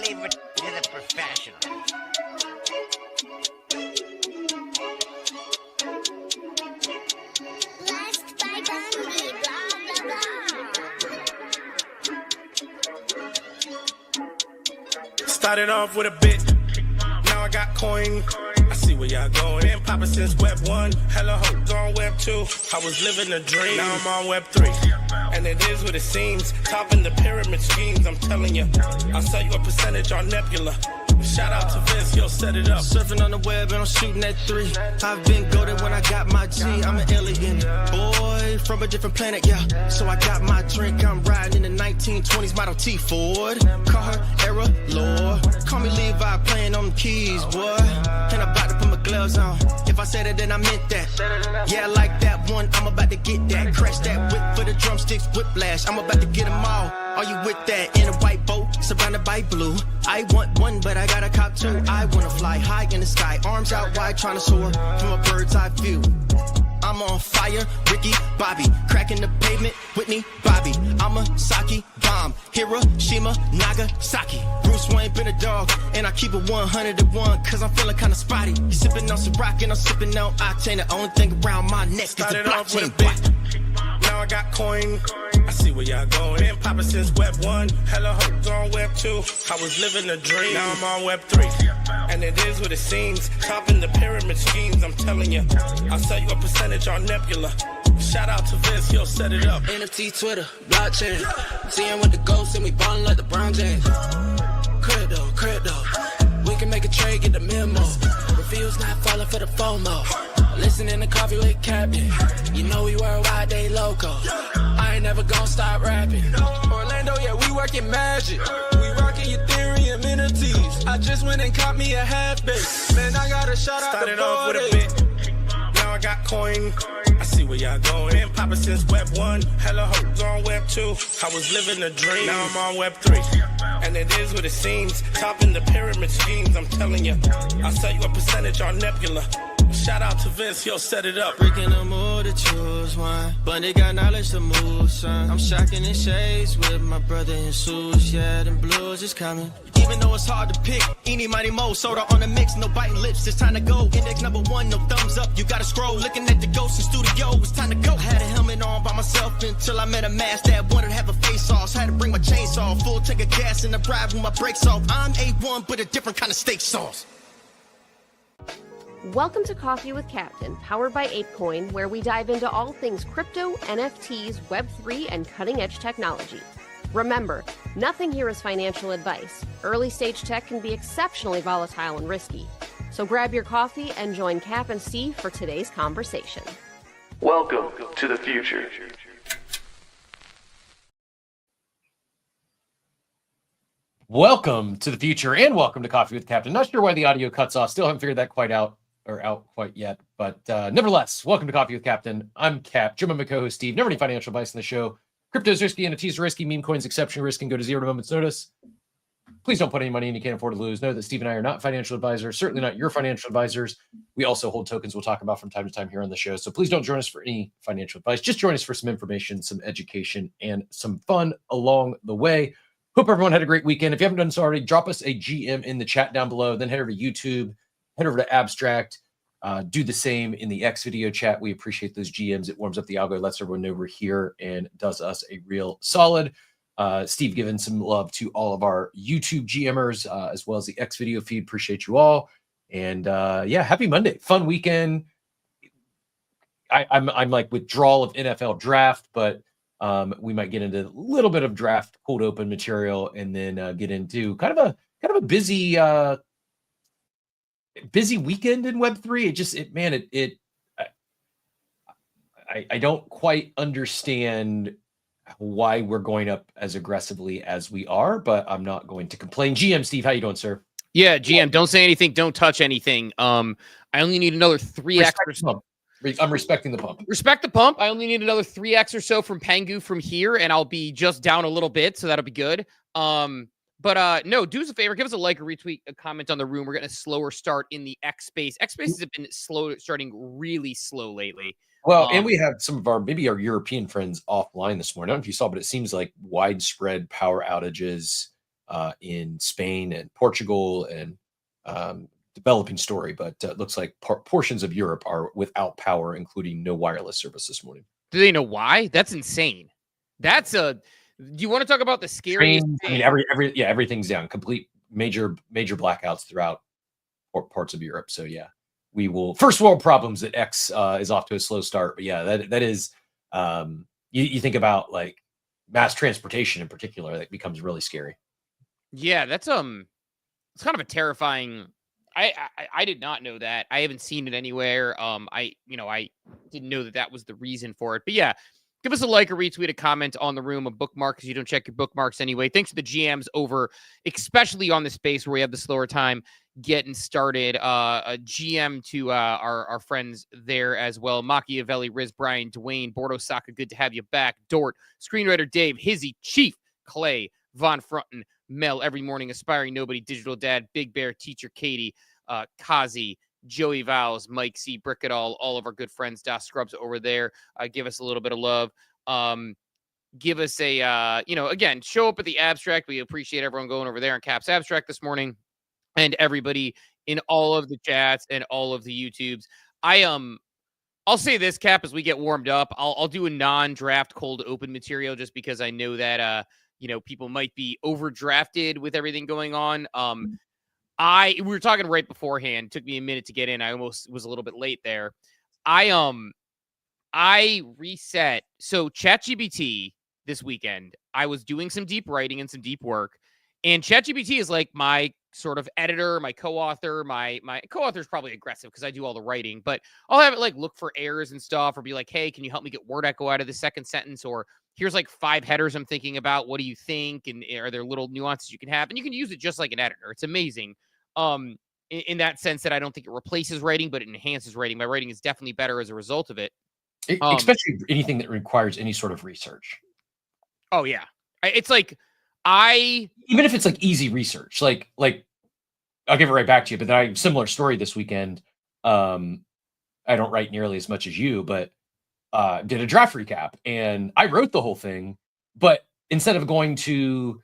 leave it to the professionals. Last by Bundy, blah, blah, blah. Started off with a bit, now I got coin. I see where y'all going. Been poppin' since Web 1, hella hoes on Web 2. I was living a dream, now I'm on Web 3. And it is what it seems, topping the pyramid schemes, I'm telling you. I'll sell you a percentage on Nebula. Shout out to Vince, yo, set it up. Surfing on the web and I'm shooting at 3. I've been goated when I got my G. I'm an alien boy from a different planet, yeah. So I got my drink, I'm riding in the 1920s Model T Ford. Call her Era Lord. Call me Levi, playing on the keys, boy. And I'm about to put my gloves on. If I said it, then I meant that. Yeah, I like that one, I'm about to get that. Crash that whip for the drumsticks, whiplash. I'm about to get them all. Are you with that? In a white boat, surrounded by blue. I want one, but I got a cop too. I wanna fly high in the sky, arms out wide, trying to soar from a bird's eye view. I'm on fire, Ricky, Bobby, cracking the pavement, Whitney, Bobby. I'm a Saki bomb, Hiroshima, Nagasaki. Bruce Wayne been a dog, and I keep it 101, cause I'm feeling kinda spotty. You sipping on some rock and I'm sipping on octane. The only thing around my neck is the Started off with a blockchain. bit, now I got coin. I see where y'all going. Been poppin' since Web 1, hella hoes on Web 2. I was living a dream, now I'm on Web 3. And it is what it seems, topping the pyramid schemes, I'm telling you. I'll sell you a percentage on Nebula. Shout out to Vince, yo, set it up. NFT, Twitter, blockchain. Seeing with the ghosts and we ballin' like the Brown James. Crypto. We can make a trade, get the memo. Reviews not falling for the FOMO. Listening to Coffee with Captain. You know we worldwide, they loco. I ain't never gonna stop rapping. Orlando, yeah, we working magic. We rocking Ethereum NFTs. I just went and caught me a half base. Man, I got a shout out Started to off with a Body. bit, now I got coin. I see where y'all going. Been poppin' since Web 1, hella hoes on Web 2. I was living a dream, now I'm on Web 3. And it is what it seems, topping the pyramid schemes, I'm telling you. I'll sell you a percentage on Nebula. Shout out to Vince, yo, set it up. Breaking the mood to choose one, but they got knowledge to move, son. I'm shocking in shades with my brother in shoes. Yeah, them blues is coming. Even though it's hard to pick, eeny, mighty, mo, soda on the mix, no biting lips, it's time to go. Index number 1, no thumbs up, you gotta scroll. Looking at the ghost in studio, it's time to go. I had a helmet on by myself until I met a mask that wanted to have a face off. So I had to bring my chainsaw, full tank of gas in the drive with my brakes off. I'm A1, but a different kind of steak sauce. Welcome to Coffee with Captain, powered by ApeCoin, where we dive into all things crypto, NFTs, Web3, and cutting-edge technology. Remember, nothing here is financial advice. Early-stage tech can be exceptionally volatile and risky. So grab your coffee and join Cap and Steve for today's conversation. Welcome to the future. Welcome to the future and welcome to Coffee with Captain. Not sure why the audio cuts off. Still haven't figured that quite out quite yet. But nevertheless, welcome to Coffee with Captain. I'm Cap, joined by my co-host Steve. Never any financial advice on the show. Crypto's risky, NFTs are risky, meme coins exceptionally risky and go to zero at a moment's notice. Please don't put any money in you can't afford to lose. Know that Steve and I are not financial advisors, certainly not your financial advisors. We also hold tokens we'll talk about from time to time here on the show. So please don't join us for any financial advice. Just join us for some information, some education, and some fun along the way. Hope everyone had a great weekend. If you haven't done so already, drop us a GM in the chat down below. Then head over to YouTube, head over to Abstract. Do the same in the X video chat. We appreciate those GMs. It warms up the algo, lets everyone know we're here, and does us a real solid. Steve giving some love to all of our YouTube GMers, as well as the X video feed. Appreciate you all. And yeah, happy Monday. Fun weekend. I'm like withdrawal of NFL draft, but we might get into a little bit of draft cold open material, and then get into kind of a busy weekend in Web3. I don't quite understand why we're going up as aggressively as we are, but I'm not going to complain. GM Steve, how you doing, sir? Yeah, GM, don't say anything, don't touch anything. I only need another 3x. I'm respecting the pump. Respect the pump. I only need another 3x or so from Pengu from here, and I'll be just down a little bit, so that'll be good. But no, do us a favor, give us a like, a retweet, a comment on the room. We're getting a slower start in the X space. X spaces have been starting really slow lately. Well, and we have some of our European friends offline this morning. I don't know if you saw, but it seems like widespread power outages in Spain and Portugal and developing story, but it looks like portions of Europe are without power, including no wireless service this morning. Do they know why? That's insane. Do you want to talk about the scariest Trains, thing? I mean, everything's down. Complete major blackouts throughout parts of Europe. So yeah, we will first world problems that X is off to a slow start. But yeah, that is you think about like mass transportation in particular, that becomes really scary. Yeah, that's it's kind of a terrifying. I did not know that. I haven't seen it anywhere. I didn't know that was the reason for it. But yeah, give us a like, a retweet, a comment on the room, a bookmark because you don't check your bookmarks anyway. Thanks to the GMs over, especially on the space where we have the slower time getting started. A GM to our friends there as well. Machiavelli, Riz, Brian, Dwayne, Bordo Saka, good to have you back. Dort, screenwriter Dave, Hizzy, Chief, Clay, Von Frunton, Mel, every morning, aspiring nobody, digital dad, Big Bear, teacher Katie, Kazi, Joey Vowles, Mike C, Brick it all of our good friends, Das Scrubs over there. Give us a little bit of love. Give us a, again, show up at the abstract. We appreciate everyone going over there on Caps Abstract this morning and everybody in all of the chats and all of the YouTubes. I'll say this, Cap, as we get warmed up, I'll do a non-draft cold open material just because I know that, people might be overdrafted with everything going on. We were talking right beforehand. Took me a minute to get in. I almost was a little bit late there. I reset. So ChatGPT this weekend, I was doing some deep writing and some deep work, and ChatGPT is like my sort of editor, my co-author. My co-author is probably aggressive because I do all the writing, but I'll have it like look for errors and stuff, or be like, hey, can you help me get word echo out of the second sentence? Or here's like 5 headers I'm thinking about. What do you think? And are there little nuances you can have? And you can use it just like an editor. It's amazing. In that sense that I don't think it replaces writing, but it enhances writing. My writing is definitely better as a result of it. Especially anything that requires any sort of research. Oh yeah. It's like even if it's like easy research, like I'll give it right back to you, but then similar story this weekend. I don't write nearly as much as you, but did a draft recap and I wrote the whole thing, but instead of going to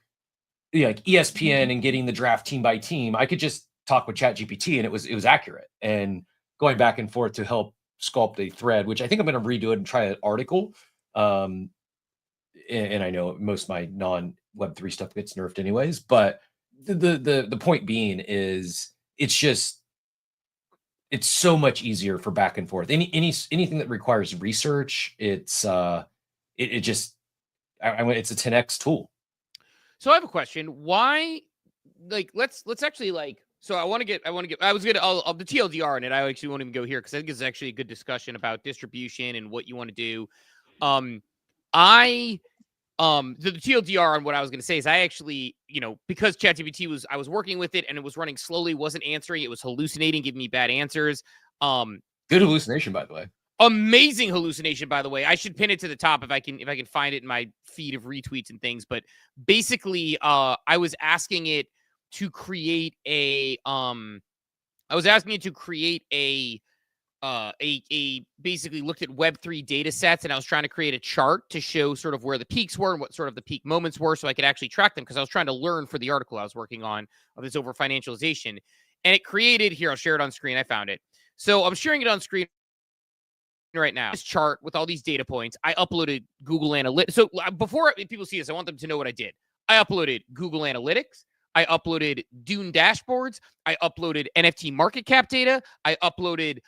like ESPN and getting the draft team by team, I could just talk with ChatGPT and it was accurate, and going back and forth to help sculpt a thread, which I think I'm going to redo it and try an article. And I know most of my non-Web3 stuff gets nerfed anyways, but the point being is it's so much easier for back and forth. Anything that requires research, it's a 10x tool. So I have a question. Why, like, let's actually like, so I want to get, the TLDR in it. I actually won't even go here because I think it's actually a good discussion about distribution and what you want to do. The TLDR on what I was going to say is I actually, because ChatGPT I was working with it and it was running slowly, wasn't answering, it was hallucinating, giving me bad answers. Good hallucination, by the way. Amazing hallucination, by the way. I should pin it to the top if I can find it in my feed of retweets and things. But basically, I was asking it to create a basically looked at Web3 data sets, and I was trying to create a chart to show sort of where the peaks were and what sort of the peak moments were, so I could actually track them, because I was trying to learn for the article I was working on of this over financialization. And it created, here, I'll share it on screen. I found it. So I'm sharing it on screen right now. This chart with all these data points. I uploaded Google Analytics. So before people see this, I want them to know what I did. I uploaded Google Analytics. I uploaded Dune dashboards. I uploaded NFT market cap data. I uploaded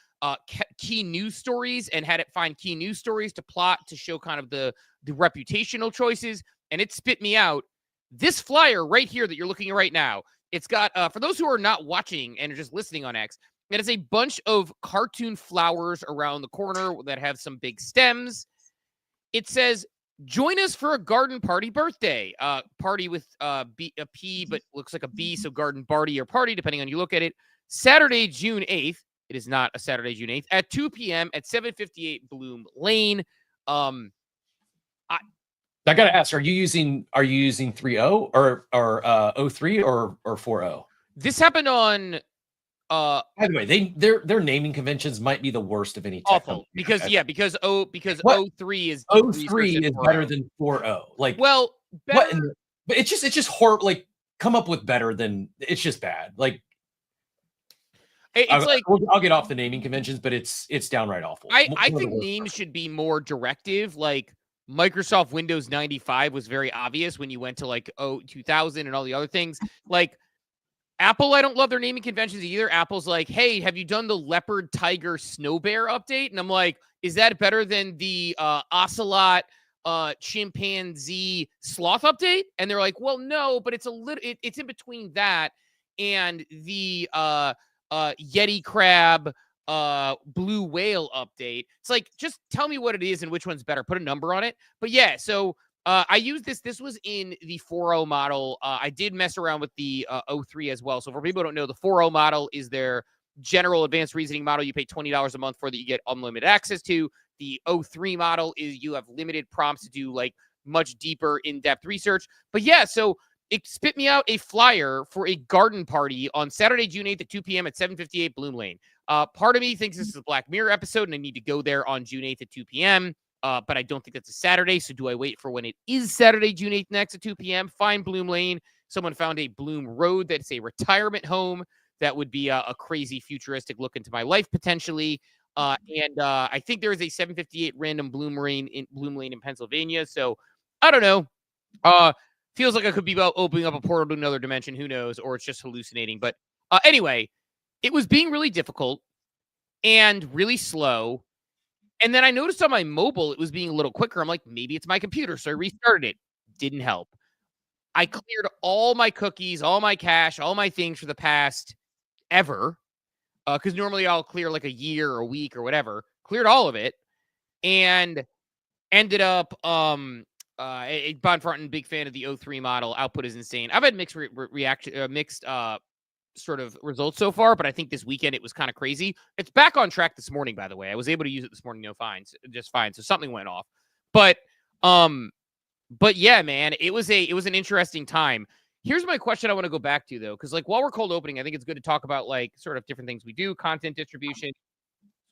key news stories and had it find key news stories to plot to show kind of the reputational choices. And it spit me out this flyer right here that you're looking at right now. It's got, for those who are not watching and are just listening on X, it is a bunch of cartoon flowers around the corner that have some big stems. It says, join us for a garden party birthday. Party with a P, but looks like a B, so garden party or party, depending on you look at it. Saturday, June 8th. It is not a Saturday, June 8th, at 2 p.m. at 758 Bloom Lane. I gotta ask, are you using 3.0 or 03 or 4.0? This happened on by the way, their naming conventions might be the worst of any tech awful company. because 03 is 03 is better than 4.0. Like, well, better, but it's just horrible. Like, come up with better than it's just bad. Like It's like I'll get off the naming conventions, but it's downright awful. I think names should be more directive. Like Microsoft Windows 95 was very obvious when you went to like 2000 and all the other things. Like Apple, I don't love their naming conventions either. Apple's like, hey, have you done the leopard, tiger, snow bear update? And I'm like, is that better than the ocelot, chimpanzee, sloth update? And they're like, well, no, but it's a little, it's in between that and the Yeti crab, blue whale update. It's like, just tell me what it is and which one's better. Put a number on it. But yeah, so I used this. This was in the 4.0 model. I did mess around with the 03 as well. So for people who don't know, the 4.0 model is their general advanced reasoning model. You pay $20 a month for that. You get unlimited access to. The 03 model is you have limited prompts to do like much deeper in-depth research. But yeah, so it spit me out a flyer for a garden party on Saturday, June 8th at 2 p.m. at 758 Bloom Lane. Part of me thinks this is a Black Mirror episode and I need to go there on June 8th at 2 p.m., but I don't think that's a Saturday. So do I wait for when it is Saturday, June 8th next at 2 p.m.? Find Bloom Lane. Someone found a Bloom Road that's a retirement home. That would be a crazy futuristic look into my life potentially. And I think there is a 758 random Bloom Lane in Pennsylvania. So I don't know. Feels like I could be about opening up a portal to another dimension. Who knows? Or it's just hallucinating. But anyway, it was being really difficult and really slow. And then I noticed on my mobile, it was being a little quicker. I'm like, maybe it's my computer. So I restarted it. Didn't help. I cleared all my cookies, all my cache, all my things for the past ever. Because normally I'll clear like a year or a week or whatever. Cleared all of it. And ended up, Bon Front, big fan of the 03 model. Output is insane. I've had mixed mixed sort of results so far, but I think this weekend it was kind of crazy. It's back on track this morning, by the way. I was able to use it this morning, just fine. So something went off. But yeah, man, it was an interesting time. Here's my question I want to go back to though, because like while we're cold opening, I think it's good to talk about like sort of different things we do, content distribution.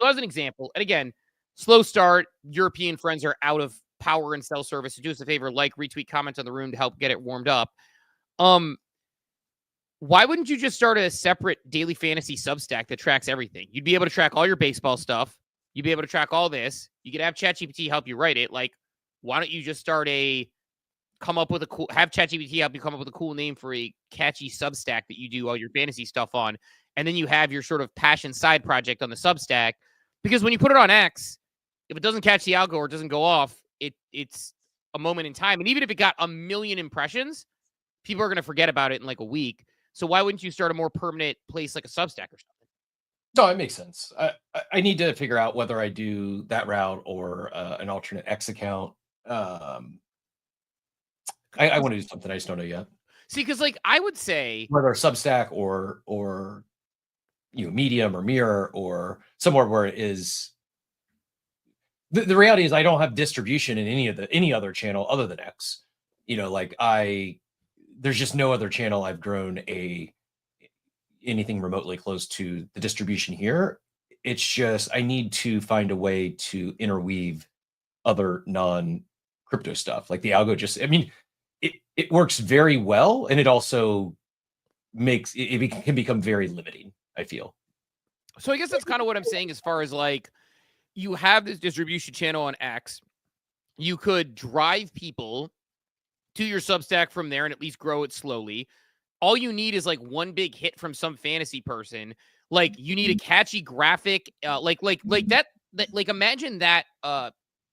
So as an example, and again, slow start. European friends are out of power and cell service. So do us a favor, like, retweet, comment on the room to help get it warmed up. Why wouldn't you just start a separate daily fantasy Substack that tracks everything? You'd be able to track all your baseball stuff. You'd be able to track all this. You could have ChatGPT help you write it. Like, why don't you just have ChatGPT help you come up with a cool name for a catchy Substack that you do all your fantasy stuff on. And then you have your sort of passion side project on the Substack. Because when you put it on X, if it doesn't catch the algo or it doesn't go off, it's a moment in time. And even if it got 1 million impressions, people are going to forget about it in like a week. So why wouldn't you start a more permanent place like a Substack or something? No, it makes sense. I need to figure out whether I do that route or an alternate X account. I want to do something. I just don't know yet. See, because like I would say whether Substack or Medium or Mirror or somewhere where it is. The reality is I don't have distribution in any other channel other than X. There's just no other channel I've grown anything remotely close to the distribution here. It's just I need to find a way to interweave other non-crypto stuff. Like the algo it works very well, and it also makes it can become very limiting, I feel. So I guess that's kind of what I'm saying as far as like you have this distribution channel on X. You could drive people to your Substack from there and at least grow it slowly. All you need is like one big hit from some fantasy person. Like you need a catchy graphic, like that. Like imagine that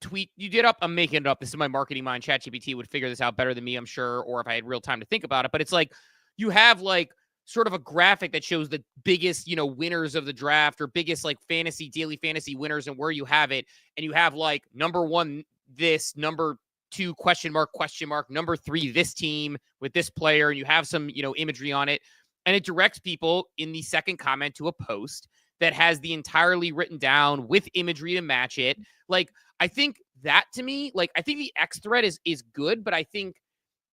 tweet you did up. I'm making it up. This is my marketing mind. ChatGPT would figure this out better than me, I'm sure. Or if I had real time to think about it. But it's like you have like sort of a graphic that shows the biggest, winners of the draft or biggest like daily fantasy winners and where you have it. And you have like number 1, this, number 2, question mark, number 3, this team with this player. And you have some, imagery on it. And it directs people in the second comment to a post that has the entirely written down with imagery to match it. Like, I think that to me, like, I think the X thread is good, but I think,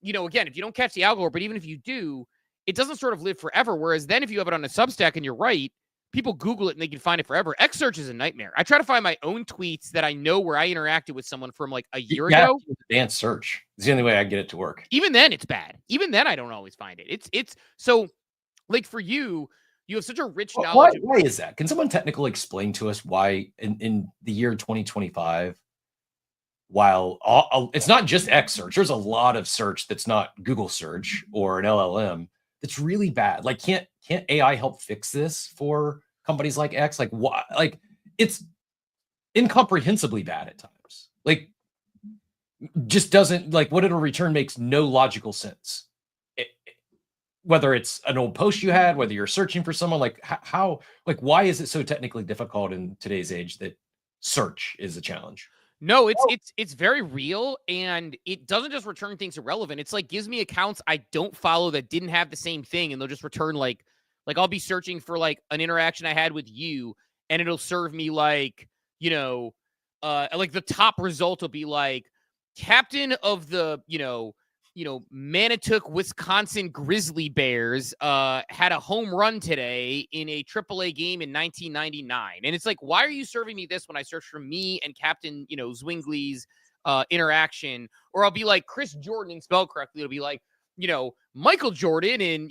again, if you don't catch the algorithm, but even if you do, it doesn't sort of live forever. Whereas then if you have it on a Substack and you're right, people Google it and they can find it forever. X search is a nightmare. I try to find my own tweets that I know where I interacted with someone from like a year ago. Advanced search. It's the only way I get it to work. Even then, it's bad. Even then, I don't always find it. It's so like for you, you have such a rich knowledge. Why is that? Can someone technically explain to us why in the year 2025, while it's not just X search, there's a lot of search that's not Google search or an LLM that's really bad. Like, can't AI help fix this for companies like X? Like, why? Like, it's incomprehensibly bad at times. Like, just doesn't, like, what it'll return makes no logical sense. Whether it's an old post you had, whether you're searching for someone, like how, like, why is it so technically difficult in today's age that search is a challenge? No, it's very real, and it doesn't just return things irrelevant. It's like gives me accounts I don't follow that didn't have the same thing, and they'll just return like I'll be searching for like an interaction I had with you, and it'll serve me like, you know, like the top result will be like captain of the, Manitouk, Wisconsin Grizzly Bears had a home run today in a AAA game in 1999. And it's like, why are you serving me this when I search for me and Captain, Zwingley's interaction? Or I'll be like Chris Jordan and spelled correctly. It'll be like, Michael Jordan and,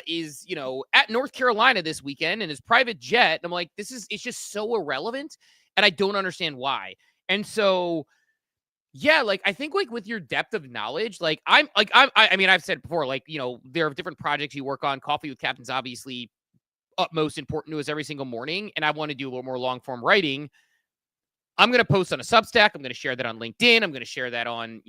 is, at North Carolina this weekend in his private jet. And I'm like, it's just so irrelevant. And I don't understand why. And so, yeah, like I think like with your depth of knowledge, like I mean, I've said before, like, there are different projects you work on. Coffee with Captain's obviously utmost important to us every single morning. And I want to do a little more long form writing. I'm going to post on a Substack. I'm going to share that on LinkedIn. I'm going to share that on,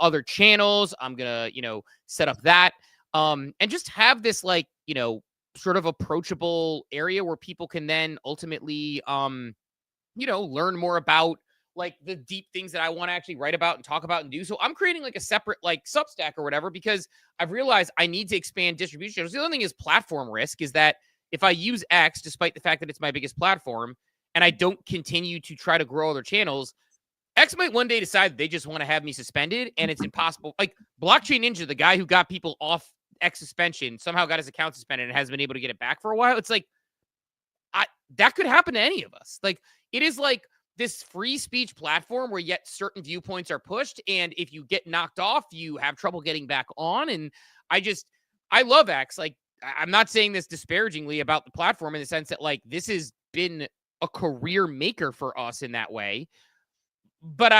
other channels. I'm going to, set up that and just have this like, sort of approachable area where people can then ultimately, learn more about like the deep things that I want to actually write about and talk about and do. So I'm creating like a separate like Substack or whatever, because I've realized I need to expand distribution. The other thing is platform risk, is that if I use X, despite the fact that it's my biggest platform, and I don't continue to try to grow other channels, X might one day decide they just want to have me suspended, and it's impossible. Like Blockchain Ninja, the guy who got people off X suspension, somehow got his account suspended and hasn't been able to get it back for a while. It's like, that could happen to any of us. Like, it is like this free speech platform where yet certain viewpoints are pushed. And if you get knocked off, you have trouble getting back on. And I love X. Like, I'm not saying this disparagingly about the platform in the sense that like, this has been a career maker for us in that way. But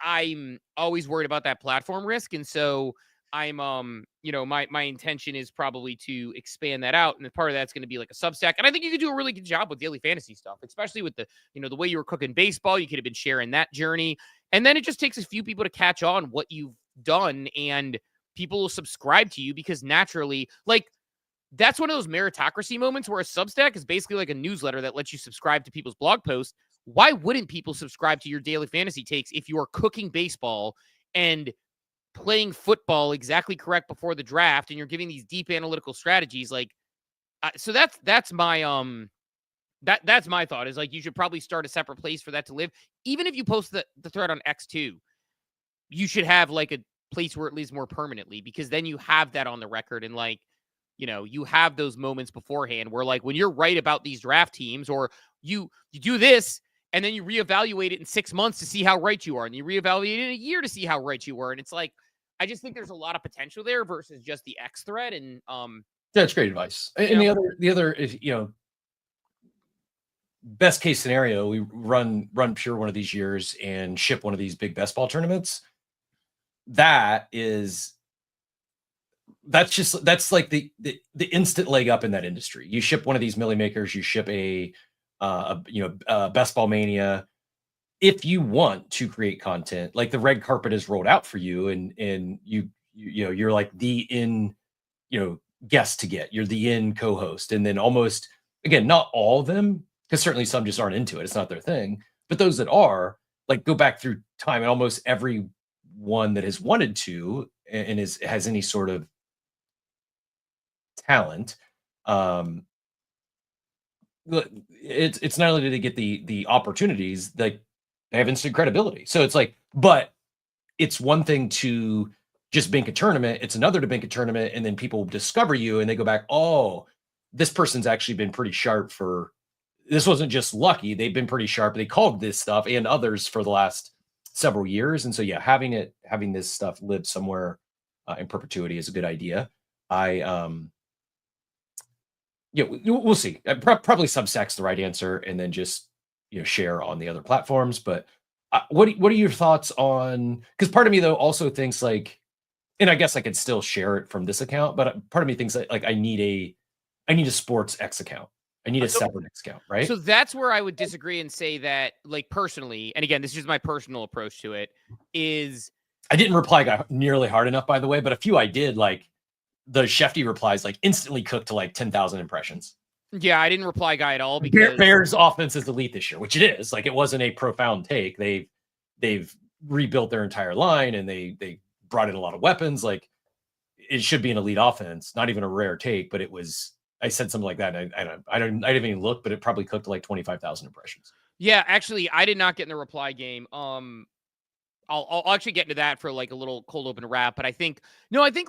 I'm always worried about that platform risk. And so I'm, my intention is probably to expand that out. And part of that's going to be like a Substack. And I think you could do a really good job with daily fantasy stuff, especially with the, the way you were cooking baseball. You could have been sharing that journey. And then it just takes a few people to catch on what you've done, and people will subscribe to you because naturally, like, that's one of those meritocracy moments where a Substack is basically like a newsletter that lets you subscribe to people's blog posts. Why wouldn't people subscribe to your daily fantasy takes if you are cooking baseball and playing football exactly correct before the draft, and you're giving these deep analytical strategies? Like, so that's my that's my thought, is like, you should probably start a separate place for that to live. Even if you post the thread on X2, you should have like a place where it lives more permanently, because then you have that on the record. And like, you have those moments beforehand where like when you're right about these draft teams, or you do this and then you reevaluate it in 6 months to see how right you are, and you reevaluate it in a year to see how right you were. And it's like, I just think there's a lot of potential there versus just the X thread. And that's great advice. And the other is, best case scenario, we run pure one of these years and ship one of these big best ball tournaments. That's like the instant leg up in that industry. You ship one of these milli makers, you ship a best ball mania. If you want to create content, like the red carpet is rolled out for you, and you're like the guest to get, you're the co-host. And then almost, again, not all of them, because certainly some just aren't into it, it's not their thing, but those that are, like, go back through time, and almost every one that has wanted to and has any sort of talent, it's not only do they get the opportunities, like, they have instant credibility. So it's like, but it's one thing to just bank a tournament, it's another to bank a tournament and then people discover you and they go back, oh, this person's actually been pretty sharp for. This wasn't just lucky; they've been pretty sharp. They called this stuff and others for the last several years, and so yeah, having this stuff live somewhere in perpetuity is a good idea. Yeah, we'll see. Probably Substack's the right answer, and then just share on the other platforms. But what are your thoughts on? Because part of me though also thinks like, and I guess I could still share it from this account, but part of me thinks that like I need a sports X account. I need a separate X account, right? So that's where I would disagree and say that, like personally, and again, this is just my personal approach to it. Is I didn't reply nearly hard enough, by the way, but a few I did. Like the Shefty replies like instantly cooked to like 10,000 impressions. Yeah, I didn't reply guy at all because Bears offense is elite this year, which it is. Like it wasn't a profound take. They've rebuilt their entire line and they brought in a lot of weapons. Like it should be an elite offense, not even a rare take, but it was. I said something like that. And I didn't even look, but it probably cooked to like 25,000 impressions. Yeah, actually, I did not get in the reply game. I'll actually get into that for like a little cold open wrap, but I think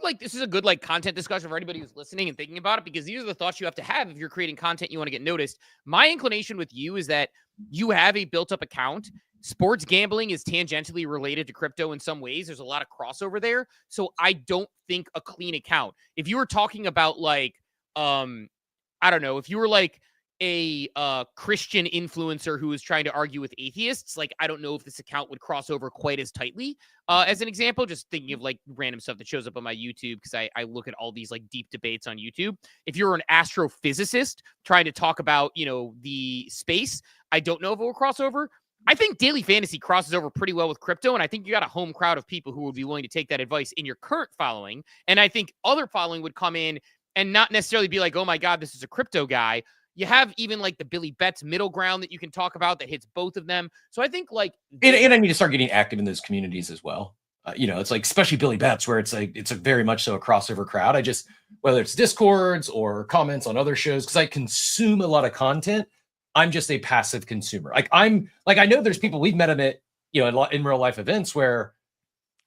like this is a good like content discussion for anybody who's listening and thinking about it, because these are the thoughts you have to have if you're creating content you want to get noticed. My inclination with you is that you have a built up account. Sports gambling is tangentially related to crypto in some ways. There's a lot of crossover there. So I don't think a clean account. If you were talking about like, I don't know, if you were like a Christian influencer who is trying to argue with atheists, like I don't know if this account would cross over quite as tightly. As an example, just thinking of like random stuff that shows up on my YouTube, because I look at all these like deep debates on YouTube. If you're an astrophysicist trying to talk about, the space, I don't know if it will cross over. I think daily fantasy crosses over pretty well with crypto, and I think you got a home crowd of people who would be willing to take that advice in your current following. And I think other following would come in and not necessarily be like, oh my God, this is a crypto guy. You have even like the Billy Betts middle ground that you can talk about that hits both of them. So I think like, and I need to start getting active in those communities as well. It's like, especially Billy Betts, where it's like, it's a very much so a crossover crowd. I just, whether it's Discords or comments on other shows, because I consume a lot of content. I'm just a passive consumer. I know there's people, we've met them at, in real life events where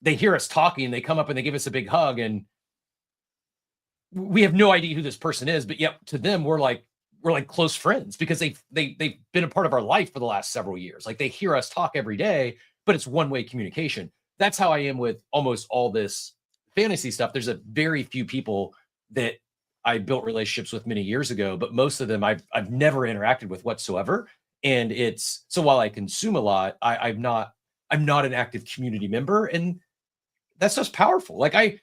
they hear us talking, they come up and they give us a big hug, and we have no idea who this person is, but yet to them, we're like close friends because they've been a part of our life for the last several years. Like they hear us talk every day, but it's one-way communication. That's how I am with almost all this fantasy stuff. There's a very few people that I built relationships with many years ago, but most of them I've never interacted with whatsoever. And it's, so while I consume a lot, I'm not an active community member, and that's just powerful. I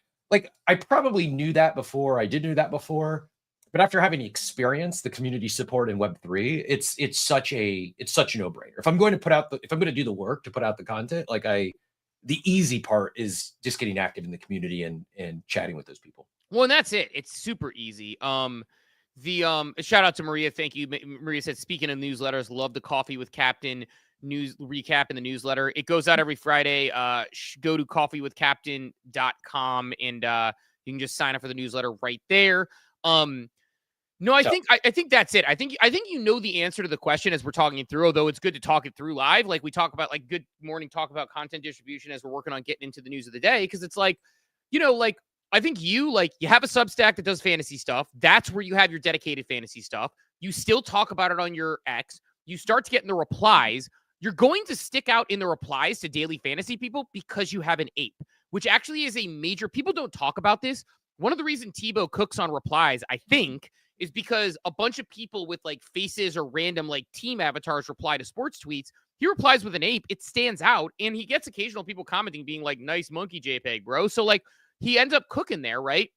probably knew that before. I did know that before, but after having experienced the community support in Web3, it's such a no-brainer. If I'm going to do the work to put out the content, the easy part is just getting active in the community and chatting with those people. Well, and that's it. It's super easy. Shout out to Maria. Thank you. Maria said, speaking of newsletters, love the Coffee with Captain news recap in the newsletter. It goes out every Friday. Go to coffeewithcaptain.com and you can just sign up for the newsletter right there. I think that's it. I think you know the answer to the question as we're talking it through, although it's good to talk it through live. Like we talk about like good morning, talk about content distribution as we're working on getting into the news of the day. Cause it's like, I think you have a Substack that does fantasy stuff. That's where you have your dedicated fantasy stuff. You still talk about it on your X. You start to get in the replies. You're going to stick out in the replies to daily fantasy people because you have an ape, which actually is a major, people don't talk about this. One of the reasons Tebow cooks on replies, I think, is because a bunch of people with like faces or random like team avatars reply to sports tweets. He replies with an ape. It stands out. And he gets occasional people commenting being like, nice monkey JPEG, bro. So like, he ends up cooking there, right?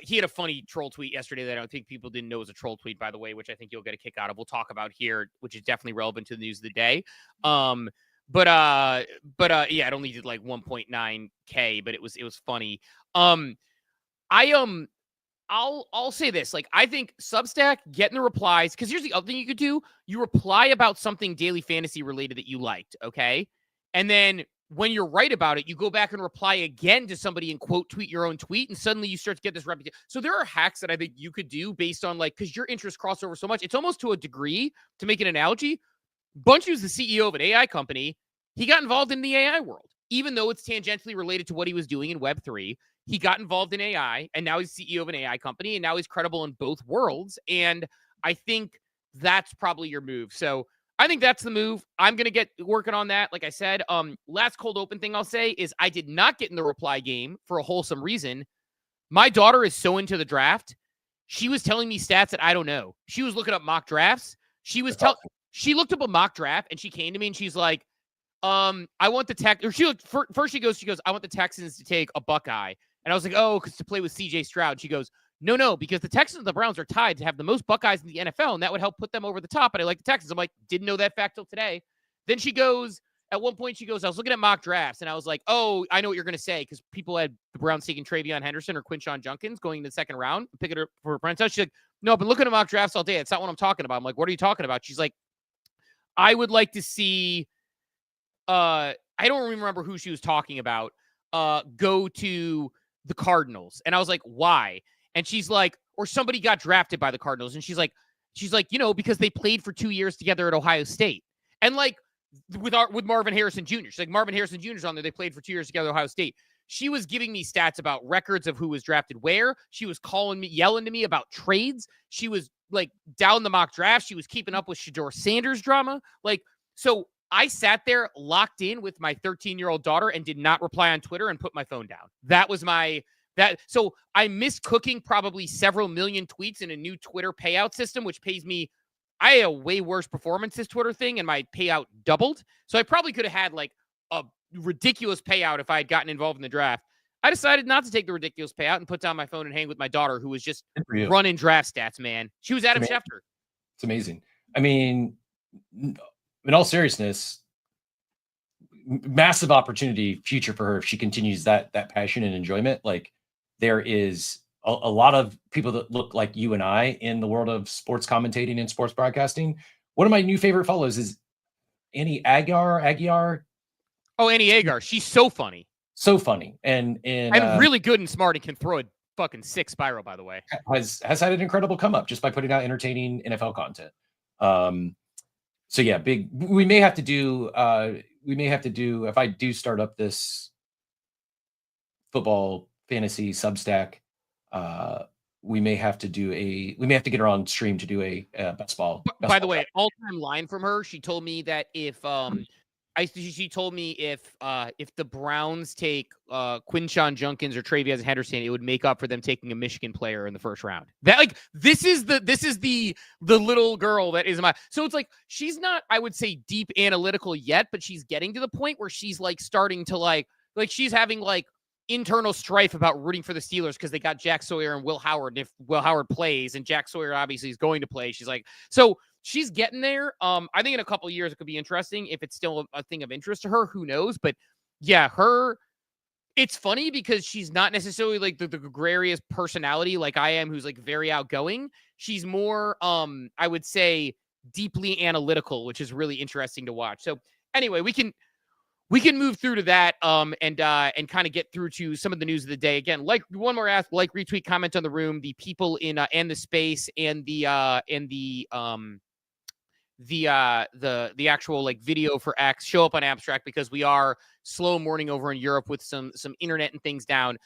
He had a funny troll tweet yesterday that I don't think people didn't know was a troll tweet, by the way, which I think you'll get a kick out of. We'll talk about here, which is definitely relevant to the news of the day. Yeah, it only did like 1.9K, but it was funny. I'll say this, like, I think Substack, getting the replies, because here's the other thing you could do. You reply about something daily fantasy related that you liked, okay? And then when you're right about it, you go back and reply again to somebody and quote tweet your own tweet, and suddenly you start to get this reputation. So there are hacks that I think you could do based on like, because your interests cross over so much. It's almost to a degree, to make an analogy, Bunch was the CEO of an AI company. He got involved in the AI world, even though it's tangentially related to what he was doing in Web3. he got involved in AI, and now he's CEO of an AI company, and now he's credible in both worlds. And I think that's probably your move. So I think that's the move. I'm going to get working on that. Like I said, last cold open thing I'll say is I did not get in the reply game for a wholesome reason. My daughter is so into the draft. She was telling me stats that I don't know. She was looking up mock drafts. She looked up a mock draft and she came to me and she's like, I want the first she goes, I want the Texans to take a Buckeye. And I was like, oh, because to play with CJ Stroud. She goes, no, because the Texans and the Browns are tied to have the most Buckeyes in the NFL, and that would help put them over the top. And I like the Texans. I'm like, didn't know that fact till today. Then she goes, at one point, I was looking at mock drafts, and I was like, oh, I know what you're going to say, because people had the Browns taking Travion Henderson or Quinshon Judkins going in the second round, picking her for a friend's house. She's like, no, I've been looking at mock drafts all day. That's not what I'm talking about. I'm like, what are you talking about? She's like, I would like to see, I don't remember who she was talking about, go to the Cardinals. And I was like, why? And she's like, or somebody got drafted by the Cardinals. And she's like, because they played for 2 years together at Ohio State. And like with Marvin Harrison Jr. She's like, Marvin Harrison Jr. is on there. They played for 2 years together at Ohio State. She was giving me stats about records of who was drafted where. She was yelling to me about trades. She was like down the mock draft. She was keeping up with Shedeur Sanders drama. Like, so I sat there locked in with my 13-year-old daughter and did not reply on Twitter and put my phone down. That was so I missed cooking probably several million tweets in a new Twitter payout system, which pays me, I had a way worse performance this Twitter thing, and my payout doubled. So I probably could have had like a ridiculous payout if I had gotten involved in the draft. I decided not to take the ridiculous payout and put down my phone and hang with my daughter, who was just running draft stats, man. She was Adam Schefter. It's amazing. I mean, in all seriousness, massive opportunity future for her if she continues that passion and enjoyment. Like, there is a lot of people that look like you and I in the world of sports commentating and sports broadcasting. One of my new favorite follows is Annie Aguiar. Oh, Annie Aguiar. She's so funny. So funny. And really good and smart and can throw a fucking sick spiral, by the way. Has had an incredible come up just by putting out entertaining NFL content. So yeah, we may have to do, if I do start up this football fantasy Substack, we may have to get her on stream to do a best ball. By the way, an all-time line from her, she told me that if the Browns take Quinshon Judkins or Travion Henderson, it would make up for them taking a Michigan player in the first round. That, like, this is the little girl that is so it's like, she's not, I would say, deep analytical yet, but she's getting to the point where she's like starting to like she's having like internal strife about rooting for the Steelers because they got Jack Sawyer and Will Howard. And if Will Howard plays and Jack Sawyer obviously is going to play, she's like, so she's getting there. I think in a couple of years it could be interesting if it's still a thing of interest to her. Who knows? But yeah, it's funny because she's not necessarily like the gregarious personality like I am, who's like very outgoing. She's more, I would say, deeply analytical, which is really interesting to watch. So anyway, we can move through to that and kind of get through to some of the news of the day. Again, like one more ask, like, retweet, comment on the room, the people in and the space and the actual like video for X show up on Abstract, because we are slow morning over in Europe with some internet and things down.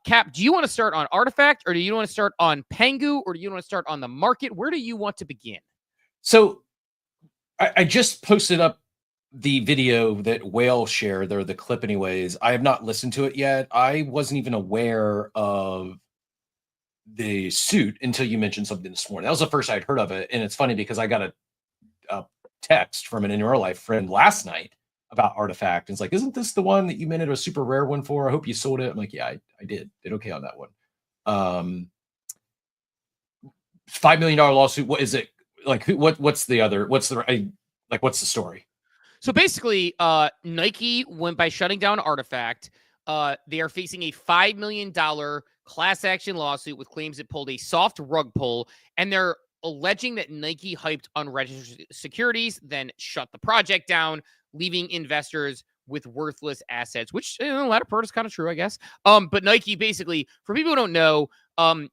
Cap, do you want to start on Artifact, or do you want to start on Pengu, or do you want to start on the market? Where do you want to begin? So I just posted up the video that Whale shared, or the clip anyways. I have not listened to it yet. I wasn't even aware of the suit until you mentioned something this morning. That was the first I'd heard of it. And it's funny because I got a text from an in real life friend last night about Artifact. And it's like, isn't this the one that you minted a super rare one for? I hope you sold it. I'm like, yeah, I did okay on that one. $5 million lawsuit. What is it? Like, what's the story? So basically, Nike went by shutting down Artifact. They are facing a $5 million class action lawsuit with claims it pulled a soft rug pull, and they're alleging that Nike hyped unregistered securities, then shut the project down, leaving investors with worthless assets, which the latter part is kind of true, I guess. But Nike, basically, for people who don't know,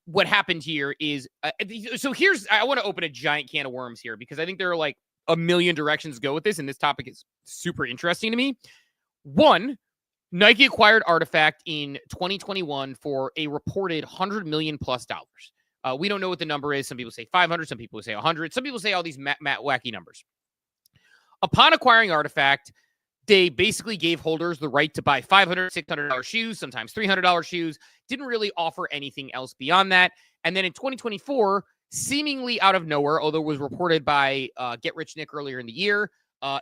what happened here is, I want to open a giant can of worms here, because I think there are like a million directions to go with this, and this topic is super interesting to me. One, Nike acquired Artifact in 2021 for a reported $100 million plus. We don't know what the number is. Some people say 500, some people say 100, some people say all these wacky numbers. Upon acquiring Artifact, they basically gave holders the right to buy $500, $600 shoes, sometimes $300 shoes, didn't really offer anything else beyond that. And then in 2024, seemingly out of nowhere, although it was reported by Get Rich Nick earlier in the year,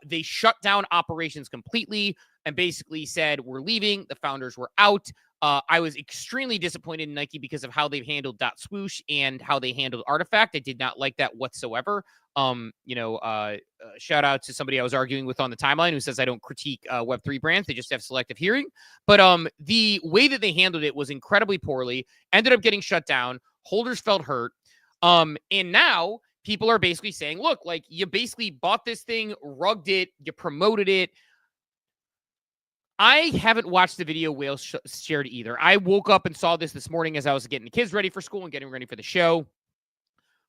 they shut down operations completely and basically said, we're leaving. The founders were out. I was extremely disappointed in Nike because of how they've handled .swoosh and how they handled Artifact. I did not like that whatsoever. Shout out to somebody I was arguing with on the timeline who says I don't critique Web3 brands. They just have selective hearing. But the way that they handled it was incredibly poorly, ended up getting shut down. Holders felt hurt. And now people are basically saying, look, like you basically bought this thing, rugged it, you promoted it. I haven't watched the video Whale shared either. I woke up and saw this morning as I was getting the kids ready for school and getting ready for the show.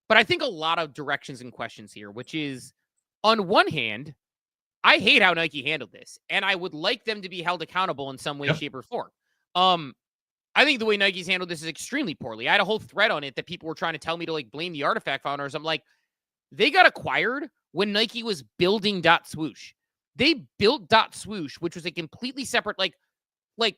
But I think a lot of directions and questions here, which is, on one hand, I hate how Nike handled this, and I would like them to be held accountable in some way, shape, or form. I think the way Nike's handled this is extremely poorly. I had a whole thread on it that people were trying to tell me to like blame the Artifact founders. I'm like, they got acquired when Nike was building .swoosh. They built .swoosh, which was a completely separate, hey,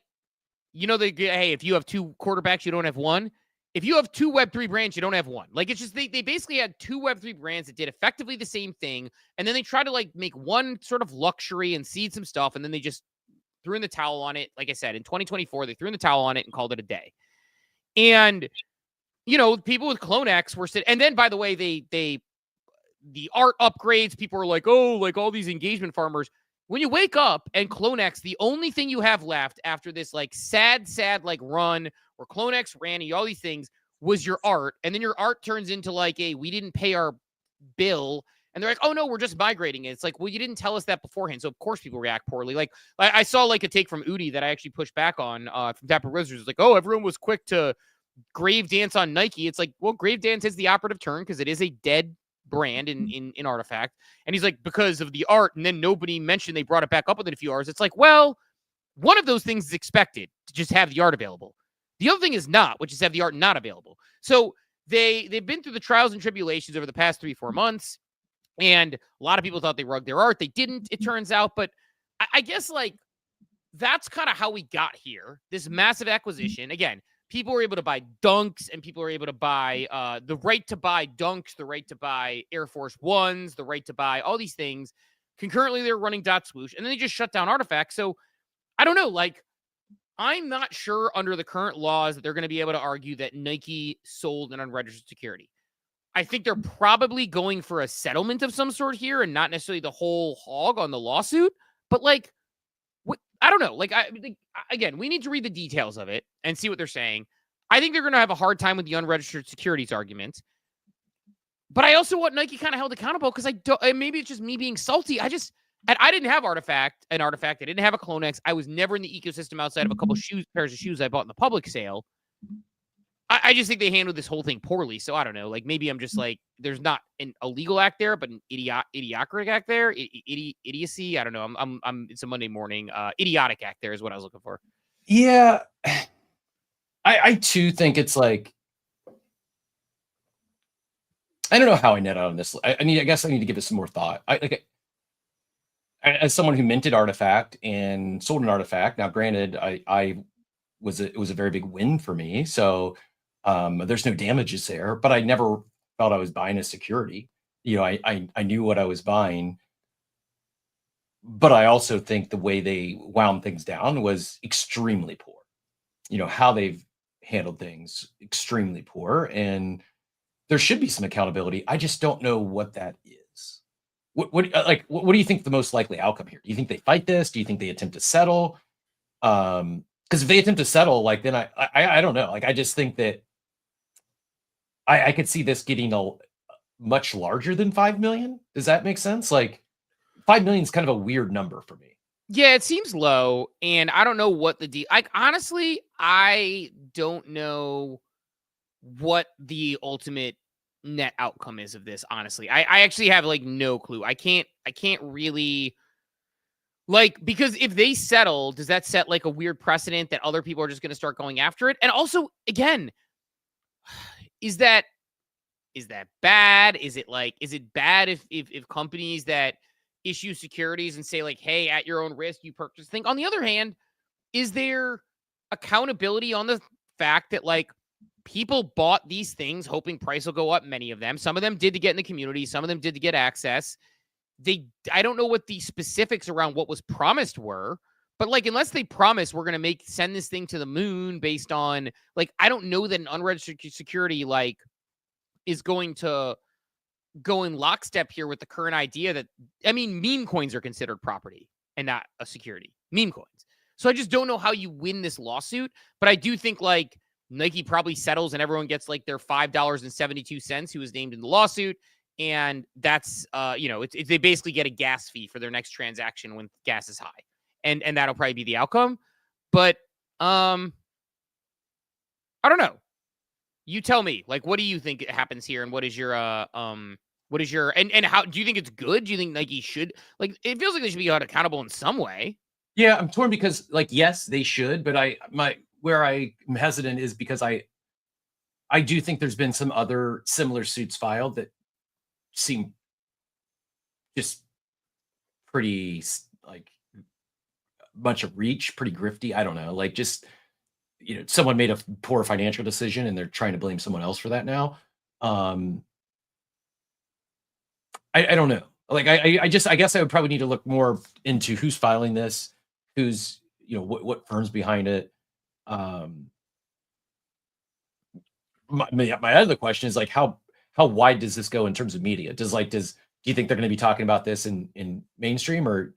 if you have two quarterbacks, you don't have one. If you have two Web3 brands, you don't have one. Like, it's just, they basically had two Web3 brands that did effectively the same thing. And then they tried to like make one sort of luxury and seed some stuff. And then they just threw in the towel on it. Like I said, in 2024, they threw in the towel on it and called it a day. And, people with CloneX were sitting, and then by the way, the art upgrades, people are like, oh, like all these engagement farmers. When you wake up and CloneX, the only thing you have left after this like sad like run where CloneX ran and all these things was your art. And then your art turns into like we didn't pay our bill. And they're like, oh no, we're just migrating it. It's like, well, you didn't tell us that beforehand. So of course people react poorly. Like I saw like a take from Udi that I actually pushed back on from Dapper Wizards. It's like, oh, everyone was quick to grave dance on Nike. It's like, well, grave dance is the operative term because it is a dead brand in Artifact. And he's like, because of the art, and then nobody mentioned they brought it back up within a few hours. It's like, well, one of those things is expected to just have the art available. The other thing is not, which is have the art not available. So they've been through the trials and tribulations over the past 3-4 months, and a lot of people thought they rugged their art. They didn't, it turns out. But I guess like that's kind of how we got here. This massive acquisition. Again, people were able to buy dunks, and people were able to buy the right to buy dunks, the right to buy Air Force Ones, the right to buy all these things. Concurrently, they're running .swoosh, and then they just shut down Artifact. So I don't know. Like, I'm not sure under the current laws that they're going to be able to argue that Nike sold an unregistered security. I think they're probably going for a settlement of some sort here and not necessarily the whole hog on the lawsuit. But like, I don't know. Like, again, we need to read the details of it and see what they're saying. I think they're going to have a hard time with the unregistered securities argument. But I also want Nike kind of held accountable because maybe it's just me being salty. I didn't have Artifact. I didn't have a CloneX. I was never in the ecosystem outside of a couple pairs of shoes I bought in the public sale. I just think they handled this whole thing poorly. So I don't know. Like, maybe I'm just like, there's not an illegal act there, but an idiotic act there. Idiocy. I don't know. It's a Monday morning. Idiotic act there is what I was looking for. Yeah. I too think it's like, I don't know how I net out on this. I guess I need to give it some more thought. As someone who minted Artifact and sold an Artifact. Now, granted, it was a very big win for me. So there's no damages there, but I never felt I was buying a security. I knew what I was buying, but I also think the way they wound things down was extremely poor. How they've handled things, extremely poor, and there should be some accountability. I just don't know what that is. What do you think the most likely outcome here? Do you think they fight this? Do you think they attempt to settle? Because if they attempt to settle, like, then I don't know. Like, I just think that I could see this getting a much larger than 5 million. Does that make sense? Like, 5 million is kind of a weird number for me. Yeah, it seems low, and I don't know what the deal. Like, honestly, I don't know what the ultimate net outcome is of this. Honestly, I actually have like no clue. I can't really Like, because if they settle, does that set like a weird precedent that other people are just going to start going after it? And also, again, is that bad? Is it bad if companies that issue securities and say like, hey, at your own risk, you purchase thing? On the other hand, is there accountability on the fact that like people bought these things hoping price will go up? Many of them, some of them did to get in the community, some of them did to get access. I don't know what the specifics around what was promised were, but like, unless they promise we're going to send this thing to the moon based on like, I don't know that an unregistered security like is going to go in lockstep here with the current idea that, I mean, meme coins are considered property and not a security. Meme coins. So I just don't know how you win this lawsuit, but I do think like Nike probably settles and everyone gets like their $5.72 who was named in the lawsuit. And that's, they basically get a gas fee for their next transaction when gas is high. And that'll probably be the outcome. But I don't know. You tell me, like, what do you think happens here? And what is your, and how do you think it's good? Do you think Nike should, like, it feels like they should be held accountable in some way. Yeah, I'm torn because, like, yes, they should, but where I am hesitant is because I do think there's been some other similar suits filed that seem just pretty like bunch of reach, pretty grifty. I don't know, like just someone made a poor financial decision and they're trying to blame someone else for that now. I don't know. Like I guess I would probably need to look more into who's filing this, who's what firms behind it. My other question is like how wide does this go in terms of media? Do you think they're going to be talking about this in mainstream or?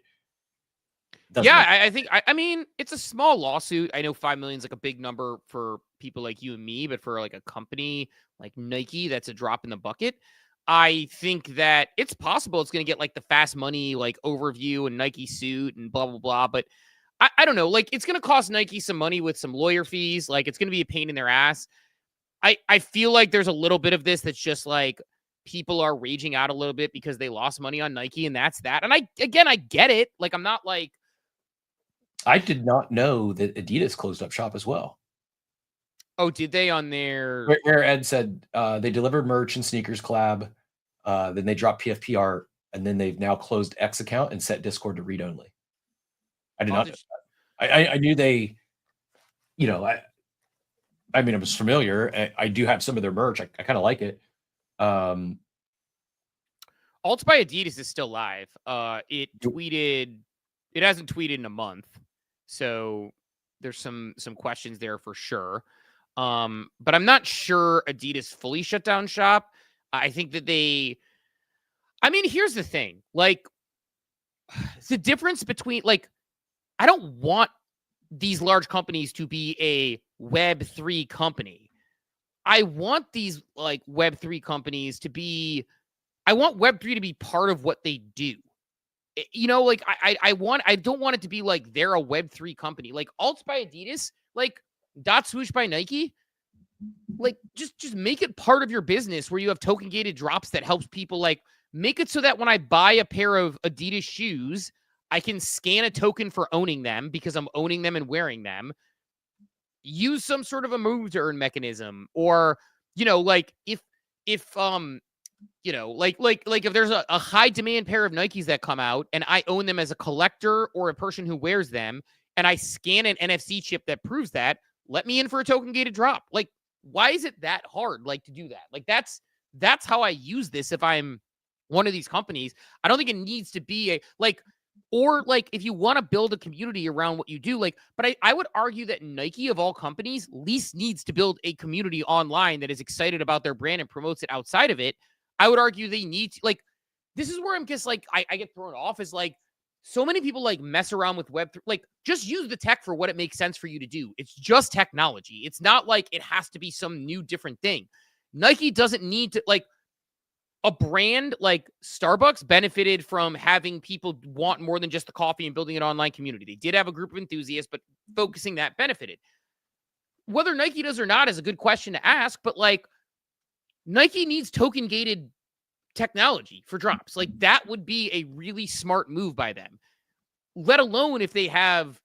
Yeah, I mean, it's a small lawsuit. I know 5 million is like a big number for people like you and me, but for like a company like Nike, that's a drop in the bucket. I think that it's possible it's going to get like the fast money, like overview and Nike suit and blah, blah, blah. But I don't know, like it's going to cost Nike some money with some lawyer fees. Like it's going to be a pain in their ass. I feel like there's a little bit of this that's just like people are raging out a little bit because they lost money on Nike and that's that. And I get it. Like, I'm not like. I did not know that Adidas closed up shop as well. Oh, did they on their. Where Ed said they delivered merch and sneakers collab. Then they dropped PFP art and then they've now closed X account and set Discord to read only. I did not know that. I knew they, I mean, I was familiar. I do have some of their merch. I kind of like it. Alts by Adidas is still live. It hasn't tweeted in a month. So there's some questions there for sure. But I'm not sure Adidas fully shut down shop. I think that here's the thing. Like, the difference between, like, I don't want these large companies to be a Web3 company. I want these like Web3 companies to be, I want Web3 to be part of what they do. Like I don't want it to be like they're a Web3 company. Like Alts by Adidas, like Dot Swoosh by Nike, like just make it part of your business where you have token gated drops that helps people. Like make it so that when I buy a pair of Adidas shoes, I can scan a token for owning them because I'm owning them and wearing them. Use some sort of a move to earn mechanism, or like if if there's a high demand pair of Nikes that come out and I own them as a collector or a person who wears them, and I scan an NFC chip that proves that, let me in for a token gated drop. Like, why is it that hard, like, to do that? Like, that's how I use this. If I'm one of these companies, I don't think it needs to be or if you want to build a community around what you do, but I would argue that Nike of all companies least needs to build a community online that is excited about their brand and promotes it outside of it. I would argue they need to, this is where I'm just I get thrown off is so many people mess around with Web3. Just use the tech for what it makes sense for you to do. It's just technology. It's not it has to be some new different thing. Nike doesn't need to a brand like Starbucks benefited from having people want more than just the coffee and building an online community. They did have a group of enthusiasts, but focusing that benefited. Whether Nike does or not is a good question to ask, but Nike needs token gated technology for drops. That would be a really smart move by them. let alone if they have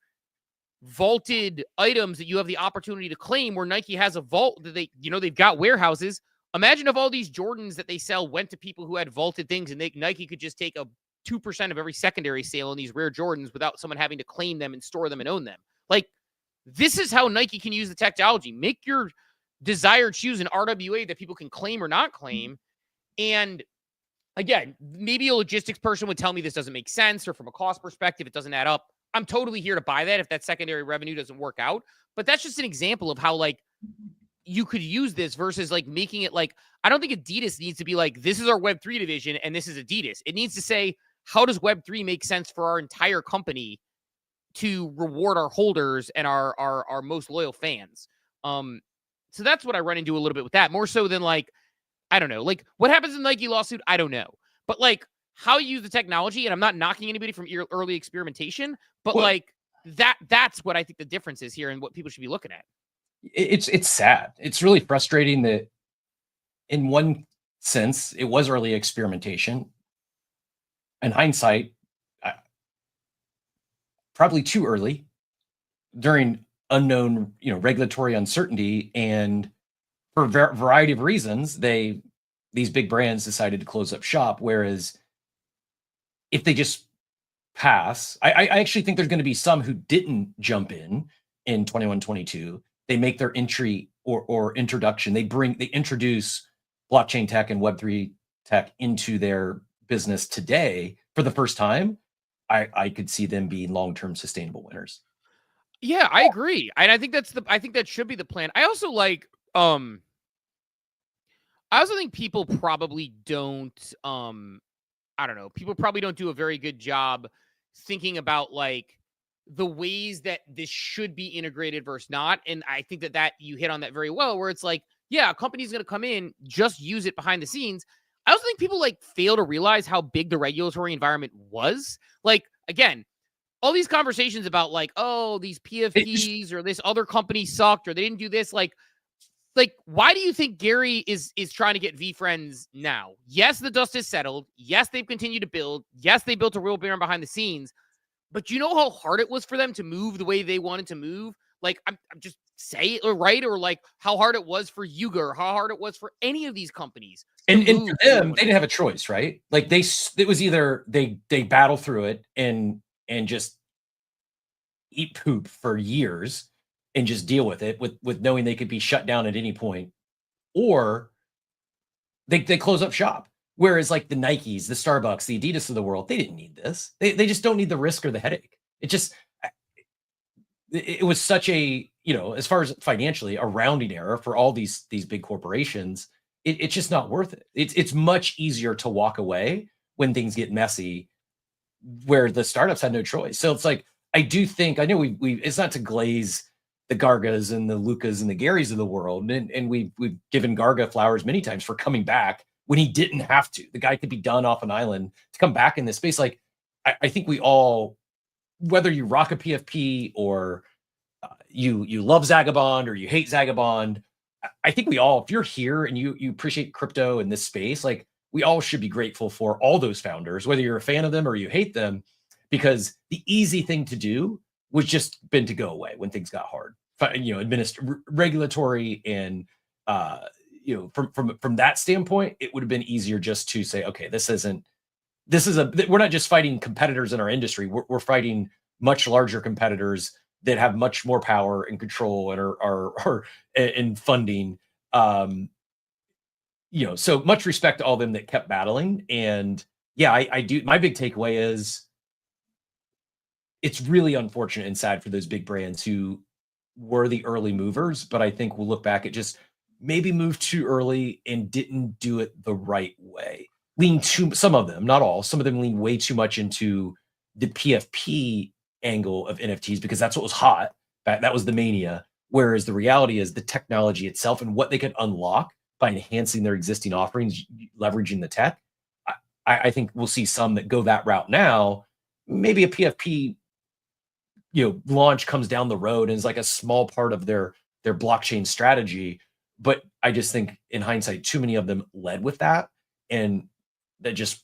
vaulted items that you have the opportunity to claim, where Nike has a vault that they've got warehouses. Imagine if all these Jordans that they sell went to people who had vaulted things, and Nike could just take a 2% of every secondary sale on these rare Jordans without someone having to claim them and store them and own them. Like, this is how Nike can use the technology. Make your desired shoes an RWA that people can claim or not claim. And again, maybe a logistics person would tell me this doesn't make sense, or from a cost perspective, it doesn't add up. I'm totally here to buy that if that secondary revenue doesn't work out. But that's just an example of how, like, you could use this versus like making it like, I don't think Adidas needs to be like, this is our Web3 division and this is Adidas. It needs to say, how does Web3 make sense for our entire company to reward our holders and our most loyal fans? So that's what I run into a little bit with that, more so than like, I don't know, like what happens in the Nike lawsuit, I don't know. But like how you use the technology, and I'm not knocking anybody from early experimentation, but like that's what I think the difference is here and what people should be looking at. It's sad. It's really frustrating that in one sense, it was early experimentation. In hindsight, probably too early during unknown, regulatory uncertainty. And for a variety of reasons, these big brands decided to close up shop. Whereas if they just pass, I actually think there's going to be some who didn't jump in 21, 22. They make their entry or introduction. They introduce blockchain tech and Web3 tech into their business today for the first time. I could see them being long-term sustainable winners. Yeah, I agree. And I think that should be the plan. I also think people probably don't, I don't know, people probably don't do a very good job thinking about like the ways that this should be integrated versus not. And I think that you hit on that very well, where it's like, yeah, a company's going to come in, just use it behind the scenes. I also think people like fail to realize how big the regulatory environment was. Like, again, all these conversations about like, oh, these PFPs or this other company sucked or they didn't do this. Like, why do you think Gary is trying to get VeeFriends now? Yes, the dust has settled. Yes, they've continued to build. Yes, they built a real brand behind the scenes. But you know how hard it was for them to move the way they wanted to move? Like, I'm just say it right, or like how hard it was for Yuga, or how hard it was for any of these companies. And for them, they didn't have a choice, right? Like it was either they battle through it and just eat poop for years and just deal with it with knowing they could be shut down at any point, or they close up shop. Whereas like the Nikes, the Starbucks, the Adidas of the world, they didn't need this. They just don't need the risk or the headache. It was such a, as far as financially, a rounding error for all these big corporations. It's just not worth it. It's much easier to walk away when things get messy, where the startups had no choice. So it's like, I know we it's not to glaze the Gargas and the Lucas and the Garys of the world. And we've given Garga flowers many times for coming back when he didn't have to. The guy could be done off an island to come back in this space. Like, I think we all, whether you rock a PFP or you love Zagabond or you hate Zagabond, I think we all, if you're here and you appreciate crypto in this space, like we all should be grateful for all those founders, whether you're a fan of them or you hate them, because the easy thing to do was just been to go away when things got hard, regulatory and, from that standpoint, it would have been easier just to say, okay, we're not just fighting competitors in our industry. We're fighting much larger competitors that have much more power and control and are in funding. So much respect to all of them that kept battling. And yeah, I do. My big takeaway is it's really unfortunate and sad for those big brands who were the early movers, but I think we'll look back at just maybe moved too early and didn't do it the right way. Some of them, not all, some of them lean way too much into the PFP angle of NFTs because that's what was hot. That was the mania. Whereas the reality is the technology itself and what they could unlock by enhancing their existing offerings, leveraging the tech. I think we'll see some that go that route now. Maybe a PFP, launch comes down the road and is like a small part of their blockchain strategy. But I just think in hindsight, too many of them led with that. And that just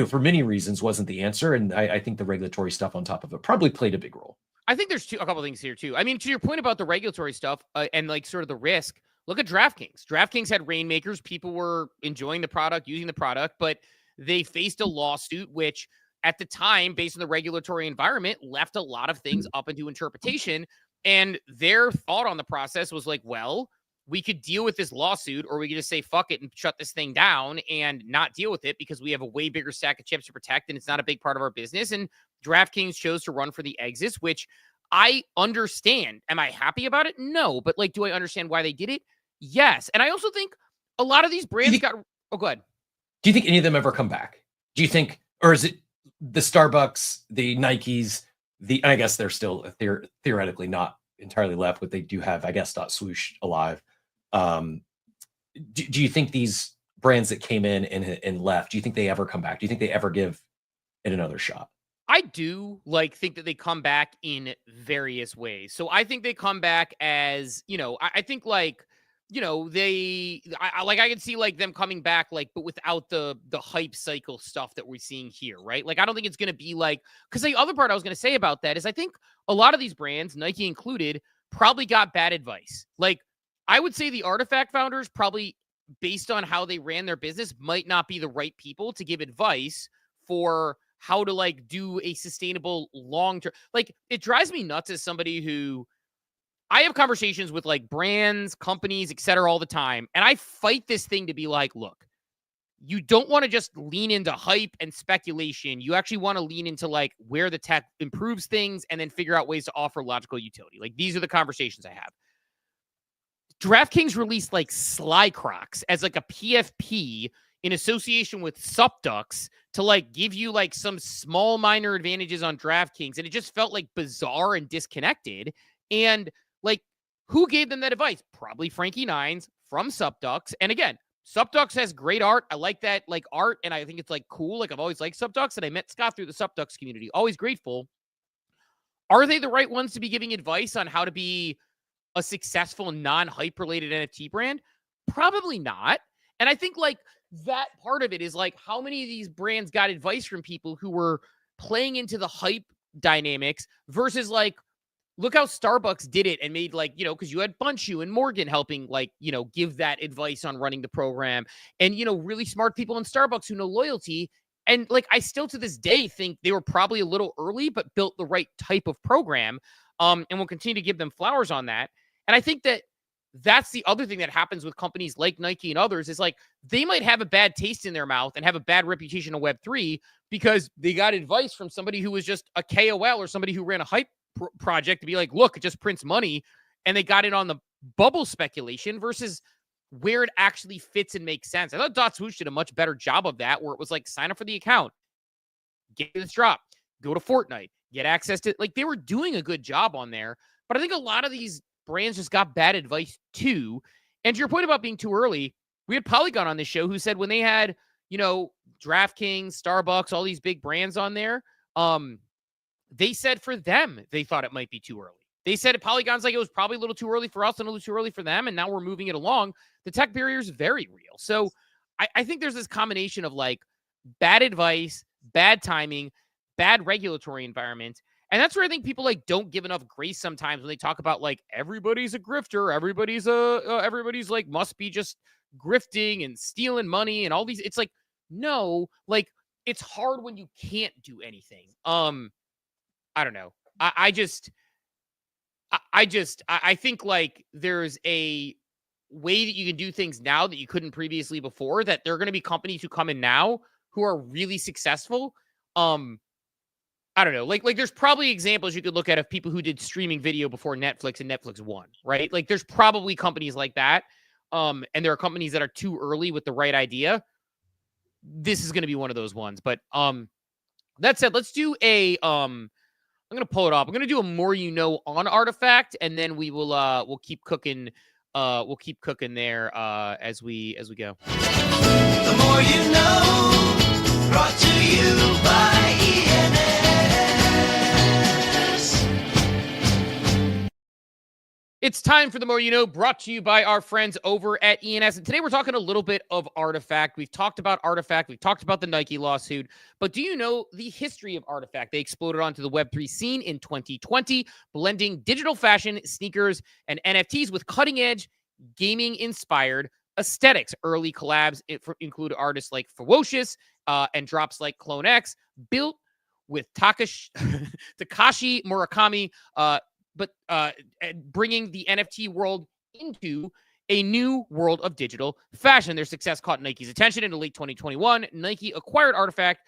for many reasons wasn't the answer. And I think the regulatory stuff on top of it probably played a big role. I think there's a couple things here too. I mean, to your point about the regulatory stuff and like sort of the risk, look at DraftKings. DraftKings had rainmakers. People were enjoying the product, using the product, but they faced a lawsuit, which at the time, based on the regulatory environment, left a lot of things up into interpretation. And their thought on the process was like, well, we could deal with this lawsuit, or we could just say, fuck it and shut this thing down and not deal with it because we have a way bigger stack of chips to protect and it's not a big part of our business. And DraftKings chose to run for the exits, which I understand. Am I happy about it? No. But like, do I understand why they did it? Yes. And I also think a lot of these brands got... Oh, go ahead. Do you think any of them ever come back? Do you think, or is it the Starbucks, the Nikes, I guess they're still theoretically not entirely left, but they do have, I guess, Swoosh alive. Do you think these brands that came in and left, do you think they ever come back? Do you think they ever give it another shot? I do think that they come back in various ways. So I think they come back as, I think I can see like them coming back, but without the hype cycle stuff that we're seeing here, right? Like, I don't think it's going to be because the other part I was going to say about that is I think a lot of these brands, Nike included, probably got bad advice. Like, I would say the Artifact founders probably, based on how they ran their business, might not be the right people to give advice for how to do a sustainable long-term. It drives me nuts as somebody who I have conversations with brands, companies, et cetera, all the time. And I fight this thing to be look, you don't want to just lean into hype and speculation. You actually want to lean into where the tech improves things and then figure out ways to offer logical utility. These are the conversations I have. DraftKings released Sly Crocs as a PFP in association with Supducks to give you some small minor advantages on DraftKings. And it just felt bizarre and disconnected. And who gave them that advice? Probably Frankie Nines from Supducks. And again, Supducks has great art. I like that art. And I think it's cool. I've always liked Supducks. And I met Scott through the Supducks community. Always grateful. Are they the right ones to be giving advice on how to be a successful non-hype related NFT brand? Probably not. And I think that part of it is how many of these brands got advice from people who were playing into the hype dynamics versus look how Starbucks did it and made because you had Bunchu and Morgan helping give that advice on running the program, and really smart people in Starbucks who know loyalty. And I still to this day think they were probably a little early, but built the right type of program. And we'll continue to give them flowers on that. And I think that that's the other thing that happens with companies like Nike and others is they might have a bad taste in their mouth and have a bad reputation on Web3 because they got advice from somebody who was just a KOL or somebody who ran a hype project to be look, it just prints money. And they got in on the bubble speculation versus where it actually fits and makes sense. I thought Swoosh did a much better job of that, where it was sign up for the account, get this drop, go to Fortnite, get access to, they were doing a good job on there. But I think a lot of these brands just got bad advice too. And to your point about being too early, we had Polygon on this show who said when they had, DraftKings, Starbucks, all these big brands on there, they said for them, they thought it might be too early. They said at Polygon's it was probably a little too early for us and a little too early for them. And now we're moving it along. The tech barrier is very real. So I think there's this combination of bad advice, bad timing, bad regulatory environment. And that's where I think people don't give enough grace sometimes when they talk about everybody's a grifter, everybody's must be just grifting and stealing money and all these. It's no, it's hard when you can't do anything. I don't know. I think there's a way that you can do things now that you couldn't previously before, that there are going to be companies who come in now who are really successful. I don't know. There's probably examples you could look at of people who did streaming video before Netflix and Netflix won, right? There's probably companies like that. And there are companies that are too early with the right idea. This is going to be one of those ones. But that said, let's do I'm going to pull it off. I'm going to do a more on Artifact, and then we will we'll keep cooking. We'll keep cooking there as we go. The more you know, brought to you by ENS. It's time for The More You Know, brought to you by our friends over at ENS. And today we're talking a little bit of Artifact. We've talked about Artifact. We've talked about the Nike lawsuit. But do you know the history of Artifact? They exploded onto the Web3 scene in 2020, blending digital fashion, sneakers, and NFTs with cutting-edge, gaming-inspired aesthetics. Early collabs include artists like Ferocious and drops like Clone X, built with Takashi Murakami, but bringing the NFT world into a new world of digital fashion. Their success caught Nike's attention in late 2021. Nike acquired Artifact,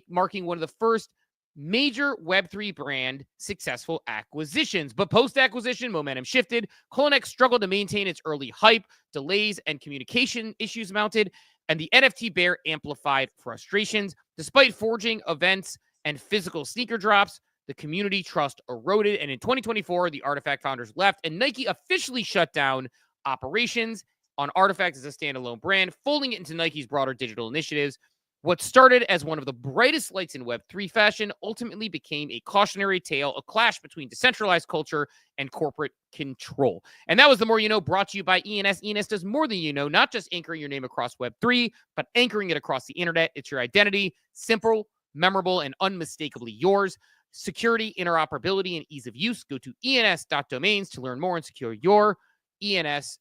marking one of the first major Web3 brand successful acquisitions. But post-acquisition, momentum shifted. Clone X struggled to maintain its early hype, delays and communication issues mounted, and the NFT bear amplified frustrations. Despite forging events and physical sneaker drops, the community trust eroded, and in 2024, the Artifact founders left, and Nike officially shut down operations on Artifact as a standalone brand, folding it into Nike's broader digital initiatives. What started as one of the brightest lights in Web3 fashion ultimately became a cautionary tale, a clash between decentralized culture and corporate control. And that was The More You Know, brought to you by ENS. ENS does more than you know, not just anchoring your name across Web3, but anchoring it across the internet. It's your identity, simple, memorable, and unmistakably yours. Security, interoperability, and ease of use. Go to ens.domains to learn more and secure your ENS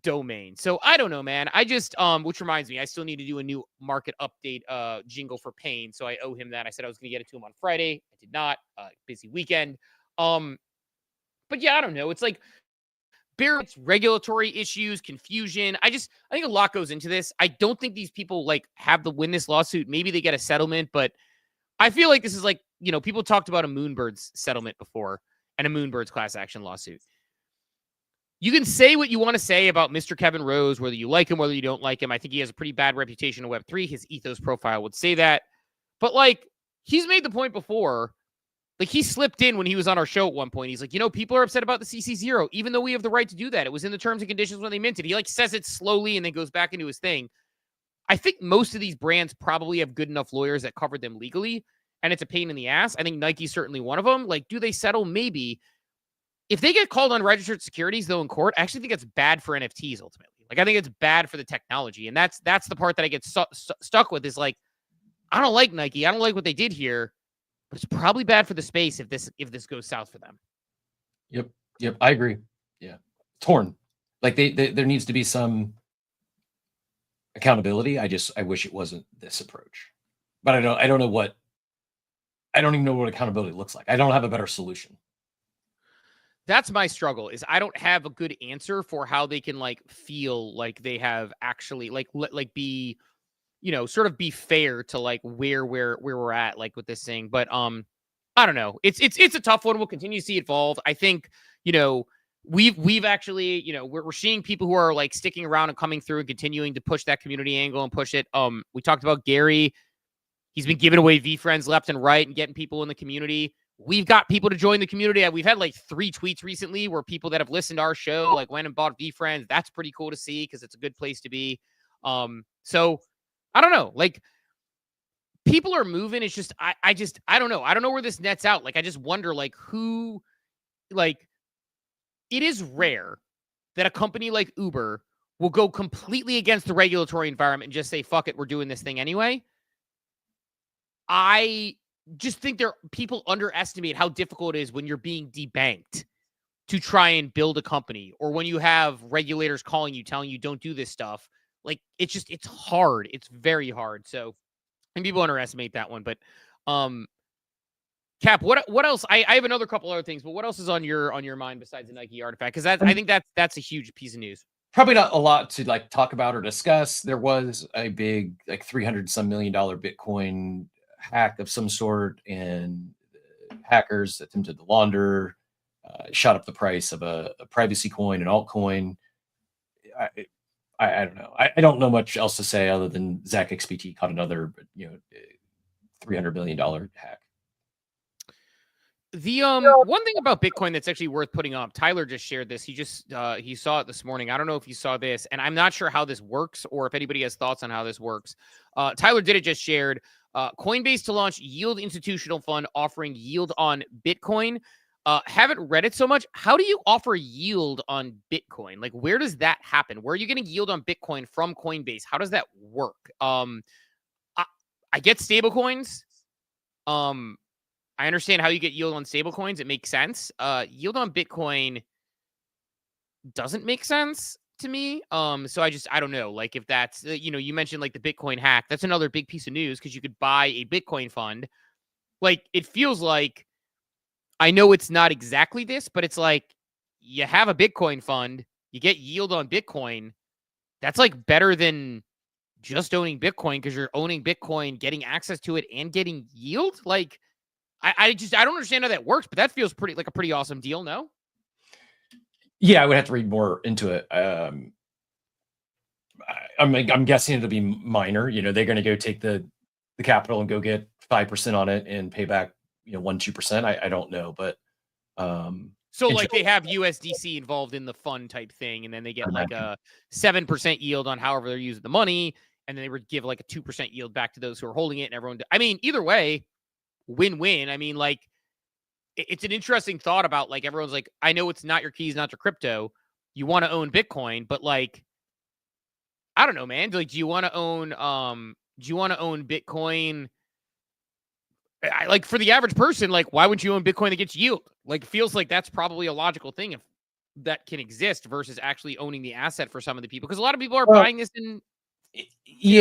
domain. So I don't know, man. I just, which reminds me, I still need to do a new market update jingle for Payne. So I owe him that. I said I was going to get it to him on Friday. I did not. Busy weekend. But yeah, I don't know. It's like it's regulatory issues, confusion. I think a lot goes into this. I don't think these people like have to win this lawsuit. Maybe they get a settlement, but I feel like this is like, you know, people talked about a Moonbirds settlement before and a Moonbirds class action lawsuit. You can say what you want to say about Mr. Kevin Rose, whether you like him, whether you don't like him. I think he has a pretty bad reputation in Web3. His ethos profile would say that. But like, he's made the point before, like he slipped in when he was on our show at one point. He's like, you know, people are upset about the CC0, even though we have the right to do that. It was in the terms and conditions when they minted. He like says it slowly and then goes back into his thing. I think most of these brands probably have good enough lawyers that cover them legally, and it's a pain in the ass. I think Nike's certainly one of them. Like, do they settle? Maybe. If they get called unregistered securities, though, in court, I actually think it's bad for NFTs ultimately. Like, I think it's bad for the technology, and that's the part that I get stuck with is like, I don't like Nike. I don't like what they did here, but it's probably bad for the space if this goes south for them. Yep, I agree. Yeah, torn. Like there needs to be some accountability. I wish it wasn't this approach, but I don't even know what accountability looks like. I don't have a better solution. That's my struggle is I don't have a good answer for how they can like feel like they have actually like be, you know, sort of be fair to like where we're at like with this thing. But I don't know. It's a tough one. We'll continue to see it evolve. I think, you know, we've actually, you know, we're seeing people who are like sticking around and coming through and continuing to push that community angle and push it. We talked about Gary. He's been giving away VFriends left and right and getting people in the community. We've got people to join the community. We've had like 3 tweets recently where people that have listened to our show like went and bought VFriends. That's pretty cool to see because it's a good place to be. So I don't know. Like people are moving. It's just I don't know. I don't know where this nets out. Like I just wonder like who like it is rare that a company like Uber will go completely against the regulatory environment and just say, fuck it, we're doing this thing anyway. I just think people underestimate how difficult it is when you're being debanked to try and build a company, or when you have regulators calling you, telling you don't do this stuff. Like it's hard. It's very hard. So, and people underestimate that one. But Cap, what else? I have another couple other things, but what else is on your mind besides the Nike artifact? Because I think that's a huge piece of news. Probably not a lot to like talk about or discuss. There was a big like $300 million Bitcoin hack of some sort, and hackers attempted to launder, shot up the price of a privacy coin, an altcoin. I don't know. I don't know much else to say other than Zach XPT caught another, $300 million hack. The one thing about Bitcoin that's actually worth putting up, Tyler just shared this. He saw it this morning. I don't know if you saw this, and I'm not sure how this works or if anybody has thoughts on how this works. Tyler did it, just shared. Coinbase to launch yield institutional fund offering yield on Bitcoin. Haven't read it so much. How do you offer yield on Bitcoin? Like, where does that happen? Where are you getting yield on Bitcoin from Coinbase? How does that work? I get stable coins. I understand how you get yield on stable coins. It makes sense. Yield on Bitcoin doesn't make sense to me. So I don't know. Like, if that's, you mentioned like the Bitcoin hack. That's another big piece of news because you could buy a Bitcoin fund. Like, it feels like, I know it's not exactly this, but it's like you have a Bitcoin fund, you get yield on Bitcoin. That's like better than just owning Bitcoin because you're owning Bitcoin, getting access to it, and getting yield. Like, I don't understand how that works, but that feels like a pretty awesome deal. No? Yeah, I would have to read more into it. I'm guessing it'll be minor. They're going to go take the capital and go get 5% on it and pay back 1-2%. I don't know, but so like they have USDC involved in the fund type thing, and then they get like a 7% yield on however they're using the money, and then they would give like a 2% yield back to those who are holding it, and everyone. I mean, either way, win-win. I mean, like, it's an interesting thought about like everyone's like, I know it's not your keys, not your crypto. You want to own Bitcoin, but like, I don't know, man. Like, do you want to own Bitcoin? Like, for the average person, like, why would you own Bitcoin that gets yield? Like, it feels like that's probably a logical thing if that can exist versus actually owning the asset for some of the people. Because a lot of people are buying this in.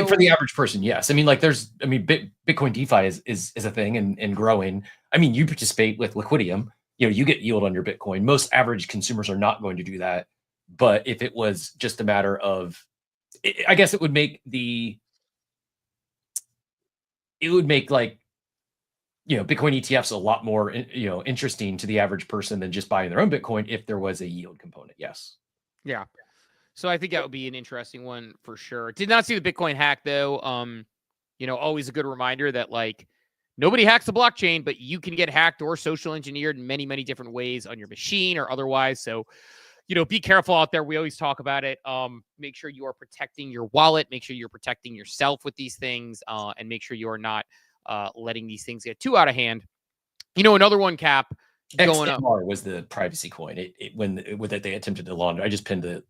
For the average person, yes. I mean, like, Bitcoin DeFi is a thing and growing. I mean, you participate with Liquidium. You get yield on your Bitcoin. Most average consumers are not going to do that. But if it was just a matter of, I guess it would make like, Bitcoin ETFs a lot more, interesting to the average person than just buying their own Bitcoin if there was a yield component. Yes. Yeah. So I think that would be an interesting one for sure. Did not see the Bitcoin hack though. Always a good reminder that like nobody hacks the blockchain, but you can get hacked or social engineered in many, many different ways on your machine or otherwise. So, be careful out there. We always talk about it. Make sure you are protecting your wallet. Make sure you're protecting yourself with these things, and make sure you are not letting these things get too out of hand. Another one, Cap, going up. XMR was the privacy coin. When they attempted to launder. I just pinned the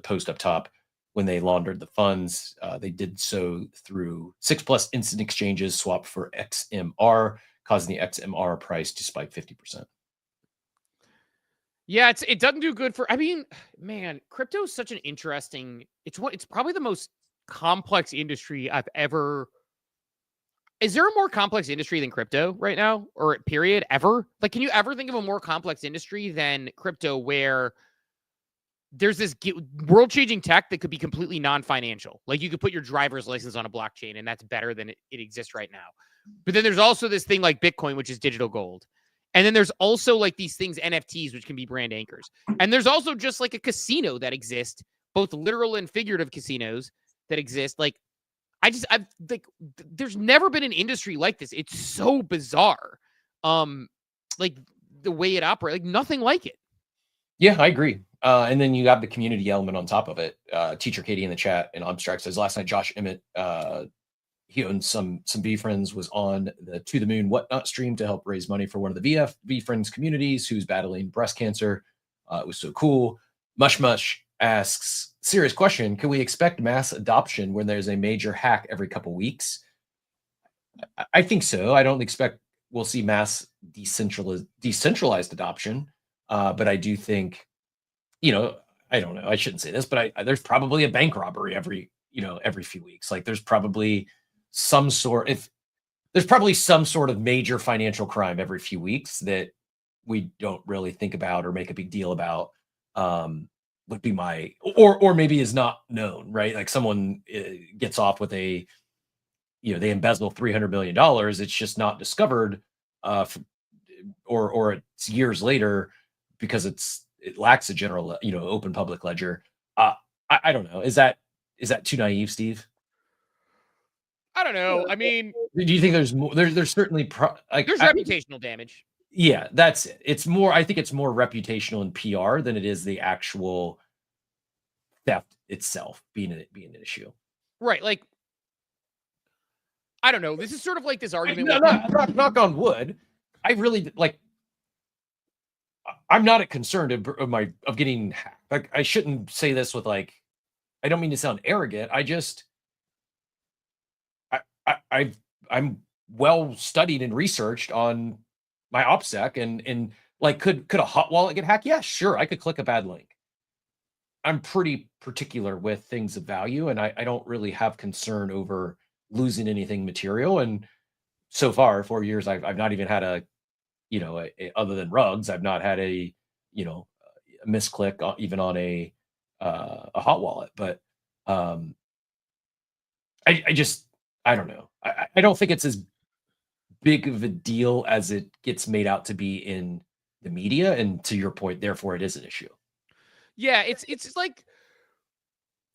post up top. When they laundered the funds, they did so through 6+ instant exchanges swapped for XMR, causing the XMR price to spike 50%. Yeah, it doesn't do good for. I mean, man, crypto is such an interesting. It's probably the most complex industry I've ever. Is there a more complex industry than crypto right now, or period ever? Like, can you ever think of a more complex industry than crypto, where there's this world-changing tech that could be completely non-financial? Like, you could put your driver's license on a blockchain, and that's better than it exists right now. But then there's also this thing like Bitcoin, which is digital gold. And then there's also like these things, NFTs, which can be brand anchors. And there's also just like a casino that exists, both literal and figurative casinos that exist. Like, there's never been an industry like this. It's so bizarre. Like the way it operates, like nothing like it. Yeah, I agree. And then you have the community element on top of it. Teacher Katie in the chat and Abstract says last night Josh Emmett, he owns some VFriends, was on the To the Moon Whatnot stream to help raise money for one of the VFriends communities who's battling breast cancer. It was so cool. Mush asks, serious question, can we expect mass adoption when there's a major hack every couple weeks? I think so. I don't expect we'll see mass decentralized adoption. But I do think, I don't know, I shouldn't say this, but there's probably a bank robbery every few weeks. Like, there's probably some sort of major financial crime every few weeks that we don't really think about or make a big deal about. Would be my, or maybe is not known, right? Like, someone gets off with they embezzle $300 million. It's just not discovered, or it's years later because it lacks a general, open public ledger. I don't know. Is that too naive, Steve? I don't know. I mean, do you think there's more? There's certainly there's reputational damage. Yeah, that's it. It's more. I think it's more reputational and PR than it is the actual theft itself being an issue. Right. Like, I don't know. This is sort of like this argument. Knock on wood. I really like. I'm not concerned of getting hacked. Like, I shouldn't say this with like, I don't mean to sound arrogant. I'm well studied and researched on my OPSEC and like, could a hot wallet get hacked? Yeah, sure. I could click a bad link. I'm pretty particular with things of value, and I don't really have concern over losing anything material. And so far, 4 years, I've not even had other than rugs, I've not had a misclick even on a hot wallet. But I don't know. I don't think it's as big of a deal as it gets made out to be in the media. And to your point, therefore, it is an issue. Yeah, it's like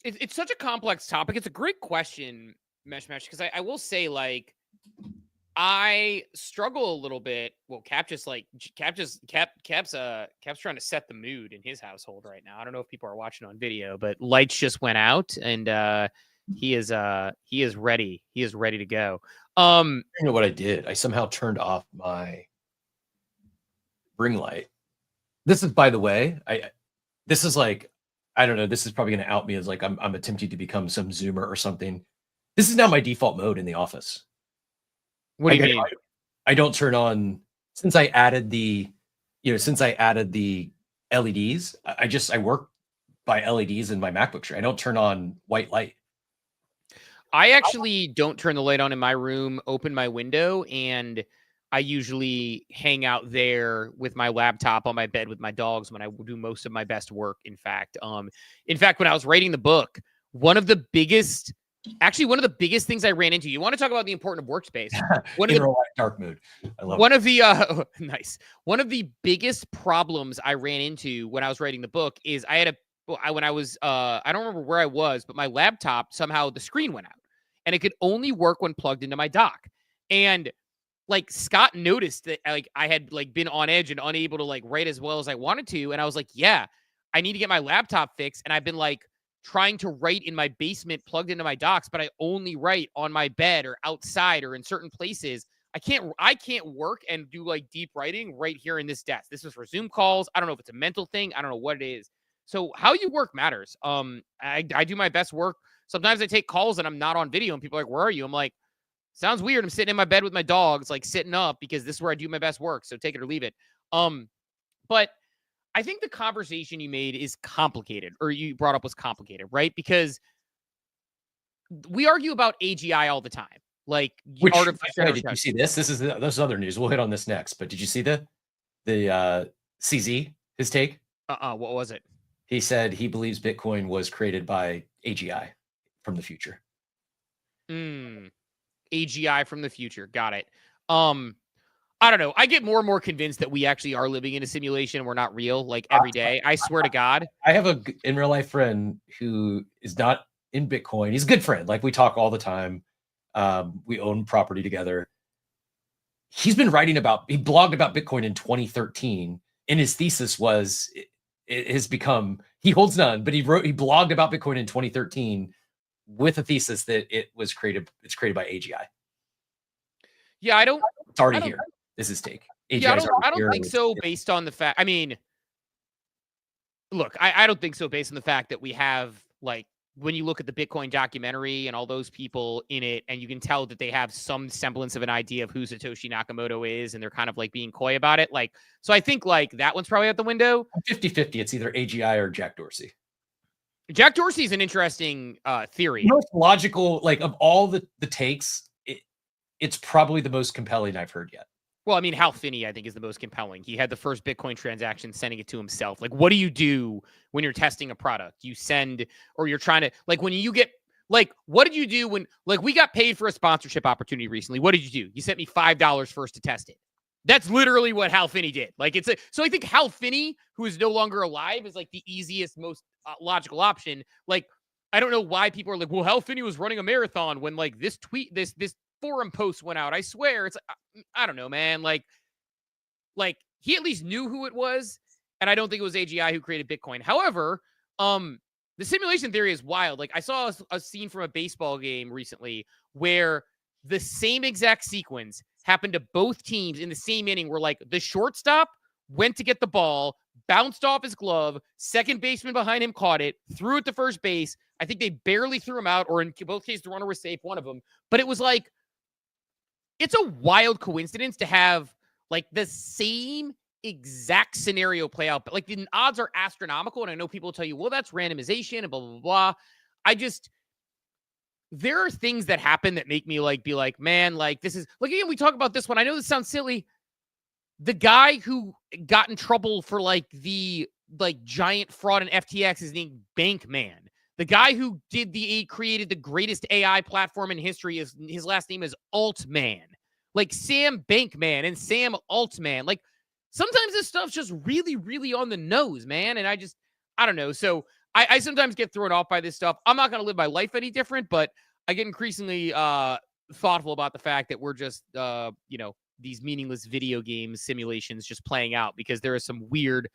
it's such a complex topic. It's a great question, Mesh, because I will say, like, I struggle a little bit. Well, Cap's trying to set the mood in his household right now. I don't know if people are watching on video, but lights just went out, and he is ready. He is ready to go. You know what I did? I somehow turned off my ring light. This is, by the way, this is like, I don't know. This is probably going to out me as like I'm attempting to become some Zoomer or something. This is now my default mode in the office. What do you mean? I don't turn on since I added the LEDs. I work by LEDs in my MacBook. I don't turn on white light. I actually don't turn the light on in my room, open my window, and I usually hang out there with my laptop on my bed with my dogs when I do most of my best work. In fact, when I was writing the book, one of the biggest things I ran into, you want to talk about the importance of workspace. Dark mood. I love one of the nice. One of the biggest problems I ran into when I was writing the book is I don't remember where I was, but my laptop, somehow the screen went out and it could only work when plugged into my dock. And like Scott noticed that like I had like been on edge and unable to like write as well as I wanted to. And I was like, yeah, I need to get my laptop fixed. And I've been like trying to write in my basement plugged into my docks, but I only write on my bed or outside or in certain places. I can't work and do like deep writing right here in this desk. This is for Zoom calls. I don't know if it's a mental thing. I don't know what it is. So how you work matters. I do my best work. Sometimes I take calls and I'm not on video and people are like, where are you? I'm like, sounds weird. I'm sitting in my bed with my dogs, like sitting up because this is where I do my best work. So take it or leave it. But I think the conversation you made is complicated, or you brought up was complicated, right? Because we argue about AGI all the time. Like, did you see this? This is other news. We'll hit on this next. But did you see the CZ, his take? What was it? He said he believes Bitcoin was created by AGI from the future. AGI from the future. Got it. I don't know. I get more and more convinced that we actually are living in a simulation and we're not real, like every day. I swear to God. I have in real life friend who is not in Bitcoin. He's a good friend. Like, we talk all the time. We own property together. He blogged about Bitcoin in 2013. And his thesis was, he holds none, but he blogged about Bitcoin in 2013 with a thesis that it's created by AGI. Yeah, It's already here. This is take. Yeah, I don't think so based on the fact. I mean, look, I don't think so based on the fact that we have, like, when you look at the Bitcoin documentary and all those people in it, and you can tell that they have some semblance of an idea of who Satoshi Nakamoto is, and they're kind of like being coy about it. Like, so I think like that one's probably out the window. 50-50. It's either AGI or Jack Dorsey. Jack Dorsey is an interesting theory. The most logical, like, of all the takes, it's probably the most compelling I've heard yet. Well, I mean, Hal Finney, I think, is the most compelling. He had the first Bitcoin transaction sending it to himself. Like, what do you do when you're testing a product? You send, or you're trying to, like, when you get, like, what did you do when, like, we got paid for a sponsorship opportunity recently. What did you do? You sent me $5 first to test it. That's literally what Hal Finney did. Like, so I think Hal Finney, who is no longer alive, is like the easiest, most logical option. Like, I don't know why people are like, well, Hal Finney was running a marathon when, like, this forum post went out. I swear, it's, I don't know, man. Like he at least knew who it was, and I don't think it was AGI who created Bitcoin. However, the simulation theory is wild. Like, I saw a scene from a baseball game recently where the same exact sequence happened to both teams in the same inning, where like the shortstop went to get the ball, bounced off his glove, second baseman behind him caught it, threw it to first base. I think they barely threw him out, or in both cases, the runner was safe, one of them. But it was like, it's a wild coincidence to have like the same exact scenario play out. But like the odds are astronomical. And I know people will tell you, well, that's randomization and blah, blah, blah. There are things that happen that make me like, be like, man, like this is, like, again, we talk about this one. I know this sounds silly. The guy who got in trouble for like the giant fraud in FTX is named Bankman. The guy who created the greatest AI platform in history his last name is Altman. Like Sam Bankman and Sam Altman. Like sometimes this stuff's just really, really on the nose, man. And I don't know. So I sometimes get thrown off by this stuff. I'm not going to live my life any different, but I get increasingly thoughtful about the fact that we're just, these meaningless video game simulations just playing out, because there are some weird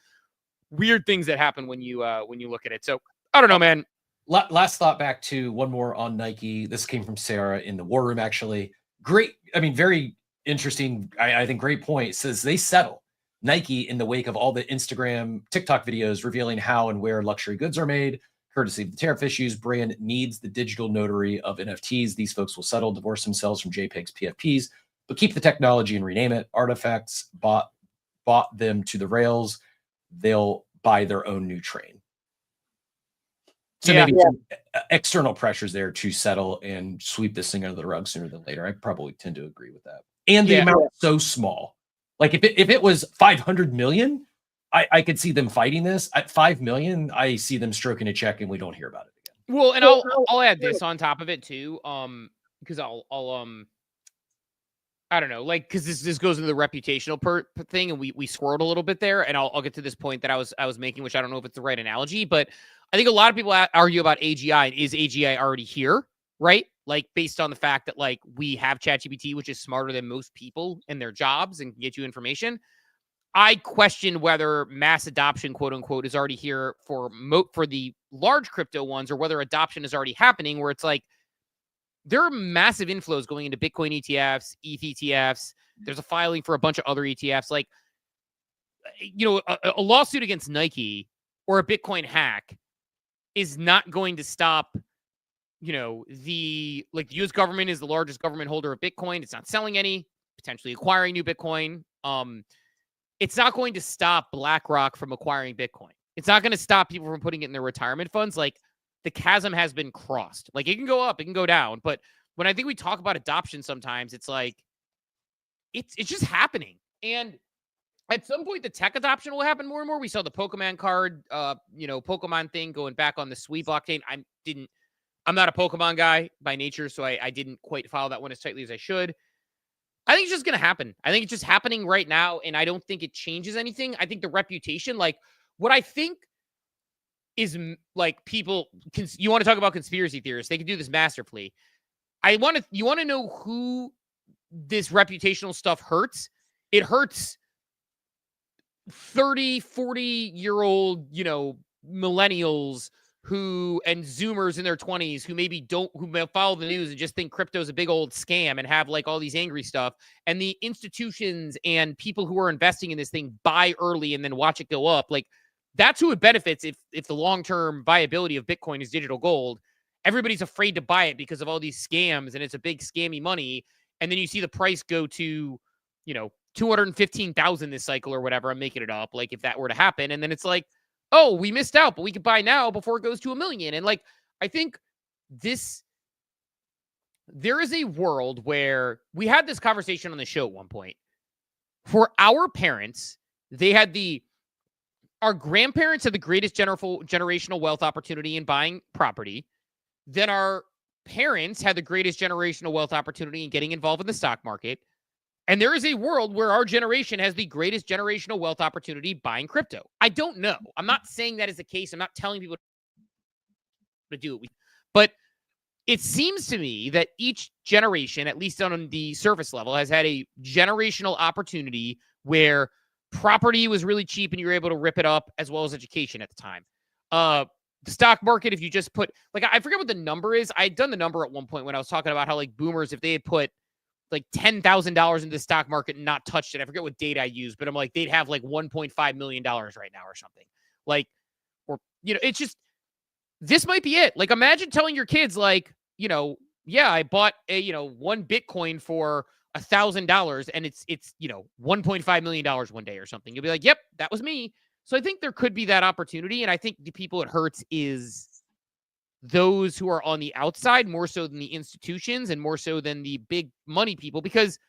things that happen when you look at it. So I don't know, man. Last thought back to one more on Nike. This came from Sarah in the war room, actually. Great. I mean, very interesting. I think great point. It says they settle Nike in the wake of all the Instagram, TikTok videos revealing how and where luxury goods are made. Courtesy of the tariff issues, brand needs the digital notary of NFTs. These folks will settle, divorce themselves from JPEGs, PFPs, but keep the technology and rename it. Artifacts bought them to the rails. They'll buy their own new train. So maybe some external pressures there to settle and sweep this thing under the rug sooner than later. I probably tend to agree with that. And the amount is so small. Like if it was 500 million, I could see them fighting this. At 5 million, I see them stroking a check and we don't hear about it again. Well, and I'll add this on top of it too. Because I don't know, like, because this goes into the reputational thing, and we squirreled a little bit there, and I'll get to this point that I was making, which I don't know if it's the right analogy, but I think a lot of people argue about AGI, and is AGI already here, right? Like, based on the fact that, like, we have ChatGPT, which is smarter than most people in their jobs and can get you information. I question whether mass adoption, quote unquote, is already here for the large crypto ones, or whether adoption is already happening, where it's like, there are massive inflows going into Bitcoin ETFs, ETH ETFs. There's a filing for a bunch of other ETFs. Like, a lawsuit against Nike or a Bitcoin hack is not going to stop, the U.S. government is the largest government holder of Bitcoin. It's not selling any, potentially acquiring new Bitcoin. It's not going to stop BlackRock from acquiring Bitcoin. It's not going to stop people from putting it in their retirement funds. Like, the chasm has been crossed. Like, it can go up, it can go down. But when I think we talk about adoption, sometimes it's like, it's just happening. And at some point, the tech adoption will happen more and more. We saw the Pokemon card, Pokemon thing going back on the Sui blockchain. I'm not a Pokemon guy by nature, so I didn't quite follow that one as tightly as I should. I think it's just going to happen. I think it's just happening right now, and I don't think it changes anything. I think the reputation, like, what I think is, like, people, you want to talk about conspiracy theorists, they can do this masterfully. You want to know who this reputational stuff hurts? It hurts 30, 40-year-old, millennials and Zoomers in their 20s who who follow the news and just think crypto is a big old scam and have, like, all these angry stuff. And the institutions and people who are investing in this thing buy early and then watch it go up. Like, that's who it benefits if the long-term viability of Bitcoin is digital gold. Everybody's afraid to buy it because of all these scams, and it's a big scammy money. And then you see the price go to, 215,000 this cycle or whatever. I'm making it up. Like, if that were to happen, and then it's like, oh, we missed out, but we could buy now before it goes to 1 million. And, like, I think there is a world where we had this conversation on the show at one point. For our parents, our grandparents had the greatest generational wealth opportunity in buying property. Then our parents had the greatest generational wealth opportunity in getting involved in the stock market. And there is a world where our generation has the greatest generational wealth opportunity buying crypto. I don't know. I'm not saying that is the case. I'm not telling people to do it. But it seems to me that each generation, at least on the surface level, has had a generational opportunity where property was really cheap and you were able to rip it up, as well as education at the time. The stock market, if you just put, like, I forget what the number is. I had done the number at one point when I was talking about how, like, boomers, if they had put like $10,000 into the stock market and not touched it. I forget what date I used, but I'm like, they'd have like $1.5 million right now or something. Like, or, it's just, this might be it. Like, imagine telling your kids, like, yeah, I bought a, one Bitcoin for $1,000 and it's $1.5 million one day or something. You'll be like, yep, that was me. So I think there could be that opportunity. And I think the people it hurts is those who are on the outside more so than the institutions and more so than the big money people, because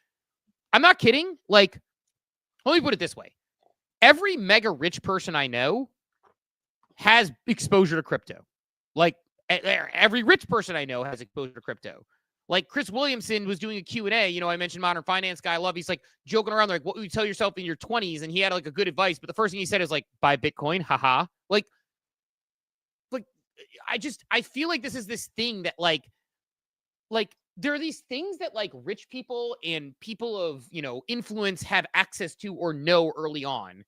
I'm not kidding. Like, let me put it this way. Every mega rich person I know has exposure to crypto. Like, every rich person I know has exposure to crypto. Like Chris Williamson was doing a Q&A. I mentioned Modern Finance guy. I love. He's like joking around, like, what would you tell yourself in your 20s? And he had like a good advice. But the first thing he said is like, buy Bitcoin. Haha. Like I feel like this is this thing that like there are these things that like rich people and people of, influence have access to or know early on.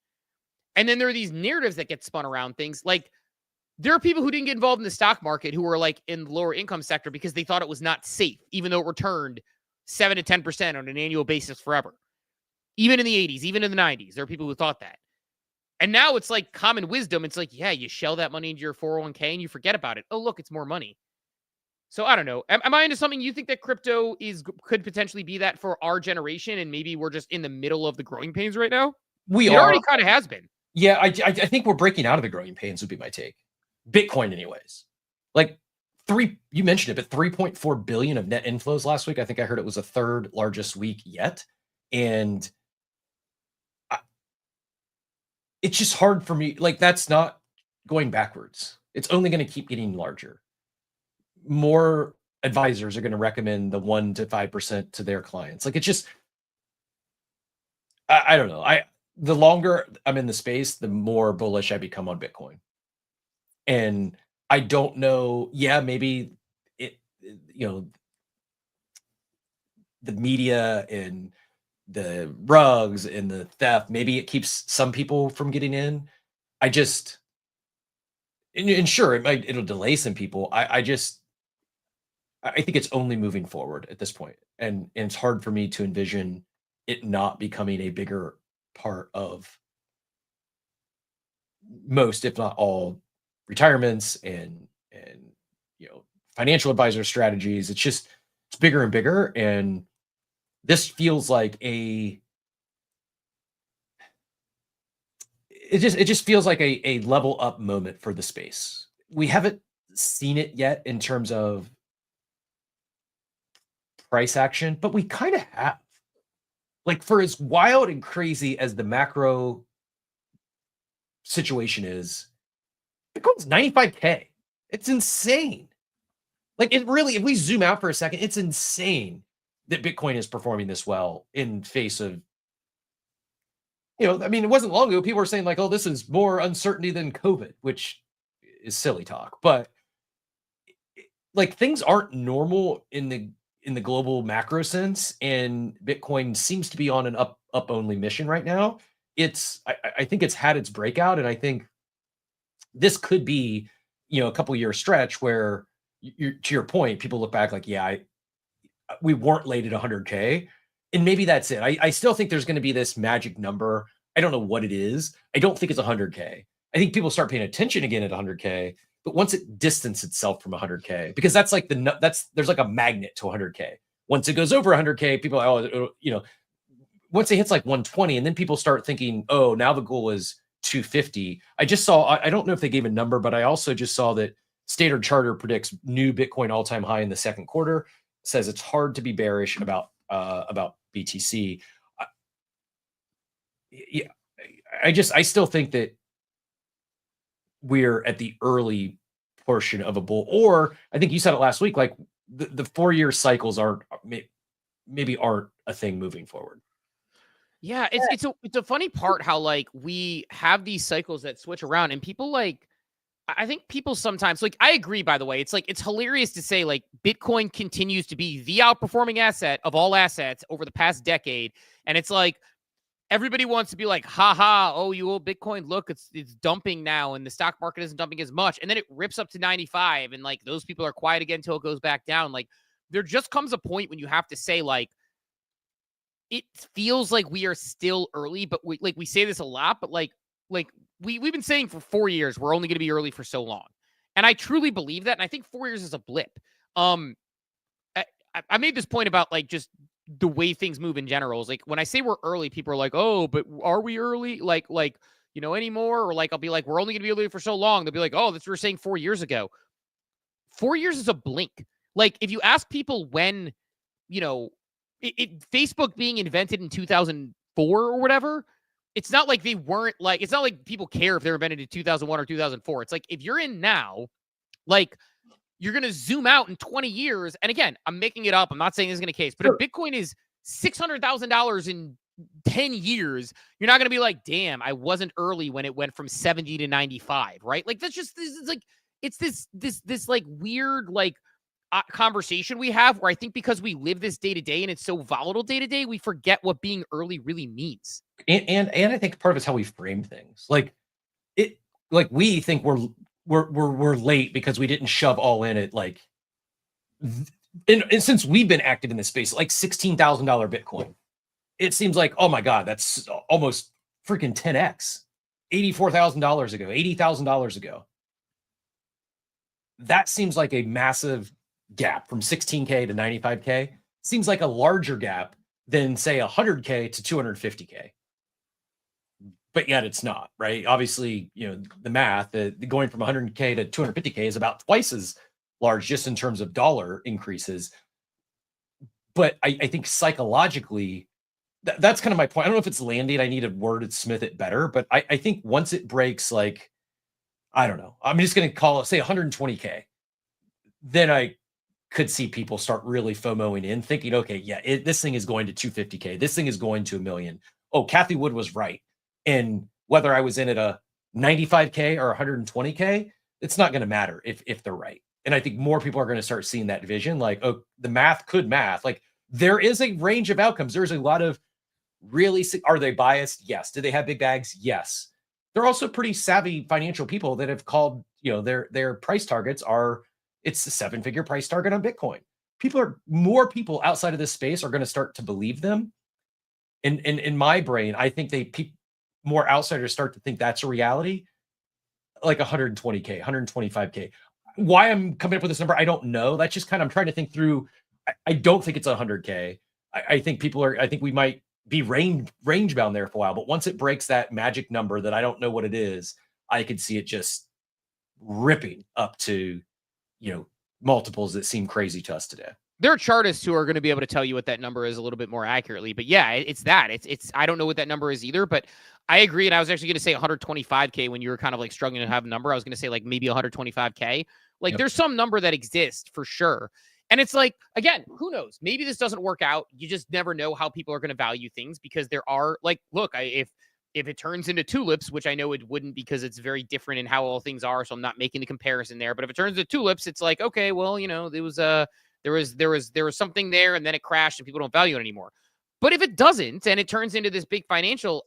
And then there are these narratives that get spun around things. Like, there are people who didn't get involved in the stock market who were like in the lower income sector because they thought it was not safe, even though it returned 7 to 10% on an annual basis forever. Even in the 80s, even in the 90s, there are people who thought that. And now it's like common wisdom. It's like, yeah, you shell that money into your 401k and you forget about it. Oh, look, it's more money. So I don't know. Am I into something? You think that crypto could potentially be that for our generation, and maybe we're just in the middle of the growing pains right now? We It already kind of has been. Yeah, I think we're breaking out of the growing pains would be my take. Bitcoin, anyways. Like you mentioned it, but 3.4 billion of net inflows last week. I think I heard it was the third largest week yet. And it's just hard for me. Like, that's not going backwards. It's only going to keep getting larger. More advisors are going to recommend the 1 to 5% to their clients. Like, it's just, I don't know. The longer I'm in the space, the more bullish I become on Bitcoin. And I don't know. Yeah, maybe the media and the rugs and the theft, maybe it keeps some people from getting in. And sure, it'll delay some people. I think it's only moving forward at this point. And it's hard for me to envision it not becoming a bigger part of most, if not all, retirements and financial advisor strategies. It's bigger and bigger. And this feels like it just feels like a level up moment for the space. We haven't seen it yet in terms of price action, but we kind of have. Like, for as wild and crazy as the macro situation is, Bitcoin's 95K. It's insane. Like, it really, if we zoom out for a second, it's insane that Bitcoin is performing this well in face of, it wasn't long ago people were saying like, oh, this is more uncertainty than COVID, which is silly talk. But like, things aren't normal in the global macro sense, and Bitcoin seems to be on an up only mission right now. I think it's had its breakout, and I think this could be, a couple year stretch where to your point, people look back like, yeah, we weren't late at 100K, and maybe that's it. I still think there's going to be this magic number. I don't know what it is. I don't think it's 100K. I think people start paying attention again at 100K, but once it distances itself from 100K, because that's like there's like a magnet to 100K. Once it goes over 100K, people are, once it hits like 120, and then people start thinking, oh, now the goal is 250. I just saw, I don't know if they gave a number, but I also just saw that Standard Chartered predicts new Bitcoin all-time high in the second quarter. Says it's hard to be bearish about BTC. I still think that we're at the early portion of a bull, or I think you said it last week, like the 4-year cycles maybe aren't a thing moving forward. Yeah, it's a funny part how like we have these cycles that switch around, and people like, I think people sometimes, like, I agree, by the way, it's like, it's hilarious to say like Bitcoin continues to be the outperforming asset of all assets over the past decade. And it's like, everybody wants to be like, haha, oh, you old Bitcoin, look, it's dumping now, and the stock market isn't dumping as much. And then it rips up to 95, and like those people are quiet again until it goes back down. Like, there just comes a point when you have to say like, it feels like we are still early, but we say this a lot, but we've been saying for 4 years, we're only going to be early for so long. And I truly believe that. And I think 4 years is a blip. I made this point about like just the way things move in general. Is like when I say we're early, people are like, oh, but are we early? Like, anymore? Or like, I'll be like, we're only going to be early for so long. They'll be like, oh, that's what we were saying 4 years ago. 4 years is a blink. Like if you ask people when, Facebook being invented in 2004 or whatever, it's not like they weren't like, it's not like people care if they're invented in 2001 or 2004. It's like, if you're in now, like you're going to zoom out in 20 years. And again, I'm making it up. I'm not saying this is going to case, but if Bitcoin is $600,000 in 10 years, you're not going to be like, damn, I wasn't early when it went from 70 to 95, right? Like that's just, this is like, it's this like weird, like, conversation we have where I think because we live this day to day and it's so volatile day to day, we forget what being early really means. And I think part of it's how we frame things. Like we think we're late because we didn't shove all in it. Like, and since we've been active in this space, like $16,000 Bitcoin, it seems like, oh my God, that's almost freaking 10x. $84,000 ago, $80,000 ago. That seems like a massive gap from 16K to 95K. Seems like a larger gap than say 100K to 250K. But yet it's not, right? Obviously, the math, going from 100K to 250K is about twice as large just in terms of dollar increases. But I think psychologically, that's kind of my point. I don't know if it's landing. I need to wordsmith it better. But I think once it breaks, like, I don't know, I'm just going to call it, say 120K. Then I could see people start really FOMOing in, thinking, okay, yeah, this thing is going to 250K. This thing is going to $1 million. Oh, Kathy Wood was right. And whether I was in at a 95K or 120K, it's not going to matter if they're right. And I think more people are going to start seeing that vision, like, oh, the math could math. Like there is a range of outcomes. There's a lot of really, are they biased? Yes. Do they have big bags? Yes. They're also pretty savvy financial people that have called, their price targets are, it's a 7-figure price target on Bitcoin. More people outside of this space are going to start to believe them. And in my brain, I think more outsiders start to think that's a reality, like 120K, 125K. Why I'm coming up with this number, I don't know. That's just kind of, I'm trying to think through. I don't think it's 100K. I think I think we might be range bound there for a while. But once it breaks that magic number that I don't know what it is, I could see it just ripping up to, multiples that seem crazy to us today. There are chartists who are going to be able to tell you what that number is a little bit more accurately. But yeah, it's that. It's I don't know what that number is either, but I agree. And I was actually going to say 125K when you were kind of like struggling to have a number. I was going to say like maybe 125K. Like there's some number that exists for sure. And it's like, again, who knows? Maybe this doesn't work out. You just never know how people are going to value things because there are like, look, if it turns into tulips, which I know it wouldn't because it's very different in how all things are. So I'm not making the comparison there. But if it turns into tulips, it's like, okay, well, there was something there and then it crashed and people don't value it anymore. But if it doesn't and it turns into this big financial,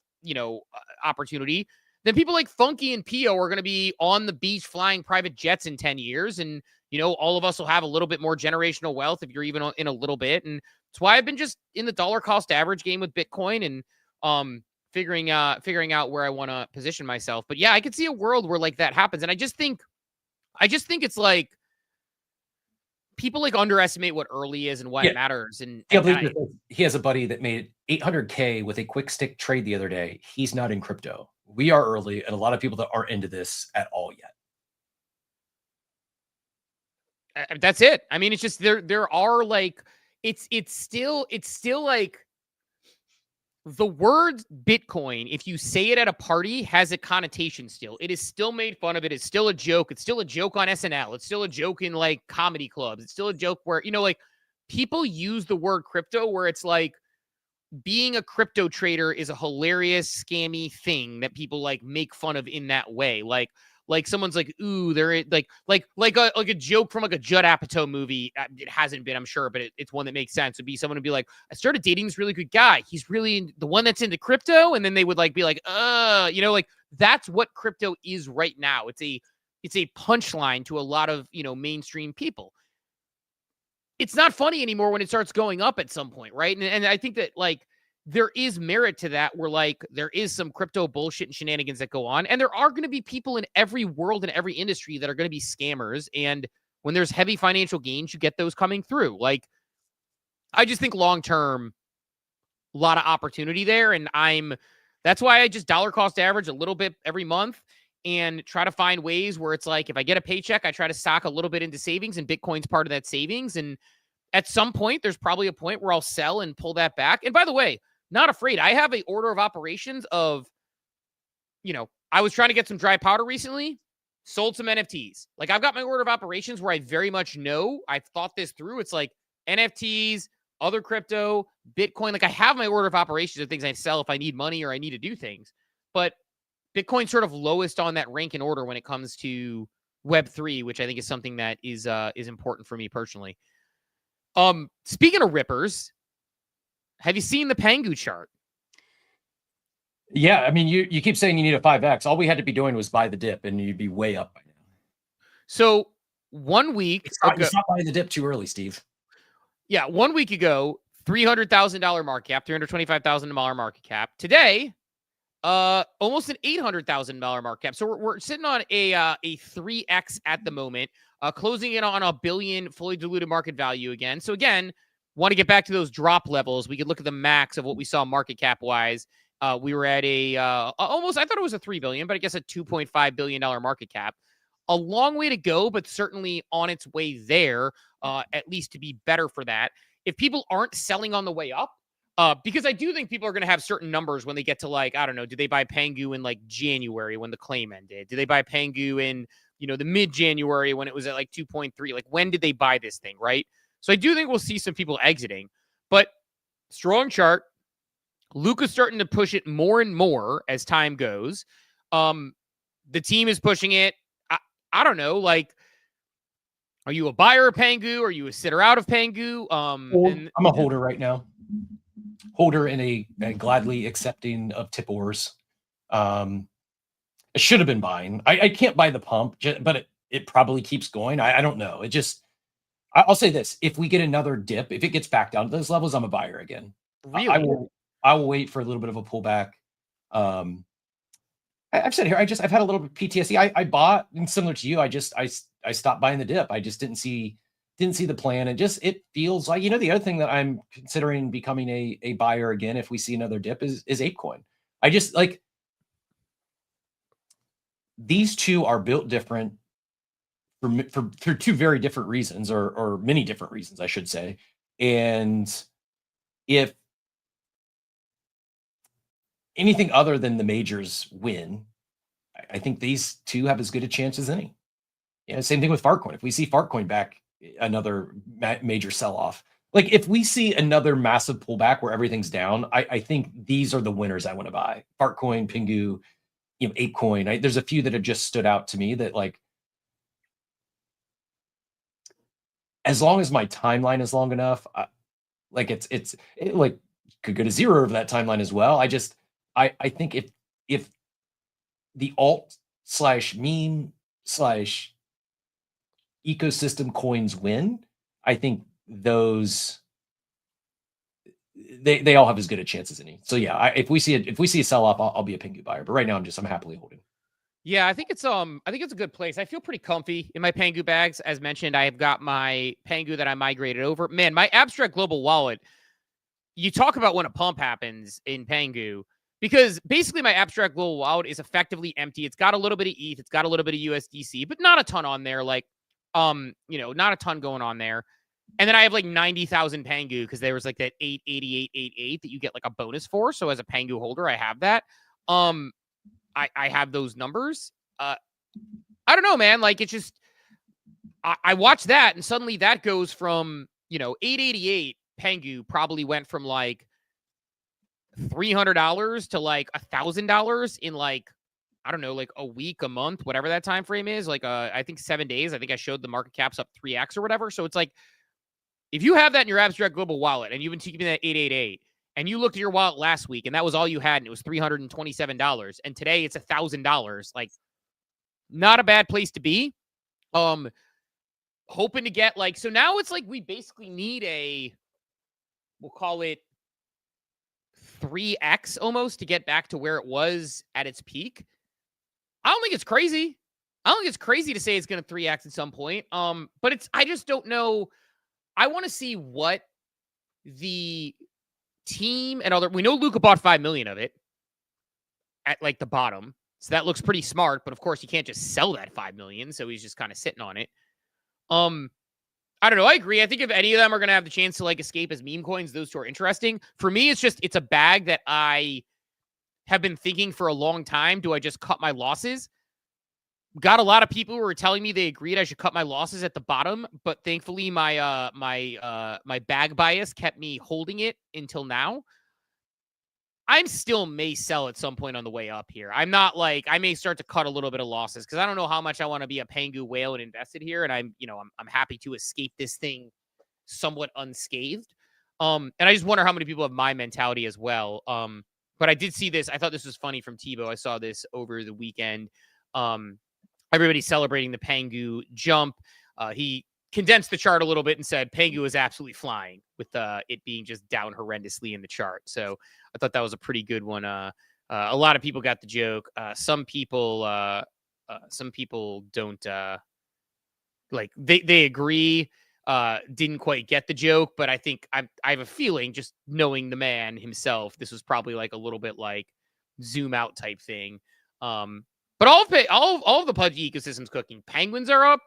opportunity, then people like Funky and Pio are going to be on the beach flying private jets in 10 years. And, all of us will have a little bit more generational wealth if you're even in a little bit. And that's why I've been just in the dollar cost average game with Bitcoin and figuring out where I want to position myself. But yeah, I could see a world where like that happens. And I just think it's like, people like underestimate what early is and why it matters. And he has a buddy that made 800K with a quick stick trade the other day. He's not in crypto. We are early, and a lot of people that aren't into this at all yet. That's it. I mean, it's just there are like it's still like the word Bitcoin, if you say it at a party, has a connotation still. It is still made fun of. It is still a joke. It's still a joke on SNL. It's still a joke in like comedy clubs. It's still a joke where, like people use the word crypto where it's like being a crypto trader is a hilarious, scammy thing that people like make fun of in that way. Like someone's like, ooh, they're like a joke from like a Judd Apatow movie. It hasn't been, I'm sure, but it's one that makes sense. It'd be someone to be like, I started dating this really good guy. He's really the one that's into crypto. And then they would like be like, like that's what crypto is right now. It's a punchline to a lot of, mainstream people. It's not funny anymore when it starts going up at some point. Right. And I think that like, there is merit to that where like there is some crypto bullshit and shenanigans that go on. And there are going to be people in every world and every industry that are going to be scammers. And when there's heavy financial gains, you get those coming through. Like, I just think long term, a lot of opportunity there. And that's why I just dollar cost average a little bit every month and try to find ways where it's like, if I get a paycheck, I try to sock a little bit into savings, and Bitcoin's part of that savings. And at some point, there's probably a point where I'll sell and pull that back. And by the way, not afraid. I have a order of operations of, I was trying to get some dry powder recently, sold some NFTs. Like, I've got my order of operations where I very much know I've thought this through. It's like NFTs, other crypto, Bitcoin. Like, I have my order of operations of things I sell if I need money or I need to do things. But Bitcoin's sort of lowest on that rank and order when it comes to Web3, which I think is something that is important for me personally. Speaking of rippers, have you seen the Pengu chart? Yeah, I mean, you keep saying you need a 5x. All we had to be doing was buy the dip, and you'd be way up by now. So 1 week ago, stop buying the dip too early, Steve. Yeah, 1 week ago, $300,000 market cap, $325,000 market cap. Today, almost an $800,000 market cap. So we're sitting on a 3x at the moment, closing in on $1 billion fully diluted market value again. So again, want to get back to those drop levels. We could look at the max of what we saw market cap wise. We were at almost, I thought it was a $3 billion, but I guess a $2.5 billion market cap. A long way to go, but certainly on its way there, at least to be better for that. If people aren't selling on the way up, because I do think people are going to have certain numbers when they get to, like, I don't know, did they buy Pengu in like January when the claim ended? Did they buy Pengu in, the mid-January when it was at like 2.3? Like, when did they buy this thing, right? So I do think we'll see some people exiting, but strong chart. Luca's starting to push it more and more as time goes. The team is pushing it. I don't know, like, are you a buyer of Pengu? Are you a sitter out of Pengu? I'm a holder right now. Holder in a gladly accepting of tip ors. I should have been buying. I can't buy the pump, but it probably keeps going. I don't know. I'll say this. If we get another dip, if it gets back down to those levels, I'm a buyer again. Really? I will wait for a little bit of a pullback. I've said here, I've had a little bit of PTSD. I bought, and similar to you, I stopped buying the dip. I just didn't see the plan. And it feels like, the other thing that I'm considering becoming a buyer again, if we see another dip, is ApeCoin. I just like, these two are built different for two very different reasons, or many different reasons, I should say. And if anything other than the majors win, I think these two have as good a chance as any. Same thing with Fartcoin. If we see Fartcoin back, another major sell-off, like if we see another massive pullback where everything's down, I think these are the winners I want to buy. Fartcoin, Pengu, ApeCoin. There's a few that have just stood out to me that, like, as long as my timeline is long enough, like it like could go to zero over that timeline as well. I think if the alt / meme / ecosystem coins win, I think those they all have as good a chance as any. So yeah, if we see a sell off, I'll be a Pengu buyer. But right now, I'm happily holding. Yeah, I think it's a good place. I feel pretty comfy in my Pengu bags. As mentioned, I have got my Pengu that I migrated over. Man, my abstract global wallet. You talk about when a pump happens in Pengu, because basically my abstract global wallet is effectively empty. It's got a little bit of ETH, it's got a little bit of USDC, but not a ton on there. Like, not a ton going on there. And then I have like 90,000 Pengu because there was like that 88888 that you get like a bonus for. So as a Pengu holder, I have that. I have those numbers. I don't know, man. Like, it's just, I watch that and suddenly that goes from, 888 Pengu probably went from like $300 to like $1,000 in like, I don't know, like a week, a month, whatever that time frame is. Like, I think 7 days. I think I showed the market caps up 3x or whatever. So it's like, if you have that in your abstract global wallet and you've been keeping that 888 and you looked at your wallet last week and that was all you had and it was $327 and today it's $1,000, like, not a bad place to be. Hoping to get like, so now it's like we basically need we'll call it 3x almost to get back to where it was at its peak. I don't think it's crazy. I don't think it's crazy to say it's going to 3x at some point. But I just don't know. I want to see what the team and we know Luka bought 5 million of it at like the bottom. So that looks pretty smart, but of course you can't just sell that 5 million. So he's just kind of sitting on it. I don't know. I agree. I think if any of them are going to have the chance to like escape as meme coins, those two are interesting. For me, it's a bag that I have been thinking for a long time. Do I just cut my losses? Got a lot of people who were telling me they agreed I should cut my losses at the bottom, but thankfully my my bag bias kept me holding it until now. I still may sell at some point on the way up here. I'm not like, I may start to cut a little bit of losses because I don't know how much I want to be a Pengu whale and invested here. And I'm happy to escape this thing somewhat unscathed. And I just wonder how many people have my mentality as well. But I did see this. I thought this was funny from Tebow. I saw this over the weekend. Everybody's celebrating the Pengu jump. He condensed the chart a little bit and said Pengu is absolutely flying with it being just down horrendously in the chart. So I thought that was a pretty good one. A lot of people got the joke. Some people don't like they agree. Didn't quite get the joke, but I think I have a feeling, just knowing the man himself, this was probably like a little bit like zoom out type thing. But all of the pudgy ecosystem's cooking. Penguins are up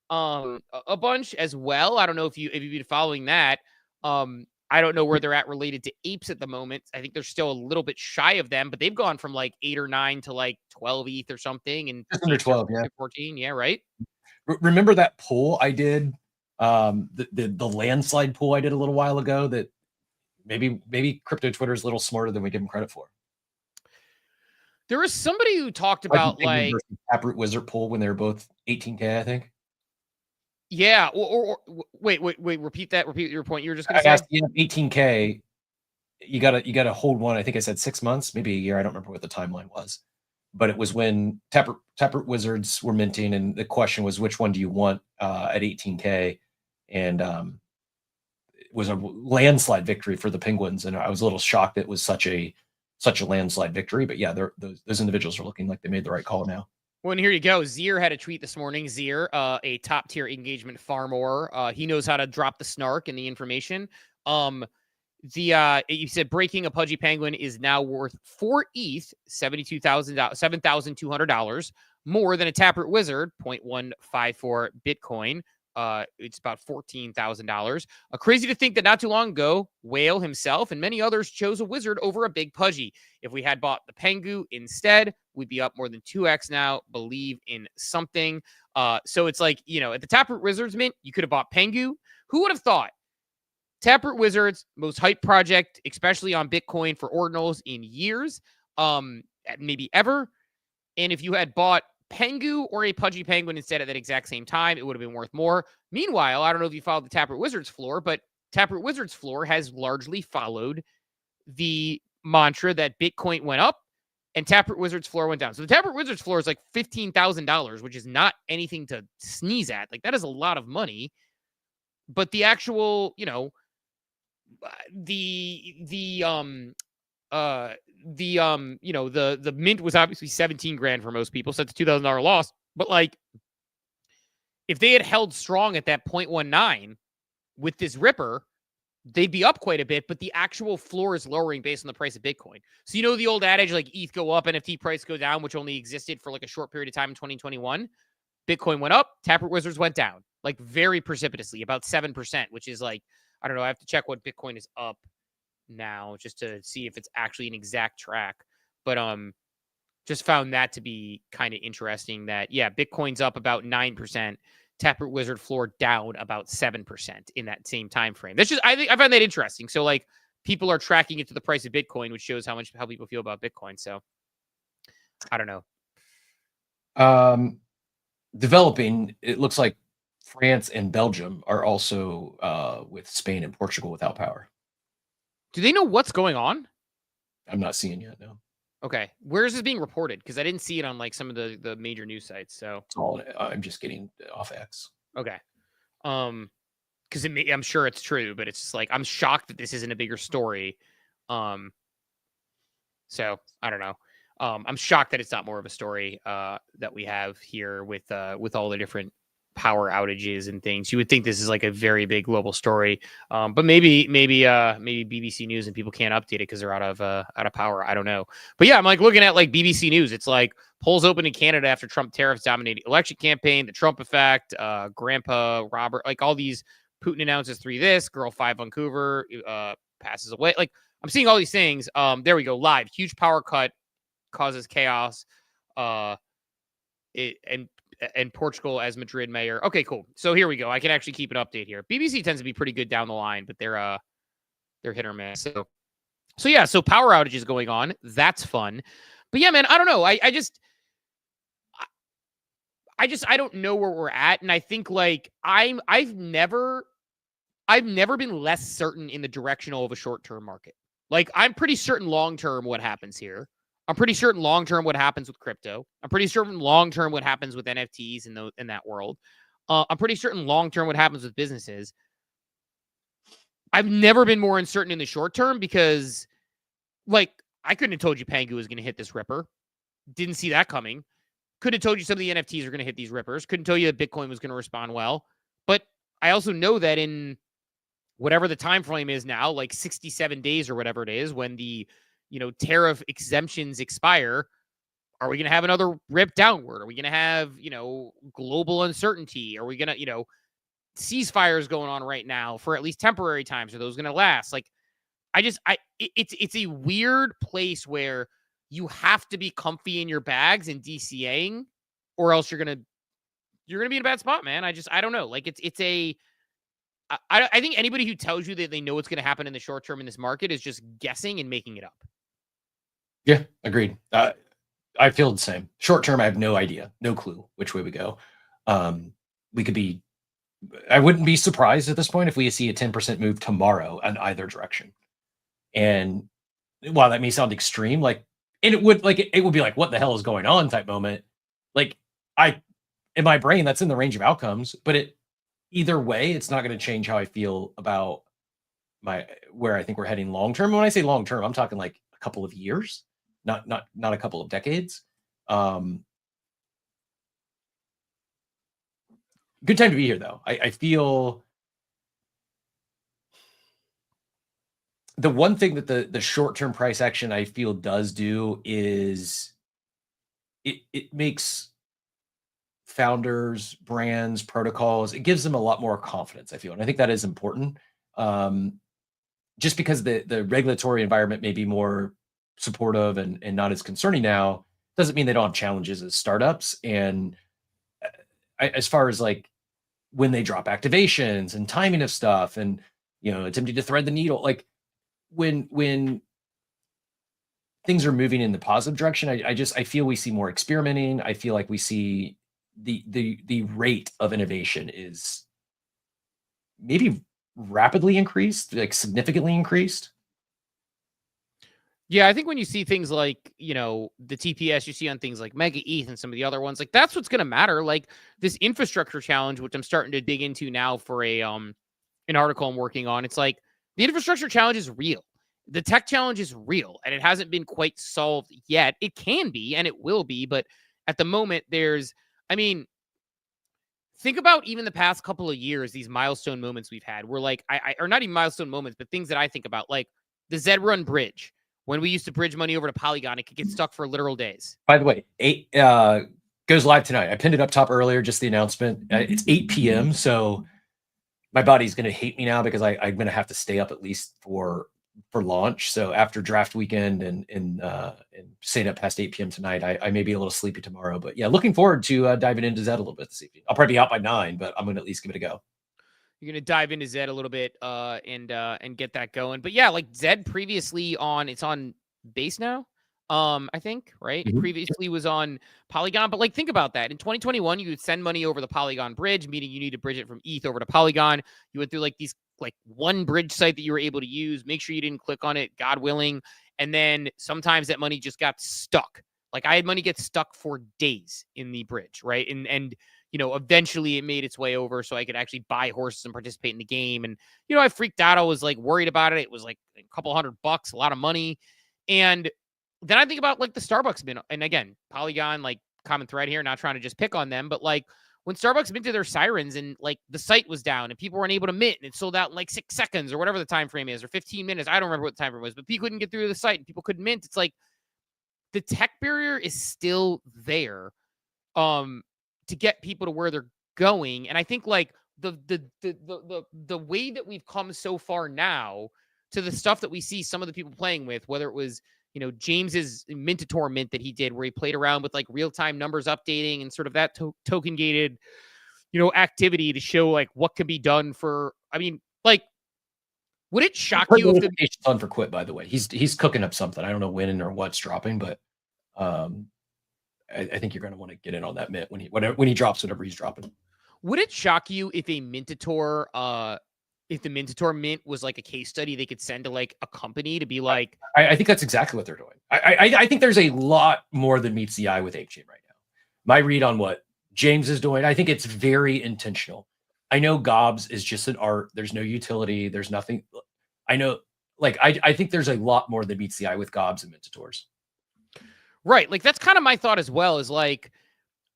a bunch as well. I don't know if you've been following that. I don't know where they're at related to apes at the moment. I think they're still a little bit shy of them, but they've gone from like 8 or 9 to like 12 ETH or something, and just under 12, yeah, 14, yeah, right. Remember that poll I did, the landslide poll I did a little while ago, that maybe crypto Twitter is a little smarter than we give them credit for. There was somebody who talked about like Taproot Wizard poll when they were both 18K, I think. Yeah. Or wait. Repeat that. Repeat your point. You were just going to say. Asked, 18K. You gotta hold one. I think I said 6 months, maybe a year. I don't remember what the timeline was, but it was when Taproot Wizards were minting, and the question was, which one do you want at 18K? And it was a landslide victory for the Penguins, and I was a little shocked it was such a landslide victory. But yeah, those individuals are looking like they made the right call now. Well, and here you go. Zier had a tweet this morning. Zier, a top-tier engagement farmer. He knows how to drop the snark and the information. You said breaking a pudgy penguin is now worth 4 ETH, $7,200 more than a Taproot Wizard, 0.154 Bitcoin. It's about $14,000. Crazy to think that not too long ago, Whale himself and many others chose a wizard over a big pudgy. If we had bought the Pengu instead, we'd be up more than 2x now. Believe in something. So it's like, at the Taproot Wizards mint, you could have bought Pengu. Who would have thought? Taproot Wizards, most hype project, especially on Bitcoin for ordinals in years, maybe ever. And if you had bought Pengu or a pudgy penguin instead at that exact same time, it would have been worth more. Meanwhile, I don't know if you followed the Taproot Wizards floor, but Taproot Wizards floor has largely followed the mantra that Bitcoin went up and Taproot Wizards floor went down. So the Taproot Wizards floor is like $15,000, which is not anything to sneeze at. Like, that is a lot of money. But the actual, the mint was obviously 17 grand for most people, so it's a $2,000 loss. But like, if they had held strong at that 0.19 with this ripper, they'd be up quite a bit, but the actual floor is lowering based on the price of Bitcoin. So the old adage, like ETH go up, NFT price go down, which only existed for like a short period of time in 2021. Bitcoin went up, Taproot Wizards went down, like very precipitously, about 7%, which is like, I don't know, I have to check what Bitcoin is up now just to see if it's actually an exact track. But just found that to be kind of interesting that, yeah, Bitcoin's up about 9%, Taproot Wizard floor down about 7% in that same time frame. That's just, I find that interesting. So like, people are tracking it to the price of Bitcoin, which shows how people feel about Bitcoin. So I don't know. Developing, it looks like France and Belgium are also with Spain and Portugal without power. Do they know what's going on? I'm not seeing yet, no. Okay. Where is this being reported? Because I didn't see it on like some of the major news sites. So I'm just getting off X. Okay. Because I'm sure it's true, but it's just like, I'm shocked that this isn't a bigger story. So I don't know. I'm shocked that it's not more of a story that we have here with all the different power outages and things. You would think this is like a very big global story, but maybe BBC News and people can't update it because they're out of power. I don't know. But yeah, I'm like looking at like BBC News. It's like polls open in Canada after Trump tariffs dominated election campaign, the Trump effect, Grandpa Robert, like all these. Putin announces 3 this, girl 5 Vancouver passes away. Like I'm seeing all these things. There we go. Live. Huge power cut causes chaos. And Portugal as Madrid mayor. Okay, cool. So here we go. I can actually keep an update here. BBC tends to be pretty good down the line, but they're hit or miss. So yeah, so power outages going on. That's fun. But yeah, man, I don't know. I don't know where we're at. And I think like I've never been less certain in the directional of a short-term market. Like I'm pretty certain long-term what happens here. I'm pretty certain long-term what happens with crypto. I'm pretty certain long-term what happens with NFTs in that world. I'm pretty certain long-term what happens with businesses. I've never been more uncertain in the short term because like I couldn't have told you Pangu was going to hit this ripper. Didn't see that coming. Could have told you some of the NFTs are going to hit these rippers. Couldn't tell you that Bitcoin was going to respond well. But I also know that in whatever the time frame is now, like 67 days or whatever it is, when the tariff exemptions expire, are we going to have another rip downward? Are we going to have global uncertainty? Are we going to ceasefires going on right now for at least temporary times? Are those going to last? Like, it's a weird place where you have to be comfy in your bags and DCAing, or else you're gonna be in a bad spot, man. I don't know. Like I think anybody who tells you that they know what's going to happen in the short term in this market is just guessing and making it up. Yeah, agreed. I feel the same. Short term, I have no idea, no clue which way we go. We could be. I wouldn't be surprised at this point if we see a 10% move tomorrow in either direction. And while that may sound extreme, like. And it would be like, what the hell is going on type moment. Like in my brain, that's in the range of outcomes, but either way, it's not going to change how I feel about where I think we're heading long-term. When I say long-term, I'm talking like a couple of years, not a couple of decades. Good time to be here though. I feel the one thing that the short-term price action I feel does do is it makes founders, brands, protocols, it gives them a lot more confidence, I feel. And I think that is important. Just because the regulatory environment may be more supportive and not as concerning now, doesn't mean they don't have challenges as startups. And as far as like when they drop activations and timing of stuff and attempting to thread the needle, like when things are moving in the positive direction, I feel we see more experimenting. I feel like we see the rate of innovation is maybe rapidly increased, like significantly increased. Yeah, I think when you see things like, the TPS you see on things like Mega ETH and some of the other ones, like that's what's going to matter. Like this infrastructure challenge, which I'm starting to dig into now for an article I'm working on. It's like the infrastructure challenge is real. The tech challenge is real, and it hasn't been quite solved yet. It can be, and it will be, but at the moment think about even the past couple of years, these milestone moments we've had. We're like, or not even milestone moments, but things that I think about, like the Zed Run bridge. When we used to bridge money over to Polygon, it could get stuck for literal days. By the way, 8 goes live tonight. I pinned it up top earlier, just the announcement. It's 8 p.m., so my body's going to hate me now because I'm going to have to stay up at least for launch. So after draft weekend and staying up past 8 p.m. tonight, I may be a little sleepy tomorrow. But yeah, looking forward to diving into Zed a little bit this evening. I'll probably be out by 9, but I'm going to at least give it a go. You're going to dive into Zed a little bit and get that going. But yeah, like Zed previously it's on base now, I think, right? Mm-hmm. It previously was on Polygon. But like, think about that. In 2021, you would send money over the Polygon bridge, meaning you need to bridge it from ETH over to Polygon. You went through like these one bridge site that you were able to use. Make sure you didn't click on it, God willing. And then sometimes that money just got stuck. Like I had money get stuck for days in the bridge, right? And eventually it made its way over so I could actually buy horses and participate in the game. And, I freaked out. I was like worried about it. It was like a couple $100, a lot of money. And then I think about like the Starbucks mint, and again, Polygon, like common thread here, not trying to just pick on them, but like when Starbucks minted their sirens and like the site was down and people weren't able to mint and it sold out in like 6 seconds or whatever the time frame is, or 15 minutes. I don't remember what the time frame was, but people couldn't get through the site and people couldn't mint. It's like the tech barrier is still there to get people to where they're going. And I think like the way that we've come so far now to the stuff that we see some of the people playing with, whether it was, you know, James's Mintator mint that he did where he played around with like real-time numbers updating and sort of that token gated, you know, activity to show like what can be done for, I mean, like, would it shock you if the notification's on for Quit, by the way? He's cooking up something. I don't know when or what's dropping, but I think you're going to want to get in on that mint when he drops whatever he's dropping. Would it shock you if a Mintator, if the Mintator mint was like a case study they could send to like a company to be like, I think that's exactly what they're doing. I think there's a lot more than meets the eye with ApeChain right now. My read on what James is doing, I think it's very intentional. I know Gobs is just an art. There's no utility. There's nothing. I know, like, I think there's a lot more than meets the eye with Gobs and Mintators. Right. Like, that's kind of my thought as well, is like,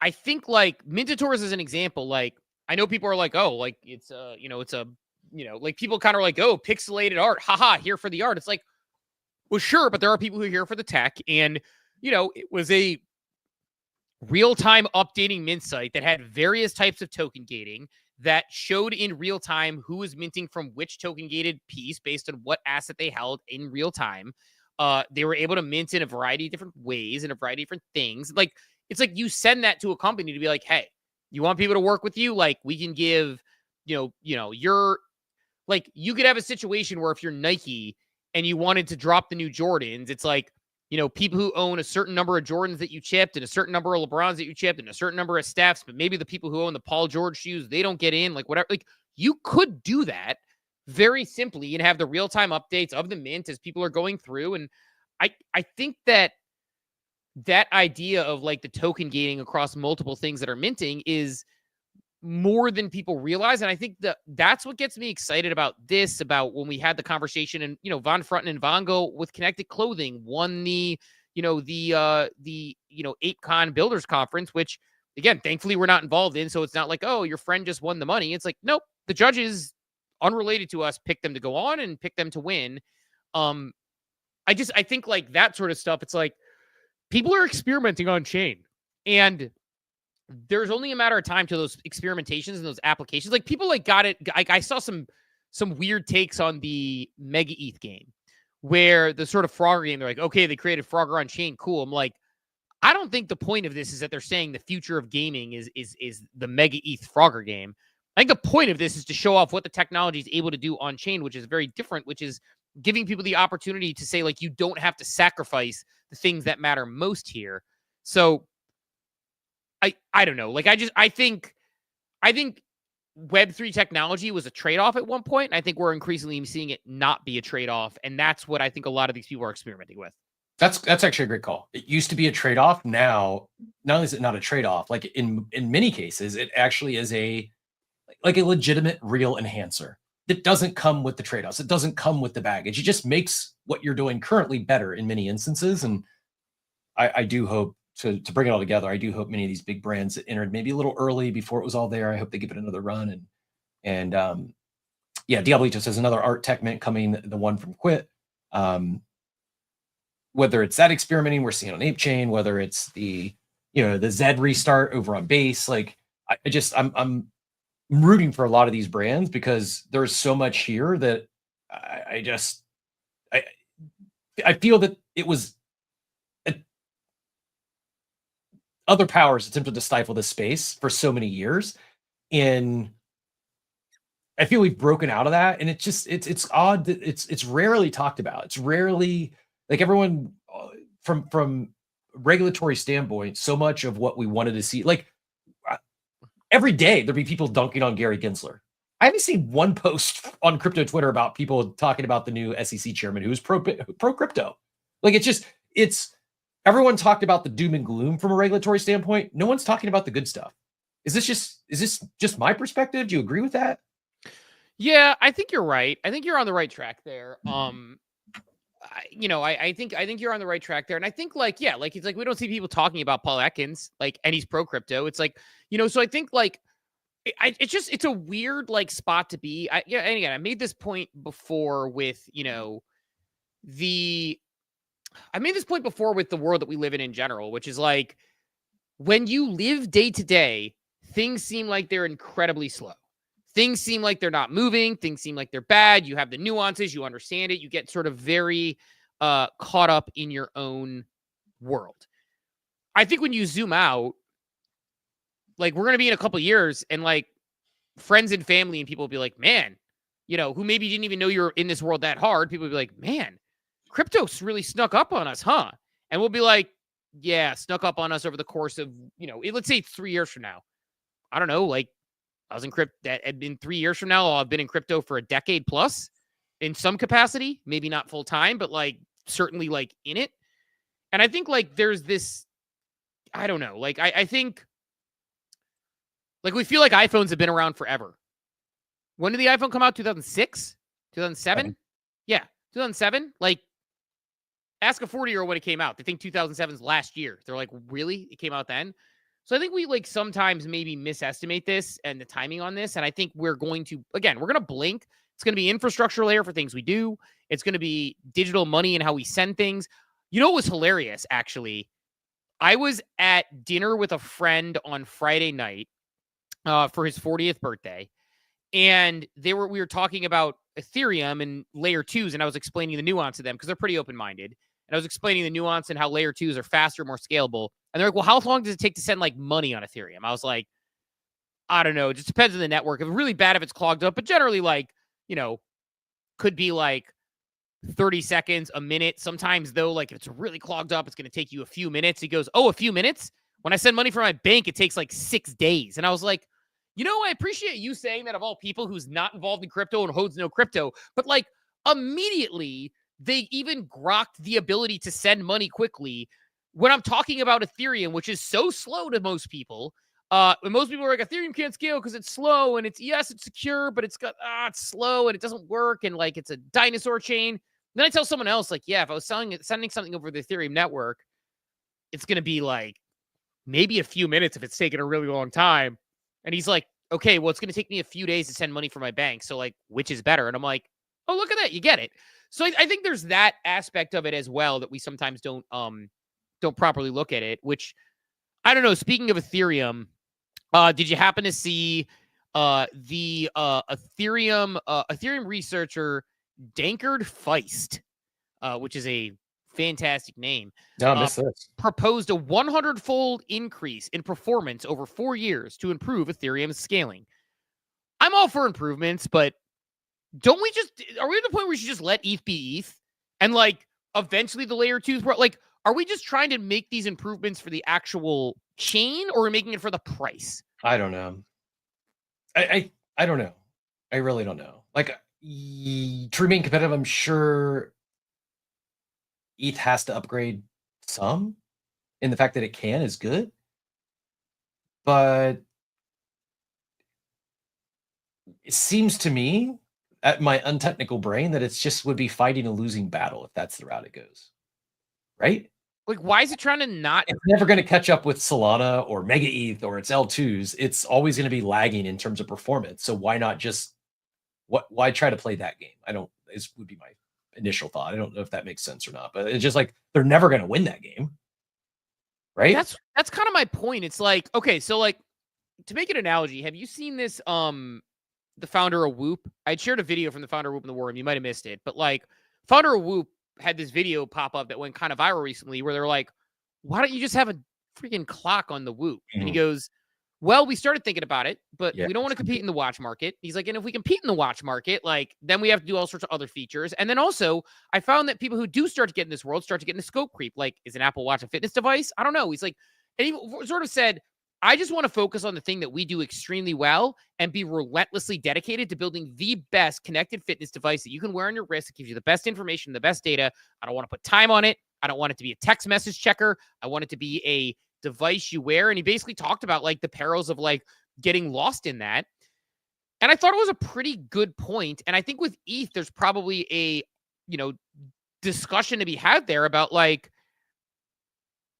I think like Mintators as an example, like, I know people are like, oh, like it's you know, it's a, you know, like people kind of like, oh, pixelated art. Haha, here for the art. It's like, well, sure, but there are people who are here for the tech. And, you know, it was a real-time updating mint site that had various types of token gating that showed in real time who was minting from which token gated piece based on what asset they held in real time. They were able to mint in a variety of different ways and a variety of different things. Like, it's like you send that to a company to be like, hey, you want people to work with you? Like, we can give, you know, you're like, you could have a situation where if you're Nike and you wanted to drop the new Jordans, it's like, you know, people who own a certain number of Jordans that you chipped and a certain number of LeBrons that you chipped and a certain number of Stephs, but maybe the people who own the Paul George shoes, they don't get in, like whatever. Like, you could do that very simply and have the real-time updates of the mint as people are going through. And I think that idea of like the token gating across multiple things that are minting is more than people realize. And I think that's what gets me excited about this, about when we had the conversation and, you know, Von Frunten and Vongo with Connected Clothing won the, you know, the ApeCon Builders Conference, which again, thankfully we're not involved in. So it's not like, oh, your friend just won the money. It's like, nope, the judges unrelated to us picked them to go on and picked them to win. I think like that sort of stuff. It's like people are experimenting on chain, and there's only a matter of time to those experimentations and those applications. Like people like got it. I saw some weird takes on the Mega ETH game where the sort of Frogger game, they're like, okay, they created Frogger on chain. Cool. I'm like, I don't think the point of this is that they're saying the future of gaming is the Mega ETH Frogger game. I think the point of this is to show off what the technology is able to do on chain, which is very different, which is giving people the opportunity to say, like, you don't have to sacrifice the things that matter most here. So I don't know. Like, I think Web3 technology was a trade-off at one point. And I think we're increasingly seeing it not be a trade-off. And that's what I think a lot of these people are experimenting with. That's actually a great call. It used to be a trade-off. Now, not only is it not a trade-off, like in many cases, it actually is a legitimate real enhancer. It doesn't come with the trade-offs. It doesn't come with the baggage. It just makes what you're doing currently better in many instances. And I do hope to bring it all together. I do hope many of these big brands that entered maybe a little early before it was all there, I hope they give it another run. And yeah, Diablito says another art tech mint coming, the one from Quit. Whether it's that experimenting we're seeing on ApeChain, whether it's the Zed restart over on Base, like I'm rooting for a lot of these brands because there's so much here that I feel that it was other powers attempted to stifle this space for so many years, and I feel we've broken out of that. And it's odd that it's rarely talked about. It's rarely, like, everyone from regulatory standpoint, so much of what we wanted to see, like, every day there'd be people dunking on Gary Gensler. I haven't seen one post on crypto Twitter about people talking about the new SEC chairman who's pro crypto. Like, it's everyone talked about the doom and gloom from a regulatory standpoint. No one's talking about the good stuff. Is this just my perspective? Do you agree with that? Yeah, I think you're right. I think you're on the right track there. I think you're on the right track there. And I think like, yeah, like it's like we don't see people talking about Paul Atkins, like, and he's pro crypto. It's like, so I think like it's a weird like spot to be. And again, I made this point before with, I made this point before with the world that we live in general, which is like when you live day to day, things seem like they're incredibly slow. Things seem like they're not moving. Things seem like they're bad. You have the nuances. You understand it. You get sort of very caught up in your own world. I think when you zoom out, like we're going to be in a couple of years and like friends and family and people will be like, man, who maybe didn't even know you're in this world that hard. People will be like, man, crypto's really snuck up on us, huh? And we'll be like, yeah, snuck up on us over the course of, let's say 3 years from now. I don't know, like I was in crypto in 3 years from now. I've been in crypto for a decade plus in some capacity, maybe not full time, but like certainly like in it. And I think like there's this, I don't know, like I think like we feel like iPhones have been around forever. When did the iPhone come out? 2006? 2007? Yeah, 2007. Like ask a 40-year-old when it came out. They think 2007 is last year. They're like, really? It came out then? So I think we like sometimes maybe misestimate this and the timing on this. And I think we're going to blink. It's going to be infrastructure layer for things we do. It's going to be digital money and how we send things. What was hilarious, actually? I was at dinner with a friend on Friday night for his 40th birthday. And we were talking about Ethereum and layer 2s. And I was explaining the nuance of them because they're pretty open-minded. And I was explaining the nuance and how layer 2s are faster, more scalable. And they're like, well, how long does it take to send like money on Ethereum? I was like, I don't know. It just depends on the network. It's really bad if it's clogged up, but generally like, could be like 30 seconds, a minute. Sometimes though, like if it's really clogged up, it's going to take you a few minutes. He goes, oh, a few minutes? When I send money from my bank, it takes like 6 days. And I was like, I appreciate you saying that of all people who's not involved in crypto and holds no crypto, but like immediately they even grokked the ability to send money quickly when I'm talking about Ethereum, which is so slow to most people. And most people are like, Ethereum can't scale because it's slow and it's secure, but it's slow and it doesn't work. And like, it's a dinosaur chain. Then I tell someone else, like, yeah, if I was sending something over the Ethereum network, it's going to be like maybe a few minutes if it's taking a really long time. And he's like, okay, well, it's going to take me a few days to send money from my bank. So like, which is better? And I'm like, oh, look at that. You get it. So I think there's that aspect of it as well that we sometimes don't properly look at it, which I don't know. Speaking of Ethereum, did you happen to see the Ethereum researcher Dankard Feist, which is a fantastic name, proposed a 100-fold increase in performance over 4 years to improve Ethereum's scaling? I'm all for improvements, but are we at the point where we should just let ETH be ETH and like eventually the layer 2s, like, are we just trying to make these improvements for the actual chain or are we making it for the price? I don't know. I don't know. I really don't know. Like to remain competitive, I'm sure ETH has to upgrade some, and the fact that it can is good. But it seems to me, at my untechnical brain, that it's just would be fighting a losing battle if that's the route it goes. Right? Like, why is it trying to not? It's never going to catch up with Solana or Mega ETH or its L2s. It's always going to be lagging in terms of performance. So why not just why try to play that game? This would be my initial thought. I don't know if that makes sense or not, but it's just like they're never going to win that game. Right? That's kind of my point. It's like, okay, so like to make an analogy, have you seen this the founder of Whoop? I shared a video from the founder of Whoop in the War Room. You might have missed it, but like founder of Whoop had this video pop up that went kind of viral recently where they're like, why don't you just have a freaking clock on the Whoop? Mm-hmm. And he goes, well, we started thinking about it, but we don't want to compete in the watch market. He's like, and if we compete in the watch market, like then we have to do all sorts of other features. And then also I found that people who do start to get in this world start to get into scope creep. Like, is an Apple Watch a fitness device? I don't know. He's like, and he sort of said, I just want to focus on the thing that we do extremely well and be relentlessly dedicated to building the best connected fitness device that you can wear on your wrist. It gives you the best information, the best data. I don't want to put time on it. I don't want it to be a text message checker. I want it to be a device you wear. And he basically talked about like the perils of like getting lost in that. And I thought it was a pretty good point. And I think with ETH, there's probably a, discussion to be had there about like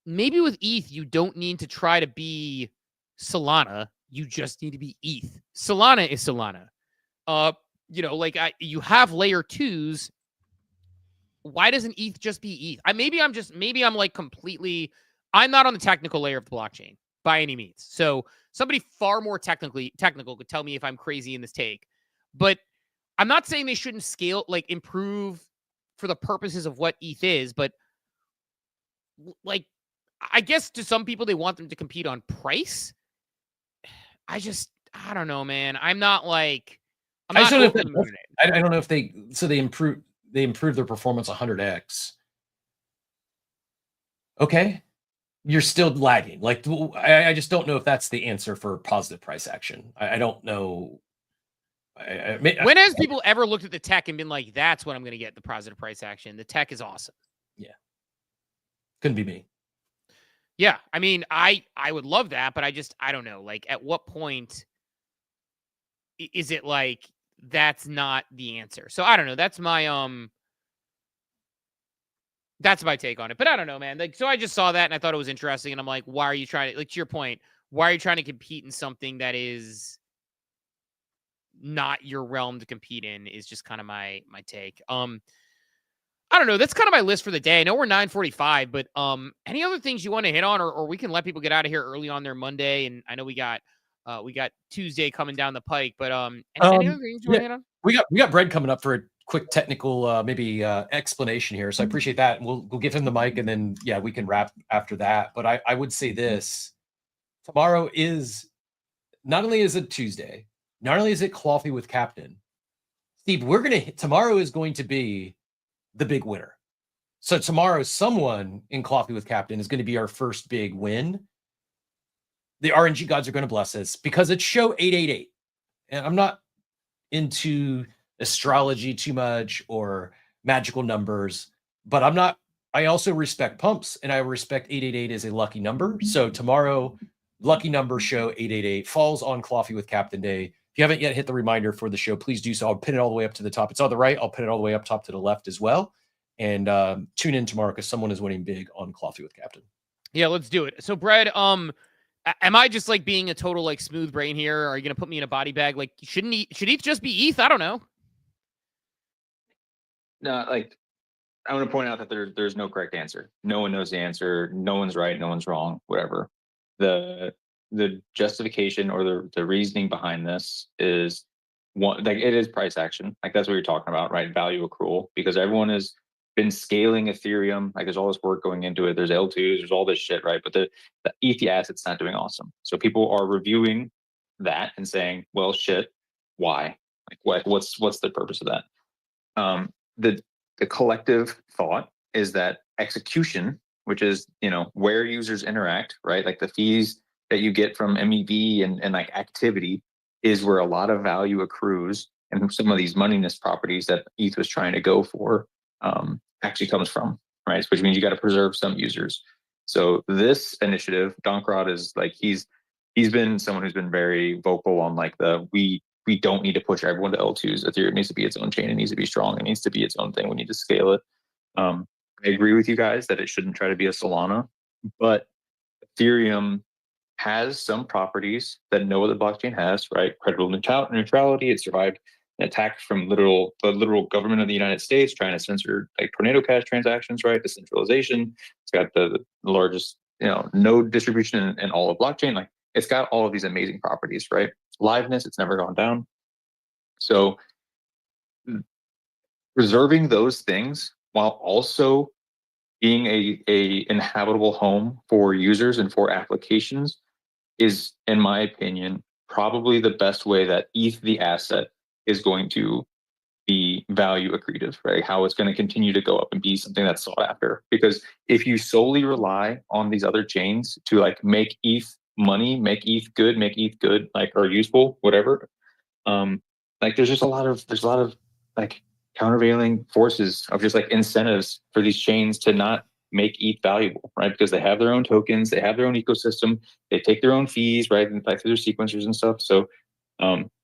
maybe with ETH, you don't need to try to be Solana. You just need to be ETH. Solana is Solana. You know, like you have layer 2s. Why doesn't ETH just be ETH? Maybe I'm like completely, I'm not on the technical layer of the blockchain by any means. So somebody far more technical could tell me if I'm crazy in this take. But I'm not saying they shouldn't scale, like improve for the purposes of what ETH is, but like, I guess to some people, they want them to compete on price. I don't know, man. I'm not like, I don't know if they improve their performance 100x. Okay. You're still lagging. Like, I just don't know if that's the answer for positive price action. I don't know. When has people ever looked at the tech and been like, that's what I'm going to get the positive price action? The tech is awesome. Yeah. Couldn't be me. Yeah. I mean, I would love that, but I don't know. Like, at what point is it like, that's not the answer? So I don't know. That's my take on it. But I don't know, man. Like, so I just saw that and I thought it was interesting. And I'm like, why are you trying to, like, to your point, why are you trying to compete in something that is not your realm to compete in? Is just kind of my take. I don't know. That's kind of my list for the day. I know we're 9:45, but any other things you want to hit on, or we can let people get out of here early on their Monday. And I know we got Tuesday coming down the pike, but any other things you want to hit on? We got Brad coming up for a quick technical explanation here, so I appreciate that. We'll give him the mic, and then we can wrap after that. But I would say this: tomorrow is not only is it Tuesday, not only is it Clawfee with Captain Steve. Tomorrow is going to be the big winner. So tomorrow, someone in Clawfee with Captain is going to be our first big win. The RNG gods are going to bless us because it's show 888. And I'm not into astrology too much or magical numbers, but I also respect pumps, and I respect 888 as a lucky number. So tomorrow, lucky number show 888 falls on Clawfee with Captain Day. If you haven't yet hit the reminder for the show, please do so. I'll pin it all the way up to the top. It's on the right. I'll pin it all the way up top to the left as well. And tune in tomorrow because someone is winning big on Clawfee with Captain. Yeah, let's do it. So, Brad, am I just like being a total like smooth brain here? Are you gonna put me in a body bag? Like, should ETH just be ETH? I don't know. No, like I want to point out that there's no correct answer. No one knows the answer. No one's right. No one's wrong. Whatever. The justification or the reasoning behind this is one, like it is price action. Like that's what you're talking about, right? Value accrual, because everyone has been scaling Ethereum. Like there's all this work going into it. There's L2s, there's all this shit, right? But the ETH asset's not doing awesome. So people are reviewing that and saying, well, shit, why? Like what's the purpose of that? The collective thought is that execution, which is, where users interact, right? Like the fees that you get from MEV and like activity is where a lot of value accrues, and some of these moneyness properties that ETH was trying to go for actually comes from, right? Which means you got to preserve some users. So this initiative, Donkrod is like, he's been someone who's been very vocal on like we don't need to push everyone to L2s. Ethereum needs to be its own chain. It needs to be strong. It needs to be its own thing. We need to scale it. I agree with you guys that it shouldn't try to be a Solana, but Ethereum has some properties that no other blockchain has, right? Credible neutrality. It survived an attack from the literal government of the United States trying to censor like Tornado Cash transactions, right? Decentralization. It's got the largest node distribution in all of blockchain. Like it's got all of these amazing properties, right? Liveness, it's never gone down. So preserving those things while also being a inhabitable home for users and for applications is, in my opinion, probably the best way that ETH, the asset, is going to be value accretive, right? How it's going to continue to go up and be something that's sought after. Because if you solely rely on these other chains to like make ETH money, make ETH good, like, or useful, whatever, like there's a lot of like countervailing forces of just like incentives for these chains to not make ETH valuable, right? Because they have their own tokens, they have their own ecosystem, they take their own fees, right? And like through their sequencers and stuff. So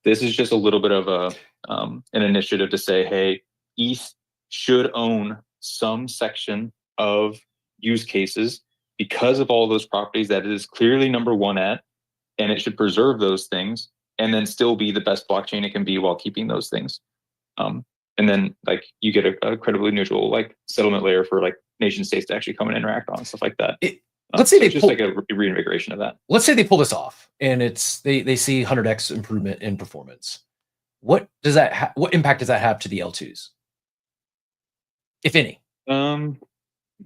this is just a little bit of an initiative to say, hey, ETH should own some section of use cases because of all those properties that it is clearly number one at, and it should preserve those things and then still be the best blockchain it can be while keeping those things. And then like you get a credibly neutral like settlement layer for like nation states to actually come and interact on stuff like that. Let's say so they it's just pull, like a reinvigoration of that. Let's say they pull this off and it's they see 100x improvement in performance. What does that what impact does that have to the L2s, if any?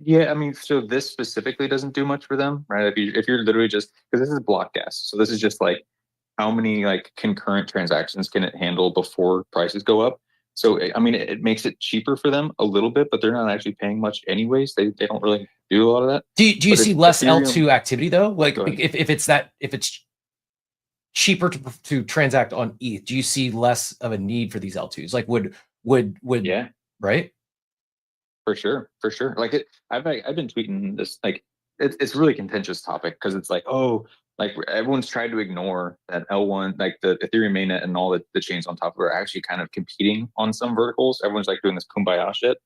Yeah, I mean, so this specifically doesn't do much for them, right? If you're literally just, because this is block gas, so this is just like how many like concurrent transactions can it handle before prices go up. So I mean, it makes it cheaper for them a little bit, but they're not actually paying much anyways. They don't really do a lot of that. Do you see less Ethereum, L2 activity though? Like if it's cheaper to transact on ETH, do you see less of a need for these L2s? Like would yeah, right? For sure. Like I've been tweeting this, like it's a really contentious topic because it's like, oh, like everyone's tried to ignore that L1, like the Ethereum mainnet and all the chains on top of it are actually kind of competing on some verticals. Everyone's like doing this kumbaya shit.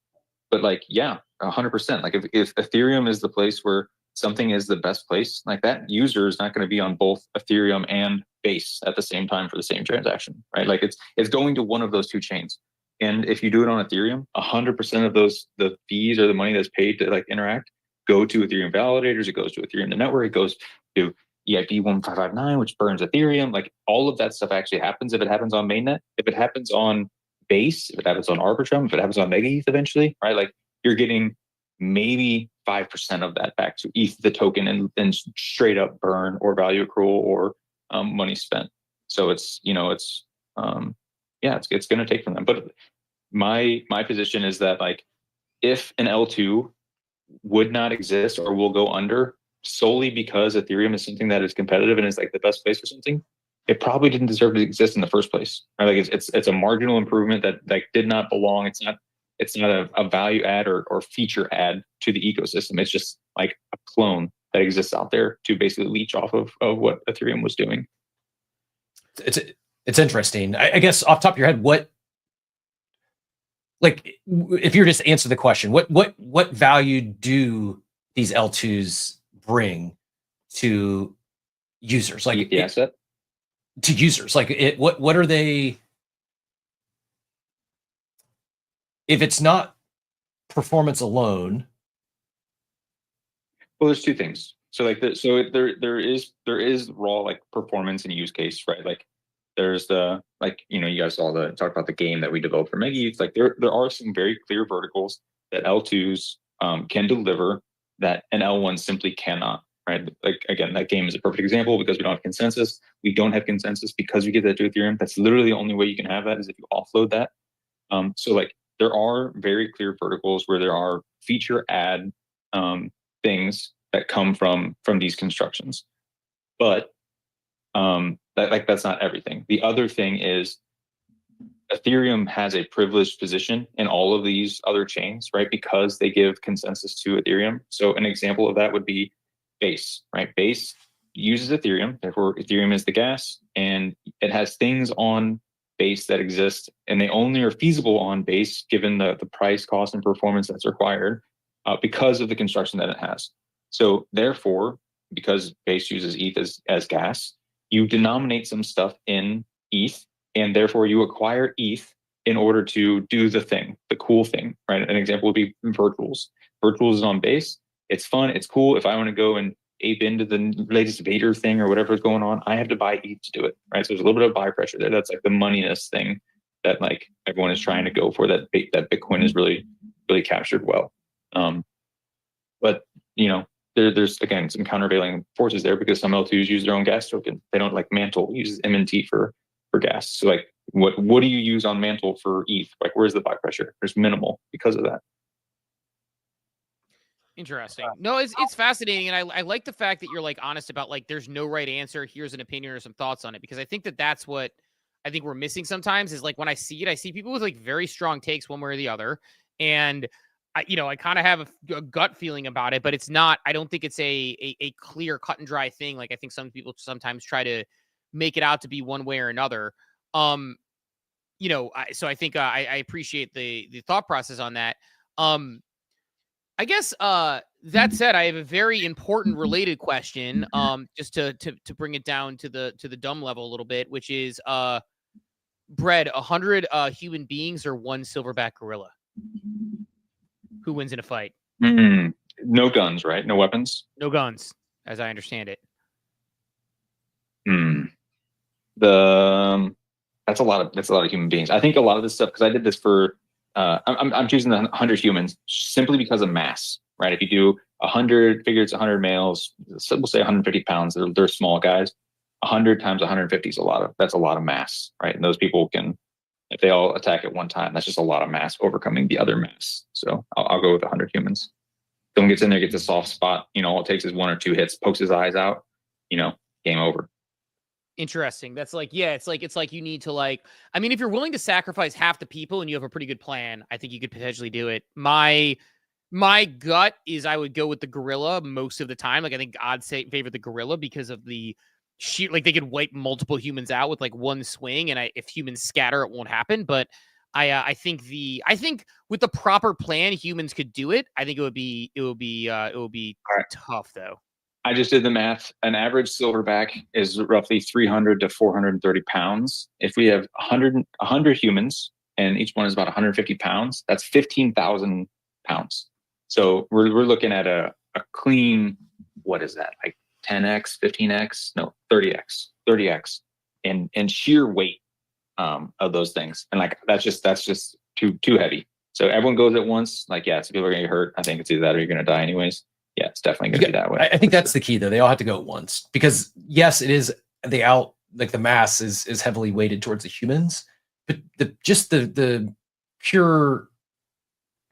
But like, yeah, 100%. Like if Ethereum is the place where something is the best place, like that user is not going to be on both Ethereum and Base at the same time for the same transaction, right? Like it's going to one of those two chains. And if you do it on Ethereum, 100% of the fees or the money that's paid to like interact go to Ethereum validators. It goes to Ethereum the network. It goes to EIP 1559, which burns Ethereum. Like all of that stuff actually happens if it happens on mainnet. If it happens on Base, if it happens on Arbitrum, if it happens on Mega ETH eventually, right? Like you're getting maybe 5% of that back to ETH the token and then straight up burn or value accrual or money spent. So it's going to take from them. But my position is that like if an L2 would not exist or will go under solely because Ethereum is something that is competitive and is like the best place for something, it probably didn't deserve to exist in the first place. Right? Like it's a marginal improvement that like did not belong. It's not a value add or feature add to the ecosystem. It's just like a clone that exists out there to basically leech off of what Ethereum was doing. It's interesting. I guess off the top of your head, what, like, if you were just answer the question, what value do these L2s bring to users? Like the asset? To users, like what are they? If it's not performance alone, well, there's two things. So like there is raw like performance and use case, right? Like there's the like you guys talked about the game that we developed for Mega ETH. Like there are some very clear verticals that L2s can deliver that an L1 simply cannot. Right? Like again, that game is a perfect example because we don't have consensus. We don't have consensus because we get that to Ethereum. That's literally the only way you can have that is if you offload that. So like there are very clear verticals where there are feature add things that come from these constructions, but that's not everything. The other thing is Ethereum has a privileged position in all of these other chains, right? Because they give consensus to Ethereum. So an example of that would be Base, right? Base uses Ethereum, therefore Ethereum is the gas, and it has things on Base that exist, and they only are feasible on Base given the price, cost, and performance that's required because of the construction that it has. So therefore, because Base uses ETH as gas, you denominate some stuff in ETH, and therefore you acquire ETH in order to do the cool thing, right? An example would be Virtuals. Virtuals is on Base. It's fun. It's cool. If I want to go and ape into the latest Vader thing or whatever is going on, I have to buy ETH to do it, right? So there's a little bit of buy pressure there. That's like the moneyness thing that like everyone is trying to go for. That Bitcoin is really, really captured well. But there's again some countervailing forces there because some L2s use their own gas token. They don't like Mantle uses MNT for gas. So like what do you use on Mantle for ETH? Like where's the buy pressure? There's minimal because of that. Interesting. No, it's fascinating. And I like the fact that you're like honest about like, there's no right answer. Here's an opinion or some thoughts on it, because I think that's what I think we're missing sometimes is like, when I see it, I see people with like very strong takes one way or the other. And I kind of have a gut feeling about it, but it's not, I don't think it's a clear cut and dry thing. Like I think some people sometimes try to make it out to be one way or another. So I think I appreciate the thought process on that. I guess that said, I have a very important related question. Just to bring it down to the dumb level a little bit, which is Bread, 100 human beings or one silverback gorilla? Who wins in a fight? No guns, right? No weapons. No guns, as I understand it. That's a lot of human beings. I think a lot of this stuff, because I did this for I'm choosing the 100 humans simply because of mass, right? If you do 100, figure it's 100 males, so we'll say 150 pounds. They're small guys. 100 times 150 is that's a lot of mass, right? And those people can, if they all attack at one time, that's just a lot of mass overcoming the other mass. So I'll go with 100 humans. Someone gets in there, gets a soft spot. All it takes is 1 or 2 hits, pokes his eyes out. Game over. Interesting. That's it's like you need to I mean, if you're willing to sacrifice half the people and you have a pretty good plan, I think you could potentially do it. My gut is I would go with the gorilla most of the time. I think odds favor the gorilla because of the sheer, they could wipe multiple humans out with one swing, and if humans scatter, it won't happen. But I think with the proper plan, humans could do it. I think it would be tough though. I just did the math. An average silverback is roughly 300 to 430 pounds. If we have 100 humans and each one is about 150 pounds, that's 15,000 pounds. So we're looking at a clean, what is that? 10x, 15x, no, 30x and sheer weight of those things. And that's just too heavy. So everyone goes at once. So people are gonna get hurt. I think it's either that or you're gonna die anyways. Yeah, it's definitely gonna be that way. I think that's the key though. They all have to go at once because yes, it is the mass is heavily weighted towards the humans, but the pure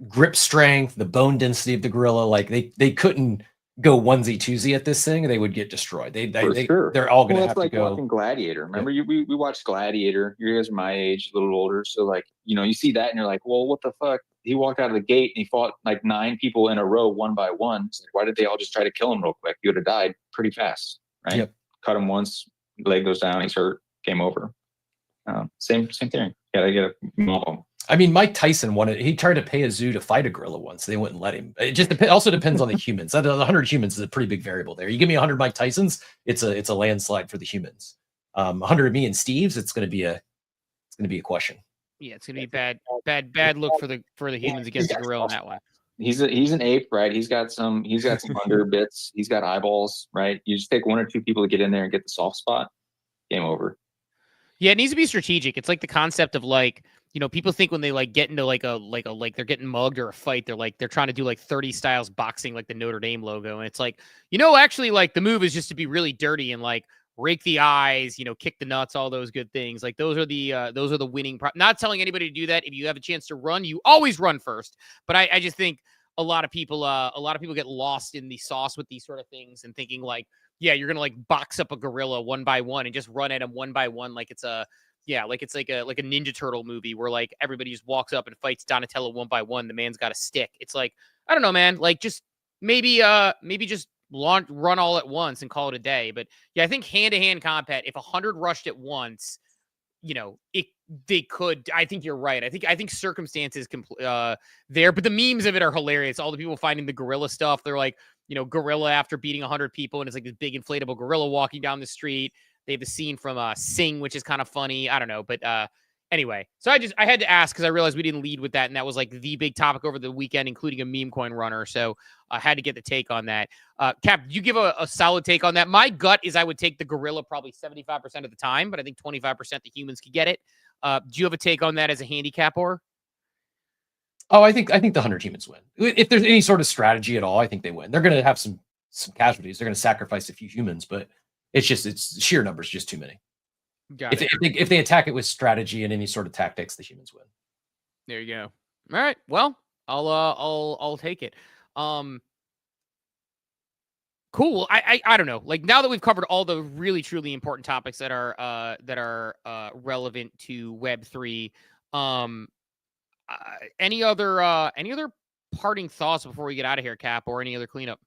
grip strength, the bone density of the gorilla, they couldn't go onesie twosie at this thing. They would get destroyed. They're all gonna have to go. Watching Gladiator. Remember, we watched Gladiator. You guys are my age, a little older, so you see that and you're like, well, what the fuck? He walked out of the gate and he fought 9 people in a row, one by one. So why did they all just try to kill him real quick? He would have died pretty fast, right? Yep. Cut him once, leg goes down, he's hurt, game over. Same thing. Yeah, they get a mob him. I mean, Mike Tyson he tried to pay a zoo to fight a gorilla once. They wouldn't let him. It just also depends on the humans. The 100 humans is a pretty big variable there. You give me 100 Mike Tysons, it's a landslide for the humans. 100 of me and Steve's, it's going to be a question. Yeah, it's gonna be bad look for the humans against the gorilla in that one. He's an ape, right? He's got some under bits. He's got eyeballs, right? You just take 1 or 2 people to get in there and get the soft spot. Game over. Yeah, it needs to be strategic. It's like the concept of people think when they get into they're getting mugged or a fight, they're trying to do 30 styles boxing, the Notre Dame logo, and it's actually the move is just to be really dirty and rake the eyes, kick the nuts, all those good things. Those are the winning. Not telling anybody to do that. If you have a chance to run, you always run first. But I just think a lot of people get lost in the sauce with these sort of things and thinking you're gonna box up a gorilla one by one and just run at him one by one like it's a Ninja Turtle movie where everybody just walks up and fights Donatello one by one. The man's got a stick. It's I don't know, man. Just maybe just run all at once and call it a day. But yeah, I think hand-to-hand combat, if 100 rushed at once, they could. I think you're right. I think circumstances there, but the memes of it are hilarious. All the people finding the gorilla stuff, they're gorilla after beating 100 people, and it's this big inflatable gorilla walking down the street. They have the scene from Sing, which is kind of funny. I don't know, but anyway, so I had to ask because I realized we didn't lead with that, and that was the big topic over the weekend, including a meme coin runner. So I had to get the take on that. Cap, you give a solid take on that. My gut is I would take the gorilla probably 75% of the time, but I think 25% the humans could get it. Do you have a take on that as a handicap or? Oh, I think the 100 humans win. If there's any sort of strategy at all, I think they win. They're going to have some casualties. They're going to sacrifice a few humans, but it's sheer numbers, just too many. If they attack it with strategy and any sort of tactics, the humans win. There you go. All right. Well, I'll take it. Cool. I don't know. Now that we've covered all the really truly important topics that are relevant to Web3, any other parting thoughts before we get out of here, Cap, or any other cleanup?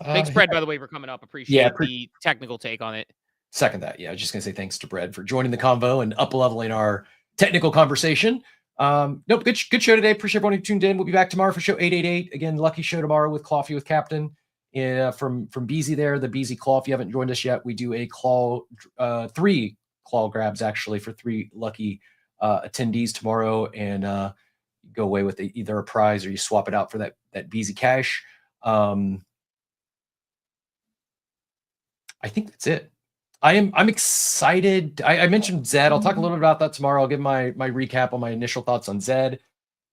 Thanks, Brad, by the way, for coming up. Appreciate the technical take on it. Second that. Yeah, I was just going to say thanks to Brad for joining the convo and up-leveling our technical conversation. Nope, good show today. Appreciate everyone who tuned in. We'll be back tomorrow for show 888. Again, lucky show tomorrow with Clawfee with Captain. From Beezy there, the Beezy Claw. If you haven't joined us yet, we do a claw, 3 claw grabs actually for 3 lucky attendees tomorrow, and go away with either a prize or you swap it out for that Beezy cash. I think that's it. I'm excited. I mentioned Zed. I'll talk a little bit about that tomorrow. I'll give my recap on my initial thoughts on Zed.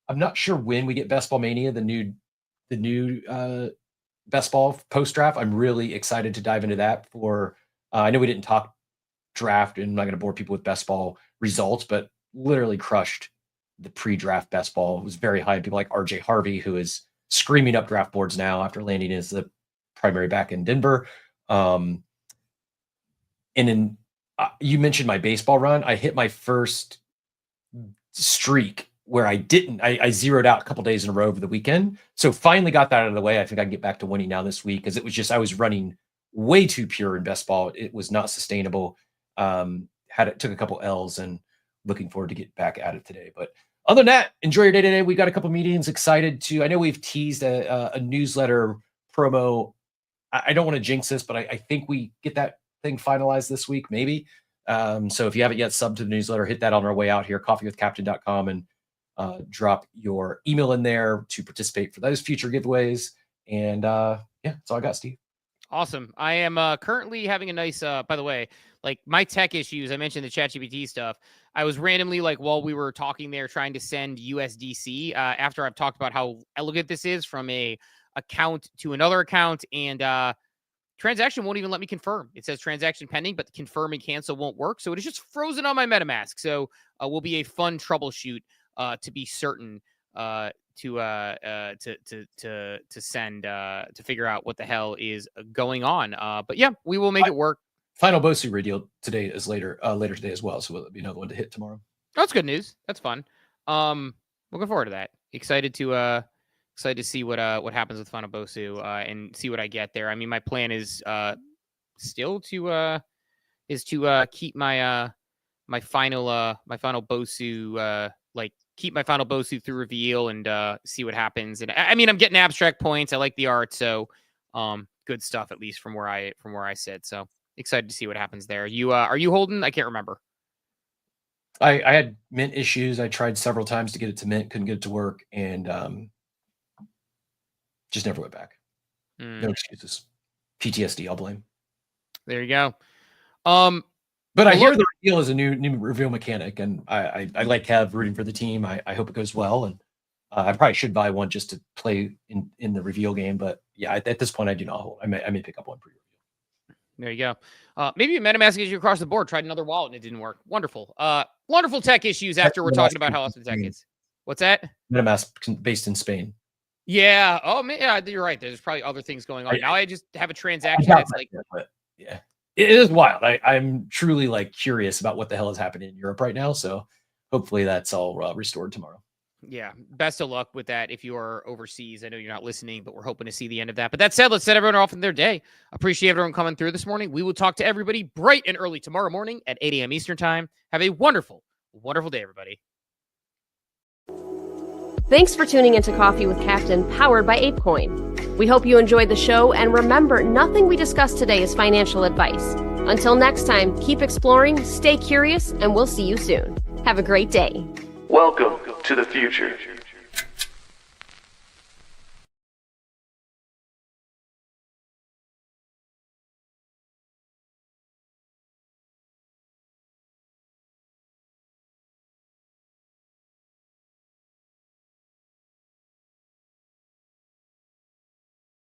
I'm not sure when we get Best Ball Mania, the new Best Ball post draft. I'm really excited to dive into that. I know we didn't talk draft, and I'm not going to bore people with Best Ball results, but literally crushed the pre-draft Best Ball. It was very high. People like RJ Harvey, who is screaming up draft boards now after landing as the primary back in Denver. And then you mentioned my baseball run. I hit my first streak where I zeroed out a couple days in a row over the weekend. So finally got that out of the way. I think I can get back to winning now this week, because it was just, I was running way too pure in best ball. It was not sustainable. Took a couple L's, and looking forward to get back at it today. But other than that, enjoy your day today. We got a couple meetings. Excited I know we've teased a newsletter promo. I don't want to jinx this, but I think we get that thing finalized this week, maybe. So if you haven't yet subbed to the newsletter, hit that on our way out here, coffeewithcaptain.com, and drop your email in there to participate for those future giveaways. And that's all I got, Steve. Awesome. I am currently having a nice, by the way, like my tech issues. I mentioned the ChatGPT stuff. I was randomly, like, while we were talking there, trying to send USDC after I've talked about how elegant this is from a account to another account, and transaction won't even let me confirm. It says transaction pending, but confirm and cancel won't work. So it is just frozen on my MetaMask. So will be a fun troubleshoot to be certain to send to figure out what the hell is going on. But yeah, we will make it work. Final BOSU radio today is later today as well. So will be another one to hit tomorrow. That's good news. That's fun. Looking forward to that. Excited to see what happens with Final BOSU and see what I get there. I mean, my plan is still to keep my final BOSU keep my final BOSU through reveal and see what happens. And I mean, I'm getting abstract points. I like the art, so good stuff, at least from where I sit. So excited to see what happens there. You are you holding? I can't remember. I had mint issues. I tried several times to get it to mint, couldn't get it to work, and just never went back. No excuses. PTSD, I'll blame. There you go. But I hear the reveal is a new reveal mechanic, and I like Kev rooting for the team. I hope it goes well, and I probably should buy one just to play in the reveal game. But yeah, at this point, I do not hold. I may pick up one pre-reveal. There you go. Maybe MetaMask issue across the board. Tried another wallet and it didn't work. Wonderful. Wonderful tech issues after we're talking about how awesome tech is. What's that? MetaMask based in Spain. Yeah. Oh man, yeah, you're right. There's probably other things going on. Now I just have a transaction that's like, yeah, it is wild. I'm truly like curious about what the hell is happening in Europe right now. So hopefully that's all restored tomorrow. Yeah. Best of luck with that. If you are overseas, I know you're not listening, but we're hoping to see the end of that. But that said, let's set everyone off in their day. Appreciate everyone coming through this morning. We will talk to everybody bright and early tomorrow morning at 8 a.m. Eastern time. Have a wonderful, wonderful day, everybody. Thanks for tuning into Coffee with Captain, powered by ApeCoin. We hope you enjoyed the show, and remember, nothing we discussed today is financial advice. Until next time, keep exploring, stay curious, and we'll see you soon. Have a great day. Welcome to the future.